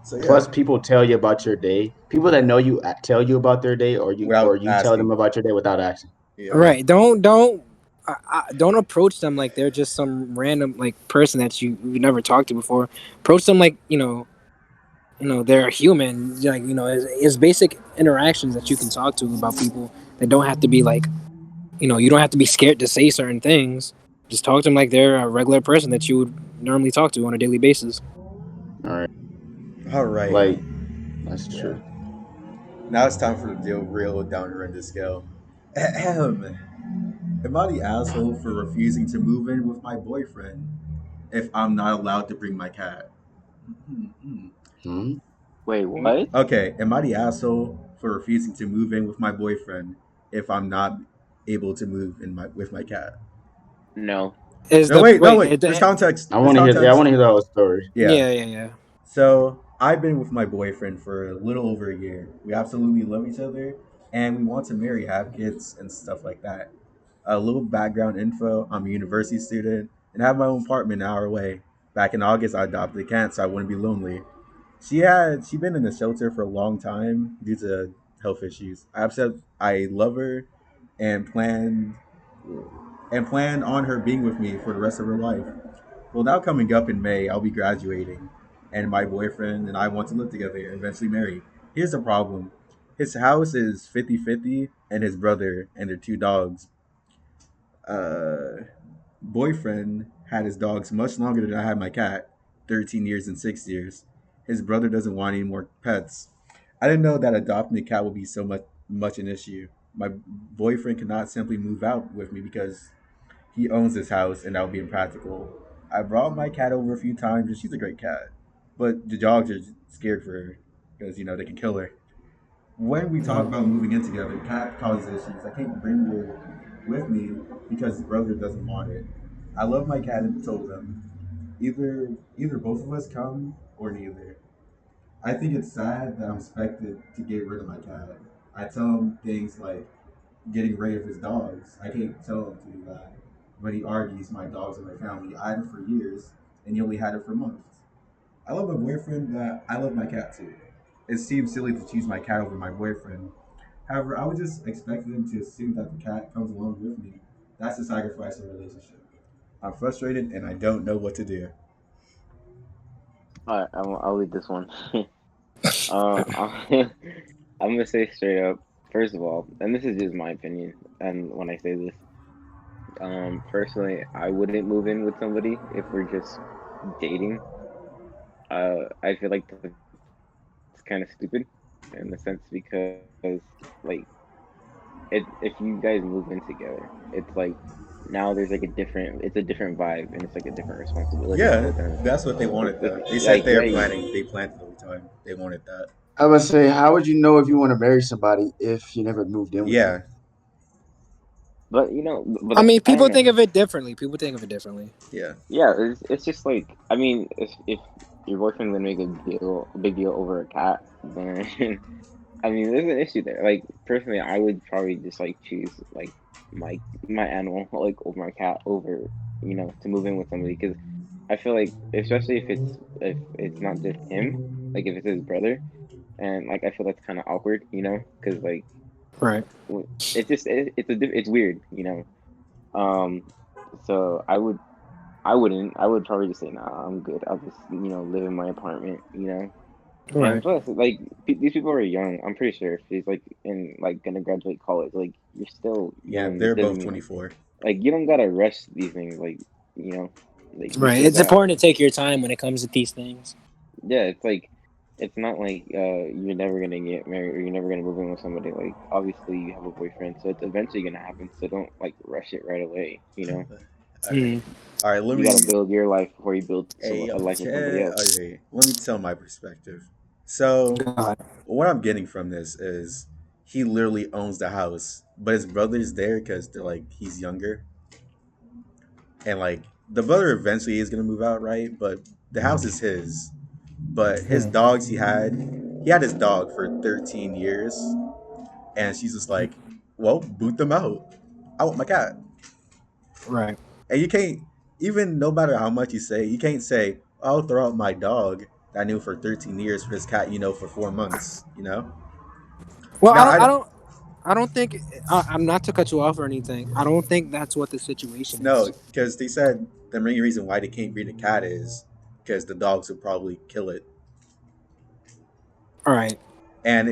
So Plus, yeah, people tell you about your day. People that know you tell you about their day, or without you tell them asking. about your day without asking. Yeah. Yeah. Right. Don't approach them like they're just some random like person that you never talked to before. Approach them like they're human. Like it's basic interactions that you can talk to about people that don't have to be like you don't have to be scared to say certain things. Just talk to them like they're a regular person that you would normally talk to on a daily basis. All right. All right. Like that's Yeah. true. Now it's time for the deal real down to render scale. Ahem. Am I the asshole for refusing to move in with my boyfriend if I'm not allowed to bring my cat? Hmm. Hmm? Wait, Hmm? what? Okay, am I the asshole for refusing to move in with my boyfriend if I'm not able to move in my with my cat? No. Is No, the wait, no, wait? wait. There's context. I There's want to hear. Yeah, I context. want to hear the whole story. Yeah. Yeah, yeah, yeah. So I've been with my boyfriend for a little over a year. We absolutely love each other, and we want to marry, have kids, and stuff like that. A little background info: I'm a university student and have my own apartment an hour away. Back in August, I adopted a cat, so I wouldn't be lonely. She'd been in the shelter for a long time due to health issues. I love her and planned on her being with me for the rest of her life. Well, now coming up in May, I'll be graduating, and my boyfriend and I want to live together and eventually marry. Here's the problem: his house is 50-50, and his brother and their two dogs. Uh, Boyfriend had his dogs much longer than I had my cat, 13 years and 6 years. His brother doesn't want any more pets. I didn't know that adopting a cat would be so much an issue. My boyfriend cannot simply move out with me because he owns this house and that would be impractical. I brought my cat over a few times and she's a great cat. But the dogs are scared for her because, they can kill her. When we talk about moving in together, cat causes issues. I can't bring her with me because his brother doesn't want it. I love my cat and told him either both of us come or neither. I think it's sad that I'm expected to get rid of my cat. I tell him things like getting rid of his dogs. I can't tell him to do that. But he argues my dogs are my family. I had it for years and he only had it for months. I love my boyfriend, but I love my cat too. It seems silly to choose my cat over my boyfriend. However, I would just expect him to assume that the cat comes along with me. That's the sacrifice of a relationship. I'm frustrated and I don't know what to do. All right, I'll leave this one. I'm gonna say straight up. First of all, and this is just my opinion, and when I say this, personally, I wouldn't move in with somebody if we're just dating. I feel like that's kind of stupid in the sense because like if you guys move in together, it's like now there's like it's a different vibe and it's like a different responsibility. So Yeah, then that's what they if wanted if though. They said like they're right, planning, they planned it the whole time. They wanted that. I would say, how would you know if you want to marry somebody if you never moved in with them? Yeah, but I mean, I don't people know. think of it differently. People think of it differently. yeah. Yeah, it's just like I mean, if your boyfriend's gonna make a big deal over a cat, then I mean, there's an issue there. Like personally, I would probably just like choose like my animal like over my cat over to move in with somebody because I feel like especially if it's not just him, like if it's his brother, and like I feel that's kind of awkward, because like Right. it's just it's weird, Um, so I would probably just say nah, I'm good. I'll just live in my apartment. And Right. plus, like these people are young. I'm pretty sure if he's like in like gonna graduate college, like you're still Yeah, young. It they're doesn't both mean 24. like you don't gotta rush these things. You know, you Right. still It's got important to take your time when it comes to these things. yeah. It's like it's not like you're never gonna get married or you're never gonna move in with somebody. Like obviously you have a boyfriend, so it's eventually gonna happen. So don't like rush it right away. right, all right. Let You got to me. build your life before you build Hey, a life of somebody okay, else. okay. Let me tell my perspective. So, God. what I'm getting from this is he literally owns the house, but his brother's there because they're like he's younger, and like the brother eventually is gonna move out, right? But the house is his. But his dogs, he had his dog for 13 years, and she's just like, well, boot them out. I want my cat. Right. And you can't, even no matter how much you say, you can't say, I'll throw out my dog that I knew for 13 years for his cat, for 4 months, Well, Now, I don't think I'm not to cut you off or anything. I don't think that's what the situation no, is. because they said the main reason why they can't breed a cat is because the dogs would probably kill it. All right. And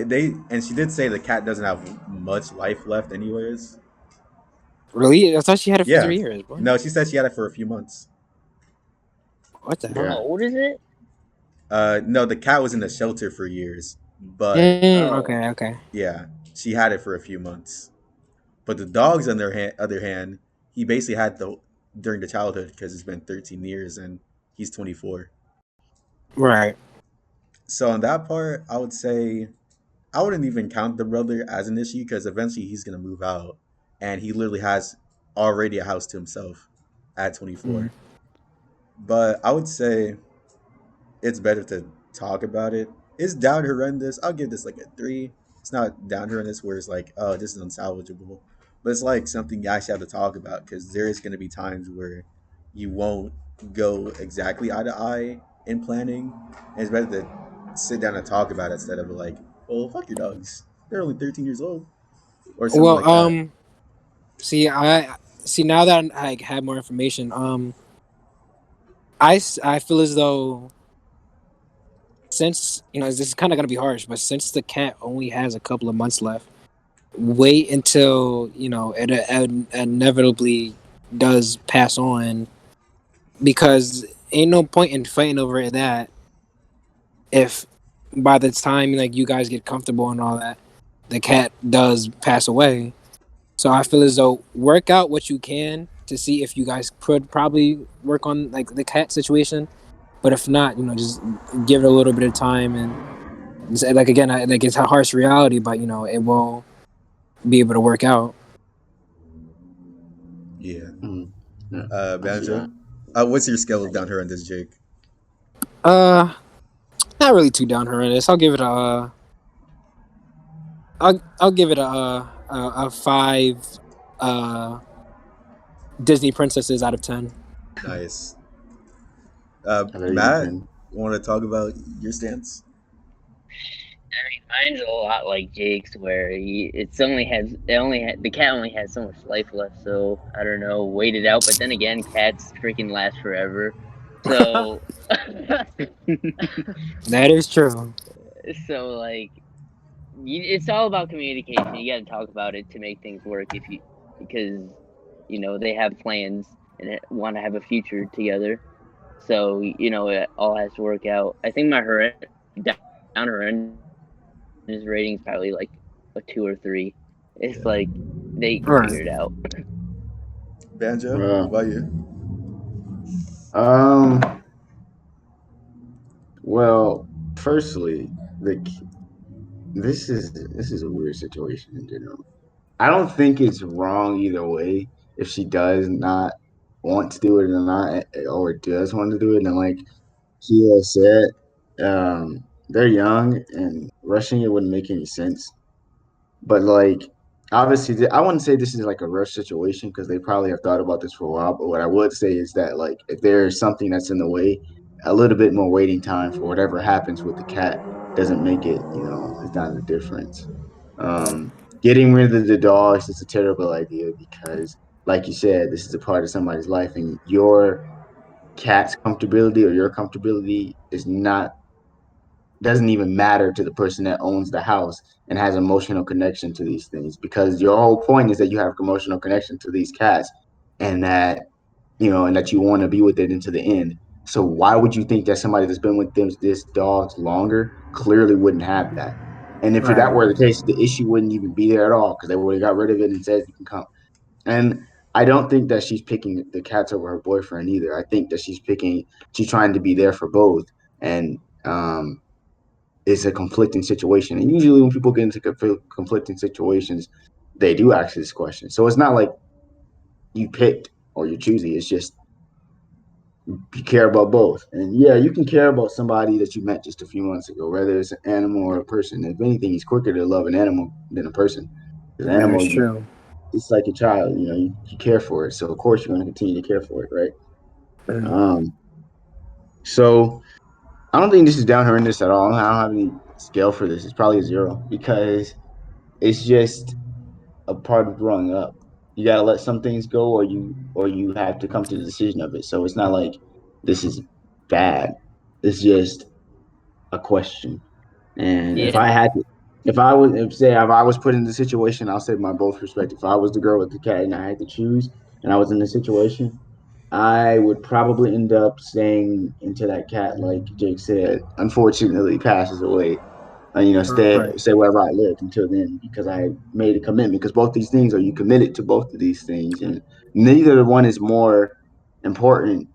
she did say the cat doesn't have much life left, anyways. Really? I thought she had it for Yeah. 3 years, boy. No, she said she had it for a few months. What the How Yeah. hell? old is it? No, the cat was in the shelter for years, but Oh, Okay, okay. yeah, she had it for a few months. But the dogs, on their other hand, he basically had the during the childhood because it's been 13 years and he's 24. Right. So on that part, I would say I wouldn't even count the brother as an issue because eventually he's gonna move out, and he literally has already a house to himself at Mm. 24. But I would say it's better to talk about it. It's down horrendous. I'll give this like a three. It's not down horrendous where it's like, oh, this is unsalvageable. But it's like something you actually have to talk about because there is going to be times where you won't go exactly eye to eye in planning. And it's better to sit down and talk about it instead of like, well, fuck your dogs. They're only 13 years old or something Well, like that. see, I see now that I have more information. I feel as though since this is kind of gonna be harsh, but since the cat only has a couple of months left, wait until it inevitably does pass on, because ain't no point in fighting over that if by the time like you guys get comfortable and all that, the cat does pass away. So I feel as though work out what you can to see if you guys could probably work on like the cat situation. But if not, just give it a little bit of time and say, like again, like it's a harsh reality, but it will be able to work out. Yeah. Mm. Yeah. I see Banjo, that. what's your scale of I, down horrendous, Jake? Uh, Not really too down horrendous. I'll give it a five uh Disney princesses out of 10. Nice. There you Matt, can. want to talk about your stance? Mine's a lot like Jake's, where the cat only has so much life left. So I don't know, wait it out. But then again, cats freaking last forever. So, That is true. so like, it's all about communication. You got to talk about it to make things work. Because they have plans and want to have a future together. So it all has to work out. I think my down horrendous rating is probably like a 2 or 3. It's Yeah. like they can figure Right. it out. Banjo, what Well, about you? um, well, firstly, like this is a weird situation in general. I don't think it's wrong either way if she does not want to do it or not, or does want to do it. And like he has said, they're young and rushing it wouldn't make any sense. But like, obviously, I wouldn't say this is like a rush situation because they probably have thought about this for a while. But what I would say is that like, if there's something that's in the way, a little bit more waiting time for whatever happens with the cat doesn't make it, it's not a difference. Um, Getting rid of the dogs is a terrible idea because, like you said, this is a part of somebody's life, and your cat's comfortability or your comfortability is not doesn't even matter to the person that owns the house and has emotional connection to these things because your whole point is that you have emotional connection to these cats and that and that you want to be with it into the end. So why would you think that somebody that's been with this dogs longer clearly wouldn't have that? And if that Right. were the case, the issue wouldn't even be there at all because they would have got rid of it and said you can come. And I don't think that she's picking the cats over her boyfriend either. I think that she's trying to be there for both, and it's a conflicting situation. And usually, when people get into conflicting situations, they do ask this question. So it's not like you picked or you're choosy. It's just you care about both. And yeah, you can care about somebody that you met just a few months ago, whether it's an animal or a person. If anything, he's quicker to love an animal than a person. Because an That is animal, true. it's like a child. You care for it, so of course you're going to continue to care for it, right? Mm. Um, so I don't think this is down horrendous at all. I don't have any scale for this. It's probably a zero because it's just a part of growing up. You got to let some things go, or you have to come to the decision of it. So it's not like this is bad. It's just a question. And Yeah. if I was put in the situation, I'll say my both perspective. If I was the girl with the cat and I had to choose, and I was in the situation, I would probably end up staying until that cat, like Jake said, unfortunately passes away. Stay Right. stay wherever I lived until then because I made a commitment. Because both these things, are you committed to both of these things, and neither one is more important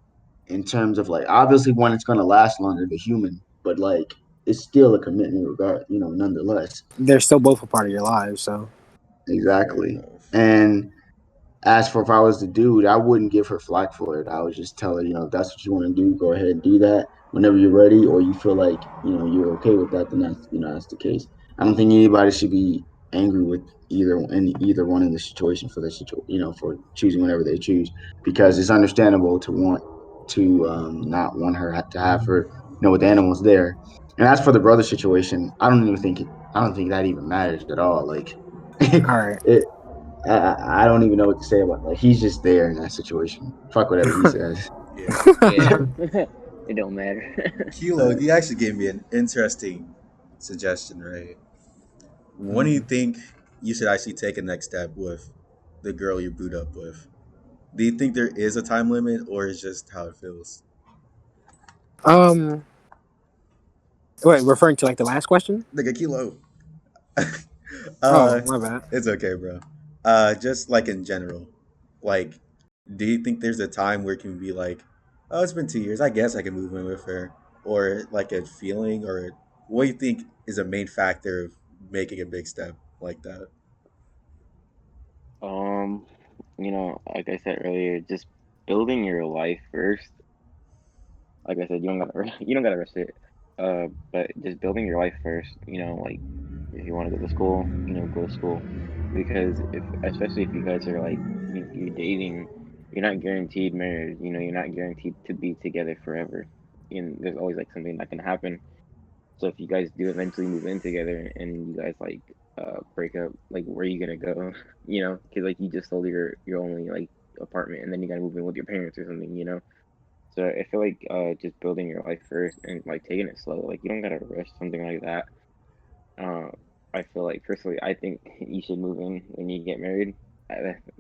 in terms of like obviously one it's going to last longer, the human, but like it's still a commitment nonetheless. They're still both a part of your lives, so Fair Exactly. enough. And as for if I was the dude, I wouldn't give her flack for it. I would just tell her, if that's what you want to do, go ahead and do that whenever you're ready, or you feel like, you're okay with that, then that's the case. I don't think anybody should be angry with either one in the situation for the for choosing whatever they choose, because it's understandable to want to not want her to have her, with the animals there. And as for the brother situation, I don't think that even matters at all. Like, all right. it, I don't even know what to say about like he's just there in that situation. Fuck whatever he says. Yeah. Yeah. It don't matter. Kilo, you actually gave me an interesting suggestion, right? When do you Mm. think you should actually take a next step with the girl you boot up with? Do you think there is a time limit, or is just how it feels? Um, wait, referring to like the last question? Like a kilo. Oh, uh, my bad. it's okay, bro. Just like in general, like, do you think there's a time where it can be like, oh, it's been 2 years, I guess I can move in with her, or like a feeling, or what do you think is a main factor of making a big step like that? Um, like I said earlier, just building your life first. Like I said, you don't gotta you don't gotta rush it. But just building your life first. Like if you want to go to school, go to school. Because if especially if you guys are like you're dating, you're not guaranteed marriage. You're not guaranteed to be together forever. And there's always like something that can happen. So if you guys do eventually move in together and you guys like break up, like where are you gonna go? Because like you just sold your only like apartment and then you gotta move in with your parents or something. So I feel like just building your life first and like taking it slow. Like you don't gotta rush something like that. Uh, I feel like personally, I think you should move in when you get married,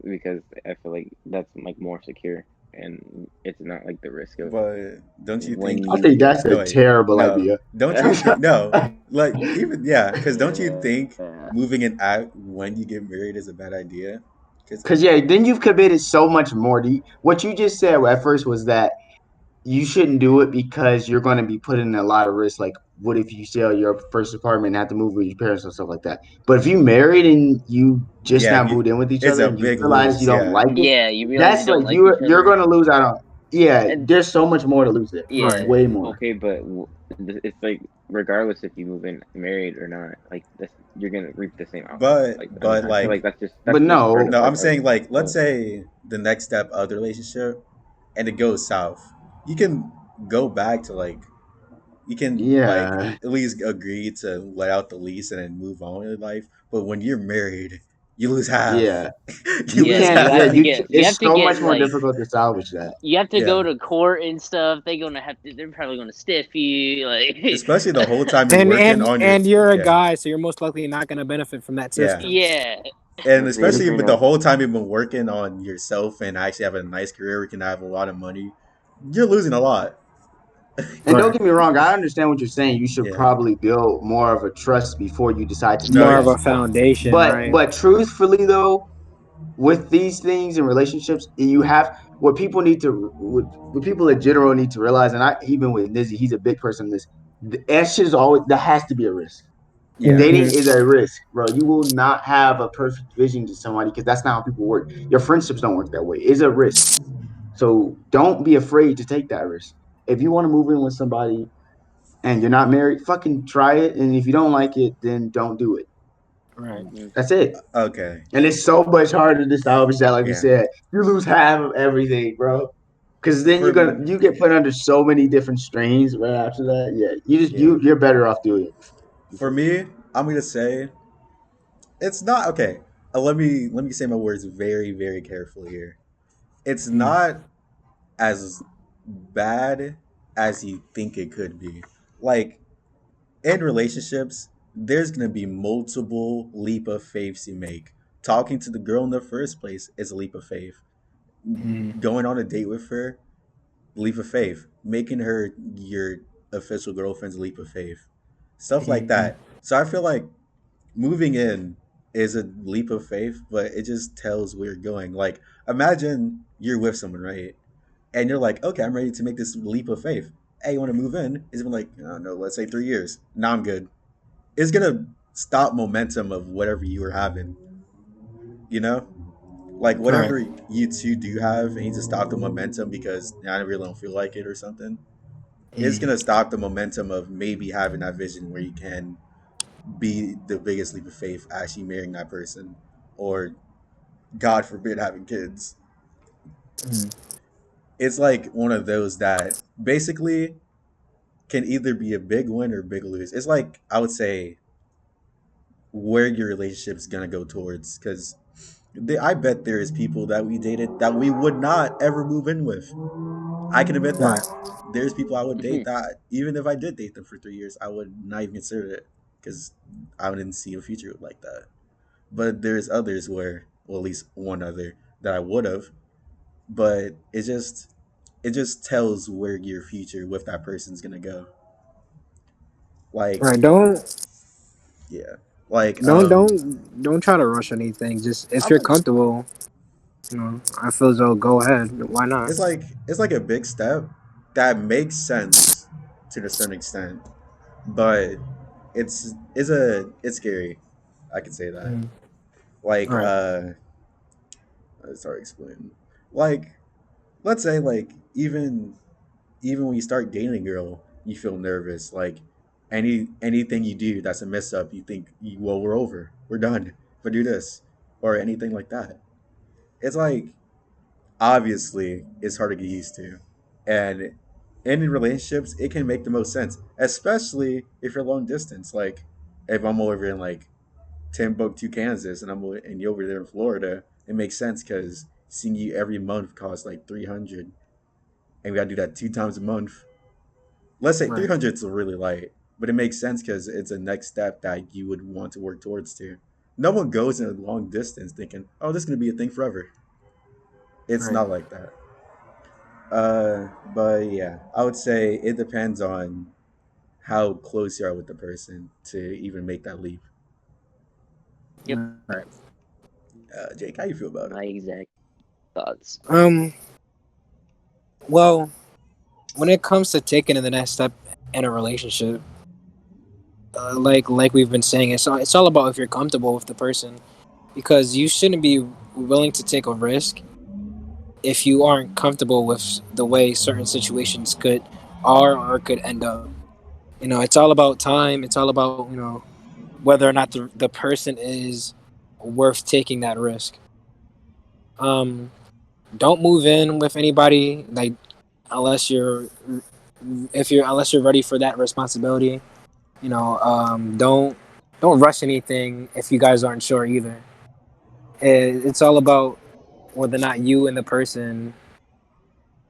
because I feel like that's like more secure and it's not like the risk of But don't you when think? I think you. that's a No, wait, terrible no. idea. Don't you think? No, like even yeah, because don't you think Yeah. moving in out when you get married is a bad idea? Because Because yeah, then you've committed so much more. What you just said at first was that you shouldn't do it because you're going to be put in a lot of risk. Like, what if you sell your first apartment and have to move with your parents and stuff like that? But if you married and you just yeah, now if you, moved in with each it's other a and you big realize you lose. don't Yeah, like it, Yeah, you realize you that's don't like like each you're other, going to lose out on. Yeah, and there's so much more to lose there. yeah, Right. Way more. Okay, but it's like regardless if you move in married or not, like this, you're gonna reap the same outcome. Like but I feel like like that's just But part and no, no, I'm parcel saying like let's of. say the next step of the relationship, and it goes south. You can go back to like you can like yeah, at least agree to let out the lease and then move on with life. But when you're married, you lose half. yeah. You You yeah, lose you can't. have Yeah, to half. get, you have it's to so get much more like, difficult to salvage that. you have to go Yeah, to court and stuff. They're gonna have to. They're probably gonna stiff you. Like, especially the whole time you're And working and on your and you're a yeah guy, so you're most likely not going to benefit from that yeah. system. yeah, And Let's say the especially with the prenup. whole time you've been working on yourself and actually have a nice career, you can have a lot of money. You're losing a lot. And don't Right. get me wrong, I understand what you're saying. You should Yeah. probably build more of a trust before you decide to No. take More of that a step. foundation, But right? but truthfully though, with these things in relationships, you have what people need to what people in general need to realize, and I even with Nizzy, he's a big person in this. That shit is always that has to be a risk. Yeah. Dating is a risk, bro. You will not have a perfect vision to somebody because that's not how people work. Your friendships don't work that way. It's a risk. So don't be afraid to take that risk. If you want to move in with somebody and you're not married, fucking try it. And if you don't like it, then don't do it. Right. Mhm. That's it. Okay. And it's so much harder to salvage that, like we Yeah. said. You lose half of everything, bro. Because then For me, you get put under so many different strains right after that. Yeah, yeah. you're better off doing it For before. me, I'm gonna say it's not okay. Let me say my words very very carefully here. It's not as bad as you think it could be. Like in relationships, there's gonna be multiple leap of faiths you make. Talking to the girl in the first place is a leap of faith. Going on a date with her, leap of faith. Making her your official girlfriend's leap of faith. Stuff like that. So I feel like moving in is a leap of faith, but it just tells where you're going. Like imagine you're with someone, right? And you're like, okay, I'm ready to make this leap of faith. Hey, you want to move in? Is it like, I don't know, let's say 3 years. Now I'm good. It's gonna stop momentum of whatever you were having. You know, like Right. whatever you two do have, and you just stop the momentum because I really don't feel like it or something. It's gonna stop the momentum of maybe having that vision where you can be the biggest leap of faith, actually marrying that person, or God forbid having kids. It's like one of those that basically can either be a big win or a big lose. It's like I would say where your relationship is gonna go towards, because I bet there is people that we dated that we would not ever move in with. I can admit Right. that. There's people I would date Mhm. that even if I did date them for 3 years, I would not even consider it because I didn't see a future like that. But there's others where, well, at least one other that I would have, but it just tells where your future with that person's gonna go. Like, Right. yeah, like Don't try to rush anything. Just if I'm you're not. comfortable, I feel as though go ahead. Why not? It's like a big step that makes sense to a certain extent, but it's scary. I can say that. Like, Right. it's hard to explain. Like, let's say like even when you start dating a girl, you feel nervous. Like anything you do that's a mess up, you think, well, we're over, we're done. But do this or anything like that. It's like obviously it's hard to get used to, and in relationships, it can make the most sense, especially if you're long distance. Like if I'm over in like Timbuktu, Kansas, and you over there in Florida, it makes sense because seeing you every month costs like 300, and we gotta do that 2 times a month. Let's say Right. 300 is really light, but it makes sense because it's a next step that you would want to work towards too. No one goes in a long distance thinking, "Oh, this is gonna be a thing forever." It's Right. not like that. But yeah, I would say it depends on how close you are with the person to even make that leap. Yep. Right. Jake, how you feel about it? My exact thoughts. Well, when it comes to taking the next step in a relationship, like we've been saying, it's all about if you're comfortable with the person, because you shouldn't be willing to take a risk if you aren't comfortable with the way certain situations could are or could end up. It's all about time. It's all about whether or not the person is worth taking that risk. Um, don't move in with anybody like unless you're unless you're ready for that responsibility. Don't rush anything if you guys aren't sure either. It's all about whether or not you and the person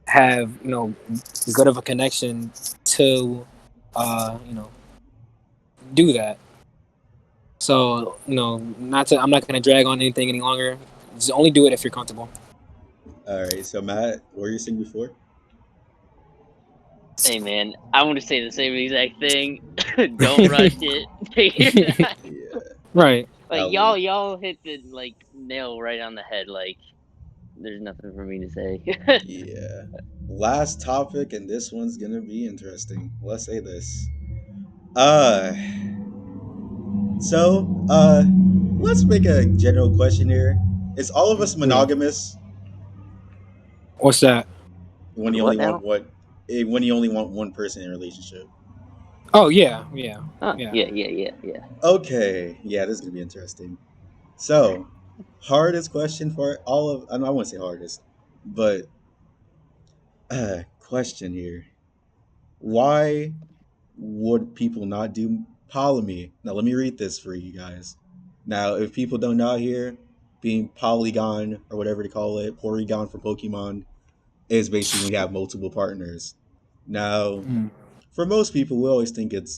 have good of a connection to do that. So not to I'm not gonna drag on anything any longer. Just only do it if you're comfortable. All right, so Matt, what were you saying before? Hey man, I want to say the same exact thing. Don't rush it. Take your time. Yeah, Right. Like Ali. y'all hit the like nail right on the head. Like there's nothing for me to say. Yeah. Last topic, and this one's gonna be interesting. Let's say this. Uh, so let's make a general question here. Is all of us Yeah. monogamous What's that? when you What only want now? when you only want one person in a relationship? Oh yeah, yeah, yeah. Yeah. Okay, yeah, this is gonna be interesting. So, hardest question for all of, I won't say hardest, but question here. Why would people not do polygamy? Now, let me read this for you guys. Now, if people don't know here, being polygon or whatever they call it, Porygon from Pokemon, is basically when you have multiple partners. Now, Mm. for most people, we always think it's,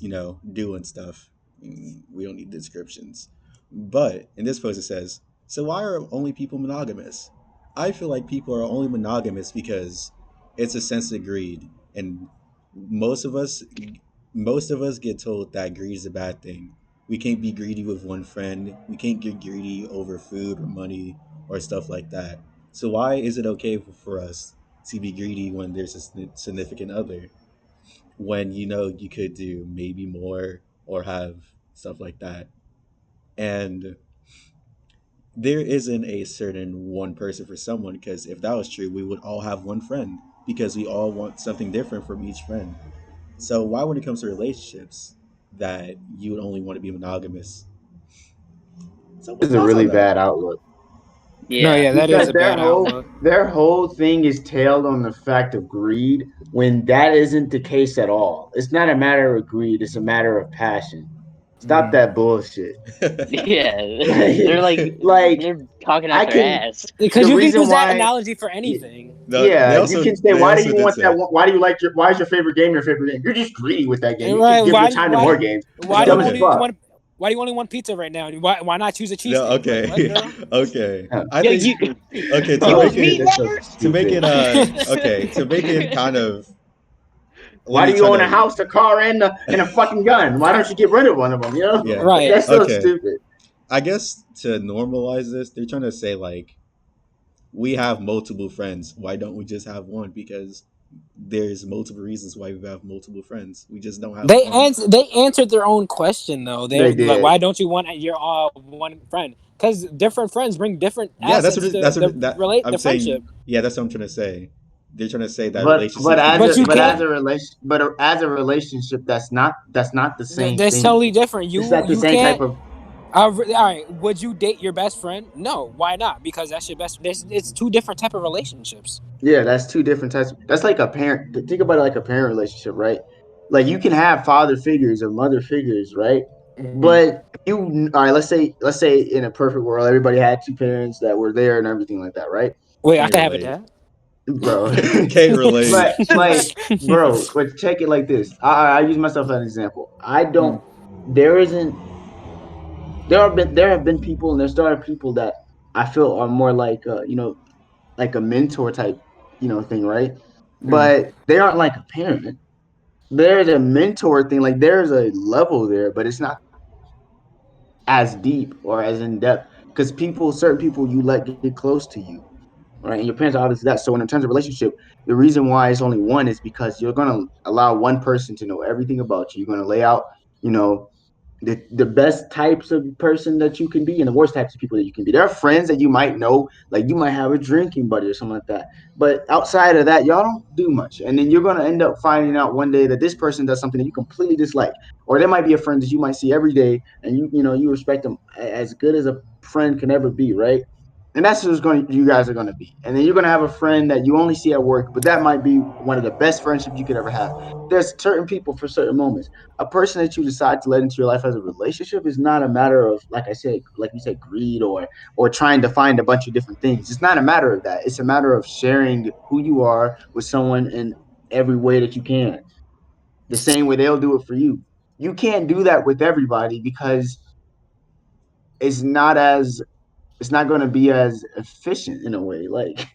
doing stuff. We don't need descriptions. But in this post, it says, so why are only people monogamous? I feel like people are only monogamous because it's a sense of greed. And most of us, most of us get told that greed is a bad thing. We can't be greedy with one friend. We can't get greedy over food or money or stuff like that. So why is it okay for us to be greedy when there's a significant other? When you could do maybe more or have stuff like that. And there isn't a certain one person for someone, because if that was true, we would all have one friend because we all want something different from each friend. So why, when it comes to relationships, that you would only want to be monogamous? This Someone's is a thoughts on really that? bad outlook No, Yeah. yeah, that is because a bad outlook. their whole thing is tailed on the fact of greed when that isn't the case at all. It's not a matter of greed, it's a matter of passion. Stop Mm. that bullshit. Yeah. like, They're like like they're talking out I their can ass. Because the you can reason use that why analogy for anything. No, yeah, you can say they why do also you did want that say, why do you like your why is your favorite game your favorite game? You're just greedy with that game. You could Right? give your time to more games. It's Why do no, you dumb as okay. only fuck. want why do you only want pizza right now? Why not choose a No, cheesesteak? Like what, okay. bro? Okay. Yeah. I Yeah, think, you okay, to Oh you a make shit, meat it, that's so lover? to make stupid. it okay, to make it kind of, let Why do me you try own a to, house, a car, and a fucking gun? Why don't you get rid of one of them? You know, yeah, like Right. that's so okay. stupid. I guess to normalize this, they're trying to say, like, we have multiple friends. Why don't we just have one? Because there's multiple reasons why we have multiple friends. We just don't have one. They answered their own question though. They They're like, did, why don't you want your one friend? Because different friends bring different Yeah, assets to that's what I'm the friendship. saying. Yeah, that's what I'm trying to say. They're trying to say that relationships could But just you be can't. different. as a relationship, that's not the same That's thing. totally different. It's not the You same type can't. of. All right. Would you date your best friend? No. Why not? Because that's your best. It's two different type of relationships. Yeah, that's two different types. That's like a parent. Think about it like a parent relationship, right? Like you can have father figures or mother figures, right? Mm-hmm. But all right. Let's say in a perfect world, everybody had two parents that were there and everything like that, right? Wait, I Can't could have a relate. dad. Bro, Can't relate. but like, but check it like this. I use myself as an example. I don't. Mm. There isn't. There have been people and there still are people that I feel are more like like a mentor type thing, right? Mm. But they aren't like a parent. There's a mentor thing, like there's a level there, but it's not as deep or as in depth because certain people you let get close to you, right? And your parents are obviously that. So in terms of relationship, the reason why it's only one is because you're gonna allow one person to know everything about you. You're gonna lay out, you know, the best types of person that you can be and the worst types of people that you can be. There are friends that you might know, like you might have a drinking buddy or something like that. But outside of that, y'all don't do much. And then you're gonna end up finding out one day that this person does something that you completely dislike. Or there might be a friend that you might see every day and you respect them as good as a friend can ever be, right? And that's who's going you guys are going to be. And then you're going to have a friend that you only see at work, but that might be one of the best friendships you could ever have. There's certain people for certain moments. A person that you decide to let into your life as a relationship is not a matter of, like I said, like you said, greed or trying to find a bunch of different things. It's not a matter of that. It's a matter of sharing who you are with someone in every way that you can. The same way they'll do it for you. You can't do that with everybody because it's not as it's not going to be as efficient in a way. Like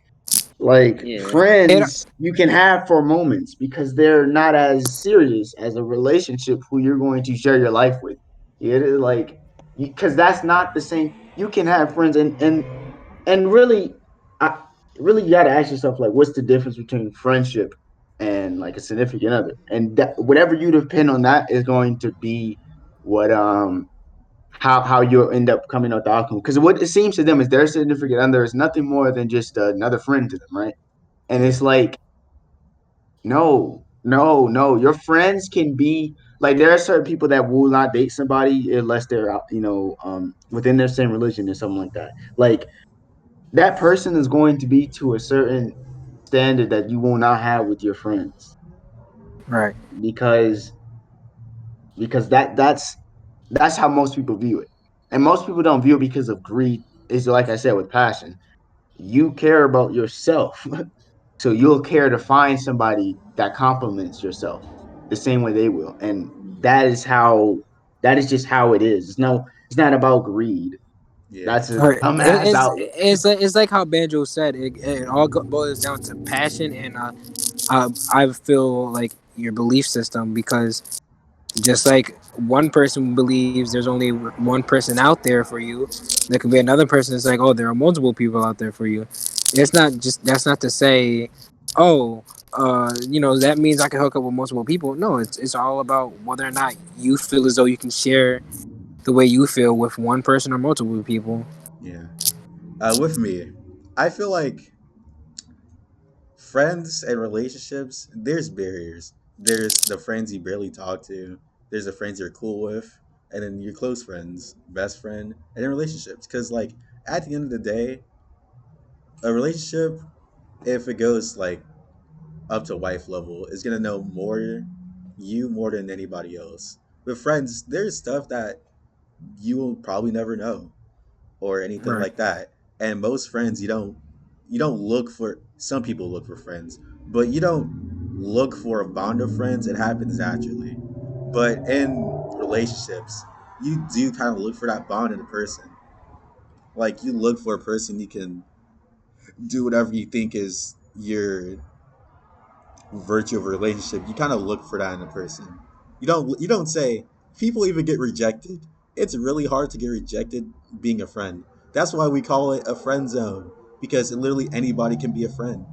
Yeah. It friends you can have for moments because they're not as serious as a relationship who you're going to share your life with. It is like because that's not the same. You can have friends, and really, I really you got to ask yourself like, what's the difference between friendship and like a significant other? And that, whatever you depend on, that is going to be what how you'll end up coming out the outcome. Because what it seems to them is their significant other is nothing more than just another friend to them, right? And it's Yeah. like, no, no, no. Your friends can be like, there are certain people that will not date somebody unless they're within their same religion or something like that. Like that person is going to be to a certain standard that you will not have with your friends Right. because that's how most people view it, and most people don't view it because of greed. Is like I said with passion, you care about yourself, so you'll care to find somebody that complements yourself the same way they will, and that is just how it is. It's not about greed. Yeah. That's a Right. dumbass outlook. It's like how Banjo said. It all boils down to passion and I feel like your belief system because just like one person believes there's only one person out there for you, there could be another person that's like, oh, there are multiple people out there for you. It's not just that's not to say, oh, that means I can hook up with multiple people. No, it's all about whether or not you feel as though you can share the way you feel with one person or multiple people. Yeah. With me, I feel like friends and relationships, there's barriers. There's the friends you barely talk to. There's the friends you're cool with, and then your close friends, best friend, and then relationships. Because like at the end of the day, a relationship, if it goes like up to wife level, is gonna know more than anybody else. With friends, there's stuff that you will probably never know or anything Right. like that. And most friends, you don't look for. Some people look for friends, but you don't look for a bond of friends. It happens naturally. But in relationships, you do kind of look for that bond in a person. Like you look for a person you can do whatever you think is your virtue of a relationship. You kind of look for that in a person. You don't say people even get rejected. It's really hard to get rejected being a friend. That's why we call it a friend zone because literally anybody can be a friend.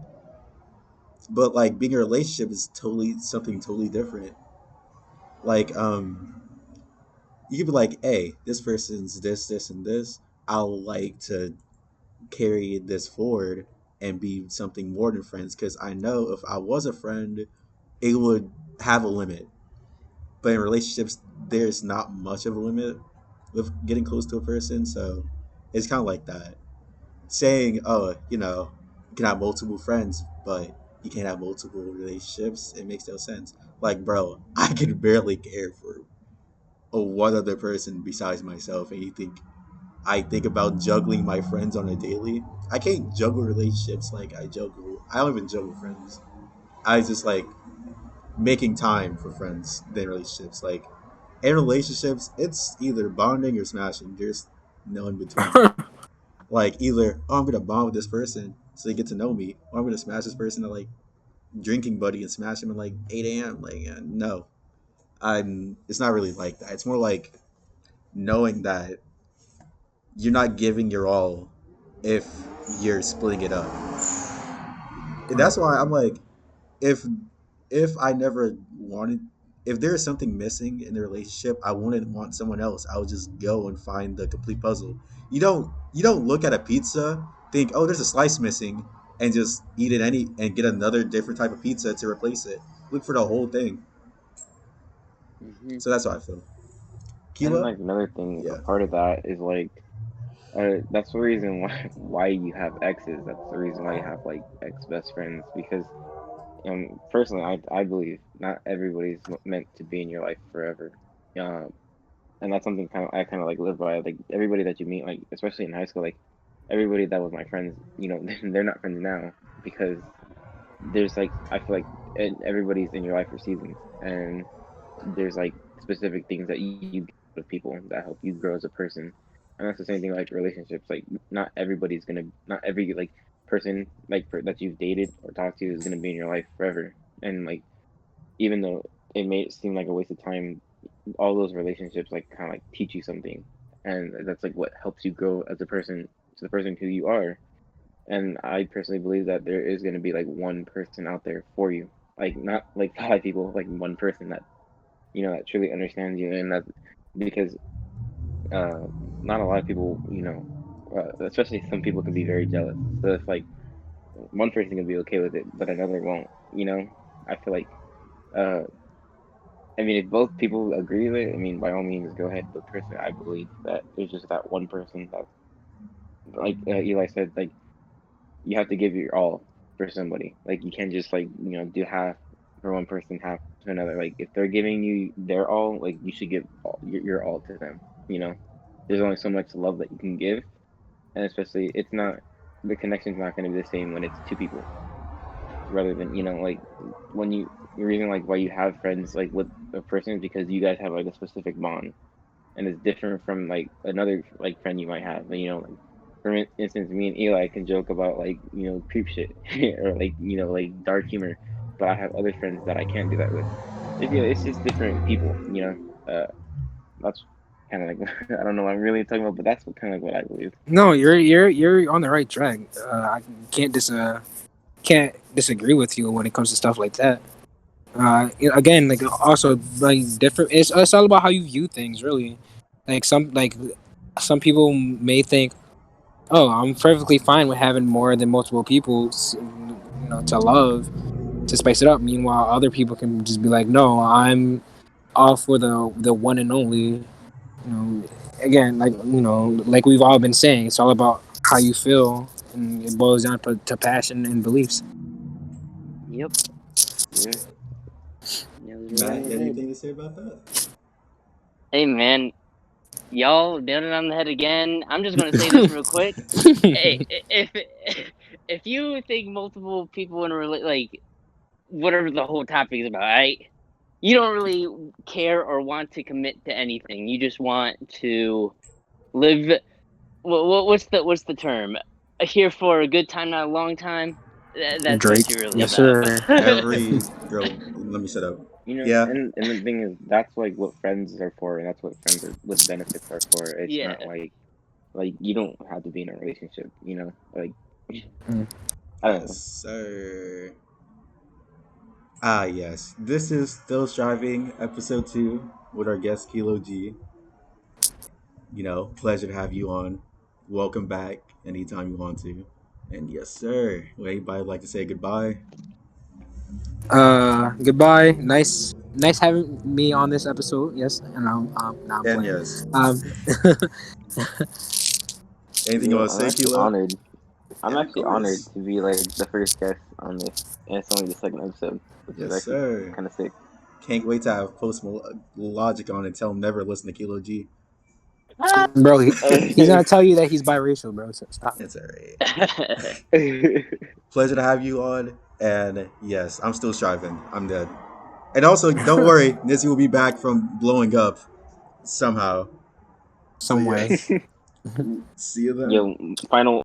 But like being a relationship is totally something totally different. Like you could be like, "Hey, this person's this and this. I'll like to carry this forward and be something more than friends because I know if I was a friend, it would have a limit. But in relationships, there's not much of a limit with getting close to a person. So it's kind of like that. Saying, oh, you can have multiple friends, but you can't have multiple relationships. It makes no sense. Like, bro, I can barely care for one other person besides myself. And you think I think about juggling my friends on a daily? I can't juggle relationships like I juggle. I don't even juggle friends. I just like making time for friends than relationships. Like in relationships, it's either bonding or smashing. There's no in between. Like either I'm gonna bond with this person so they get to know me, or I'm gonna smash this person at like drinking buddy and smash him at like 8 a.m. Like no, I'm. It's not really like that. It's more like knowing that you're not giving your all if you're splitting it up. And Right. that's why I'm like, if if I never wanted if there's something missing in the relationship, I wouldn't want someone else. I would just go and find the complete puzzle. You don't look at a pizza, think, oh, there's a slice missing, and just eat it any and get another different type of pizza to replace it. Look for the whole thing. Hmm. So that's how I feel. And Kila? like another thing, a Yeah. part of that is like that's the reason why you have exes. That's the reason why you have like ex best friends because personally I believe not everybody's meant to be in your life forever. Um, and that's something I kind of like live by. Like everybody that you meet, like especially in high school, like everybody that was my friends, they're not friends now because there's like I feel like everybody's in your life for seasons, and there's like specific things that you get with people that help you grow as a person, and that's the same thing like relationships. Like not every like person like that you've dated or talked to is gonna be in your life forever, and like even though it may seem like a waste of time, all those relationships like kind of like teach you something and that's like what helps you grow as a person to the person who you are. And I personally believe that there is going to be like one person out there for you, like not like five people, like one person that that truly understands you, and that because uh, not a lot of people, especially some people can be very jealous. So it's like one person can be okay with it, but another won't. I feel like, uh, I mean, if both people agree with it, I mean, by all means, go ahead. But personally, I believe that there's just that one person that, like Eli said, like you have to give your all for somebody. Like you can't just like do half for one person, half to another. Like if they're giving you their all, like you should give your all to them. There's only so much love that you can give, and especially it's not the connection's not going to be the same when it's two people. Rather than like when the reason like why you have friends like with a person is because you guys have like a specific bond, and it's different from like another like friend you might have. Like for instance, me and Eli can joke about like creep shit or like like dark humor, but I have other friends that I can't do that with. It's just different people. That's kind of like I don't know what I'm really talking about, but that's what kind of what I believe. No, you're on the right track. I can't disagree with you when it comes to stuff like that. Again, like also like different. It's all about how you view things, really. Some people may think, oh, I'm perfectly fine with having more than multiple people, to love, to spice it up. Meanwhile, other people can just be like, no, I'm all for the one and only. Again, like we've all been saying, it's all about how you feel, and it boils down to passion and beliefs. Yep. Yeah. Yeah, it was right on Matt, the you got head. anything to say about that? Hey man, y'all nailed it on the head again. I'm just gonna say this real quick. Hey, if you think multiple people in a like whatever the whole topic is about, right? You don't really care or want to commit to anything. You just want to live. What's the term? Here for a good time, not a long time. That's what Drake, you're really yes about. sir. Every girl, let me shut up. Yeah, And the thing is, that's like what friends are for, and that's what friends are with benefits are for. It's Yeah. not like you don't have to be in a relationship, like Mm. I don't yes, know. sir. Ah, yes. This is Still Striving, episode 2, with our guest Kilo G. Pleasure to have you on. Welcome back anytime you want to. And yes, sir. Would anybody like to say goodbye? Goodbye. Nice having me on this episode. Yes, and now I'm And playing. yes, Um, anything you want to I'm say, actually Kilo? honored. I'm Yeah, of actually honored course. to be like the first guest on this, and it's only the second episode, which is Yes, actually sir. kind of sick. Can't wait to have Post Logic on and tell him never listen to Kilo G. bro, he's gonna tell you that he's biracial, bro. So stop. It's alright. Pleasure to have you on. And yes, I'm still striving. I'm dead. And also, don't worry, Nizzy will be back from blowing up somehow. So Some way. yes, see you then. Yo, final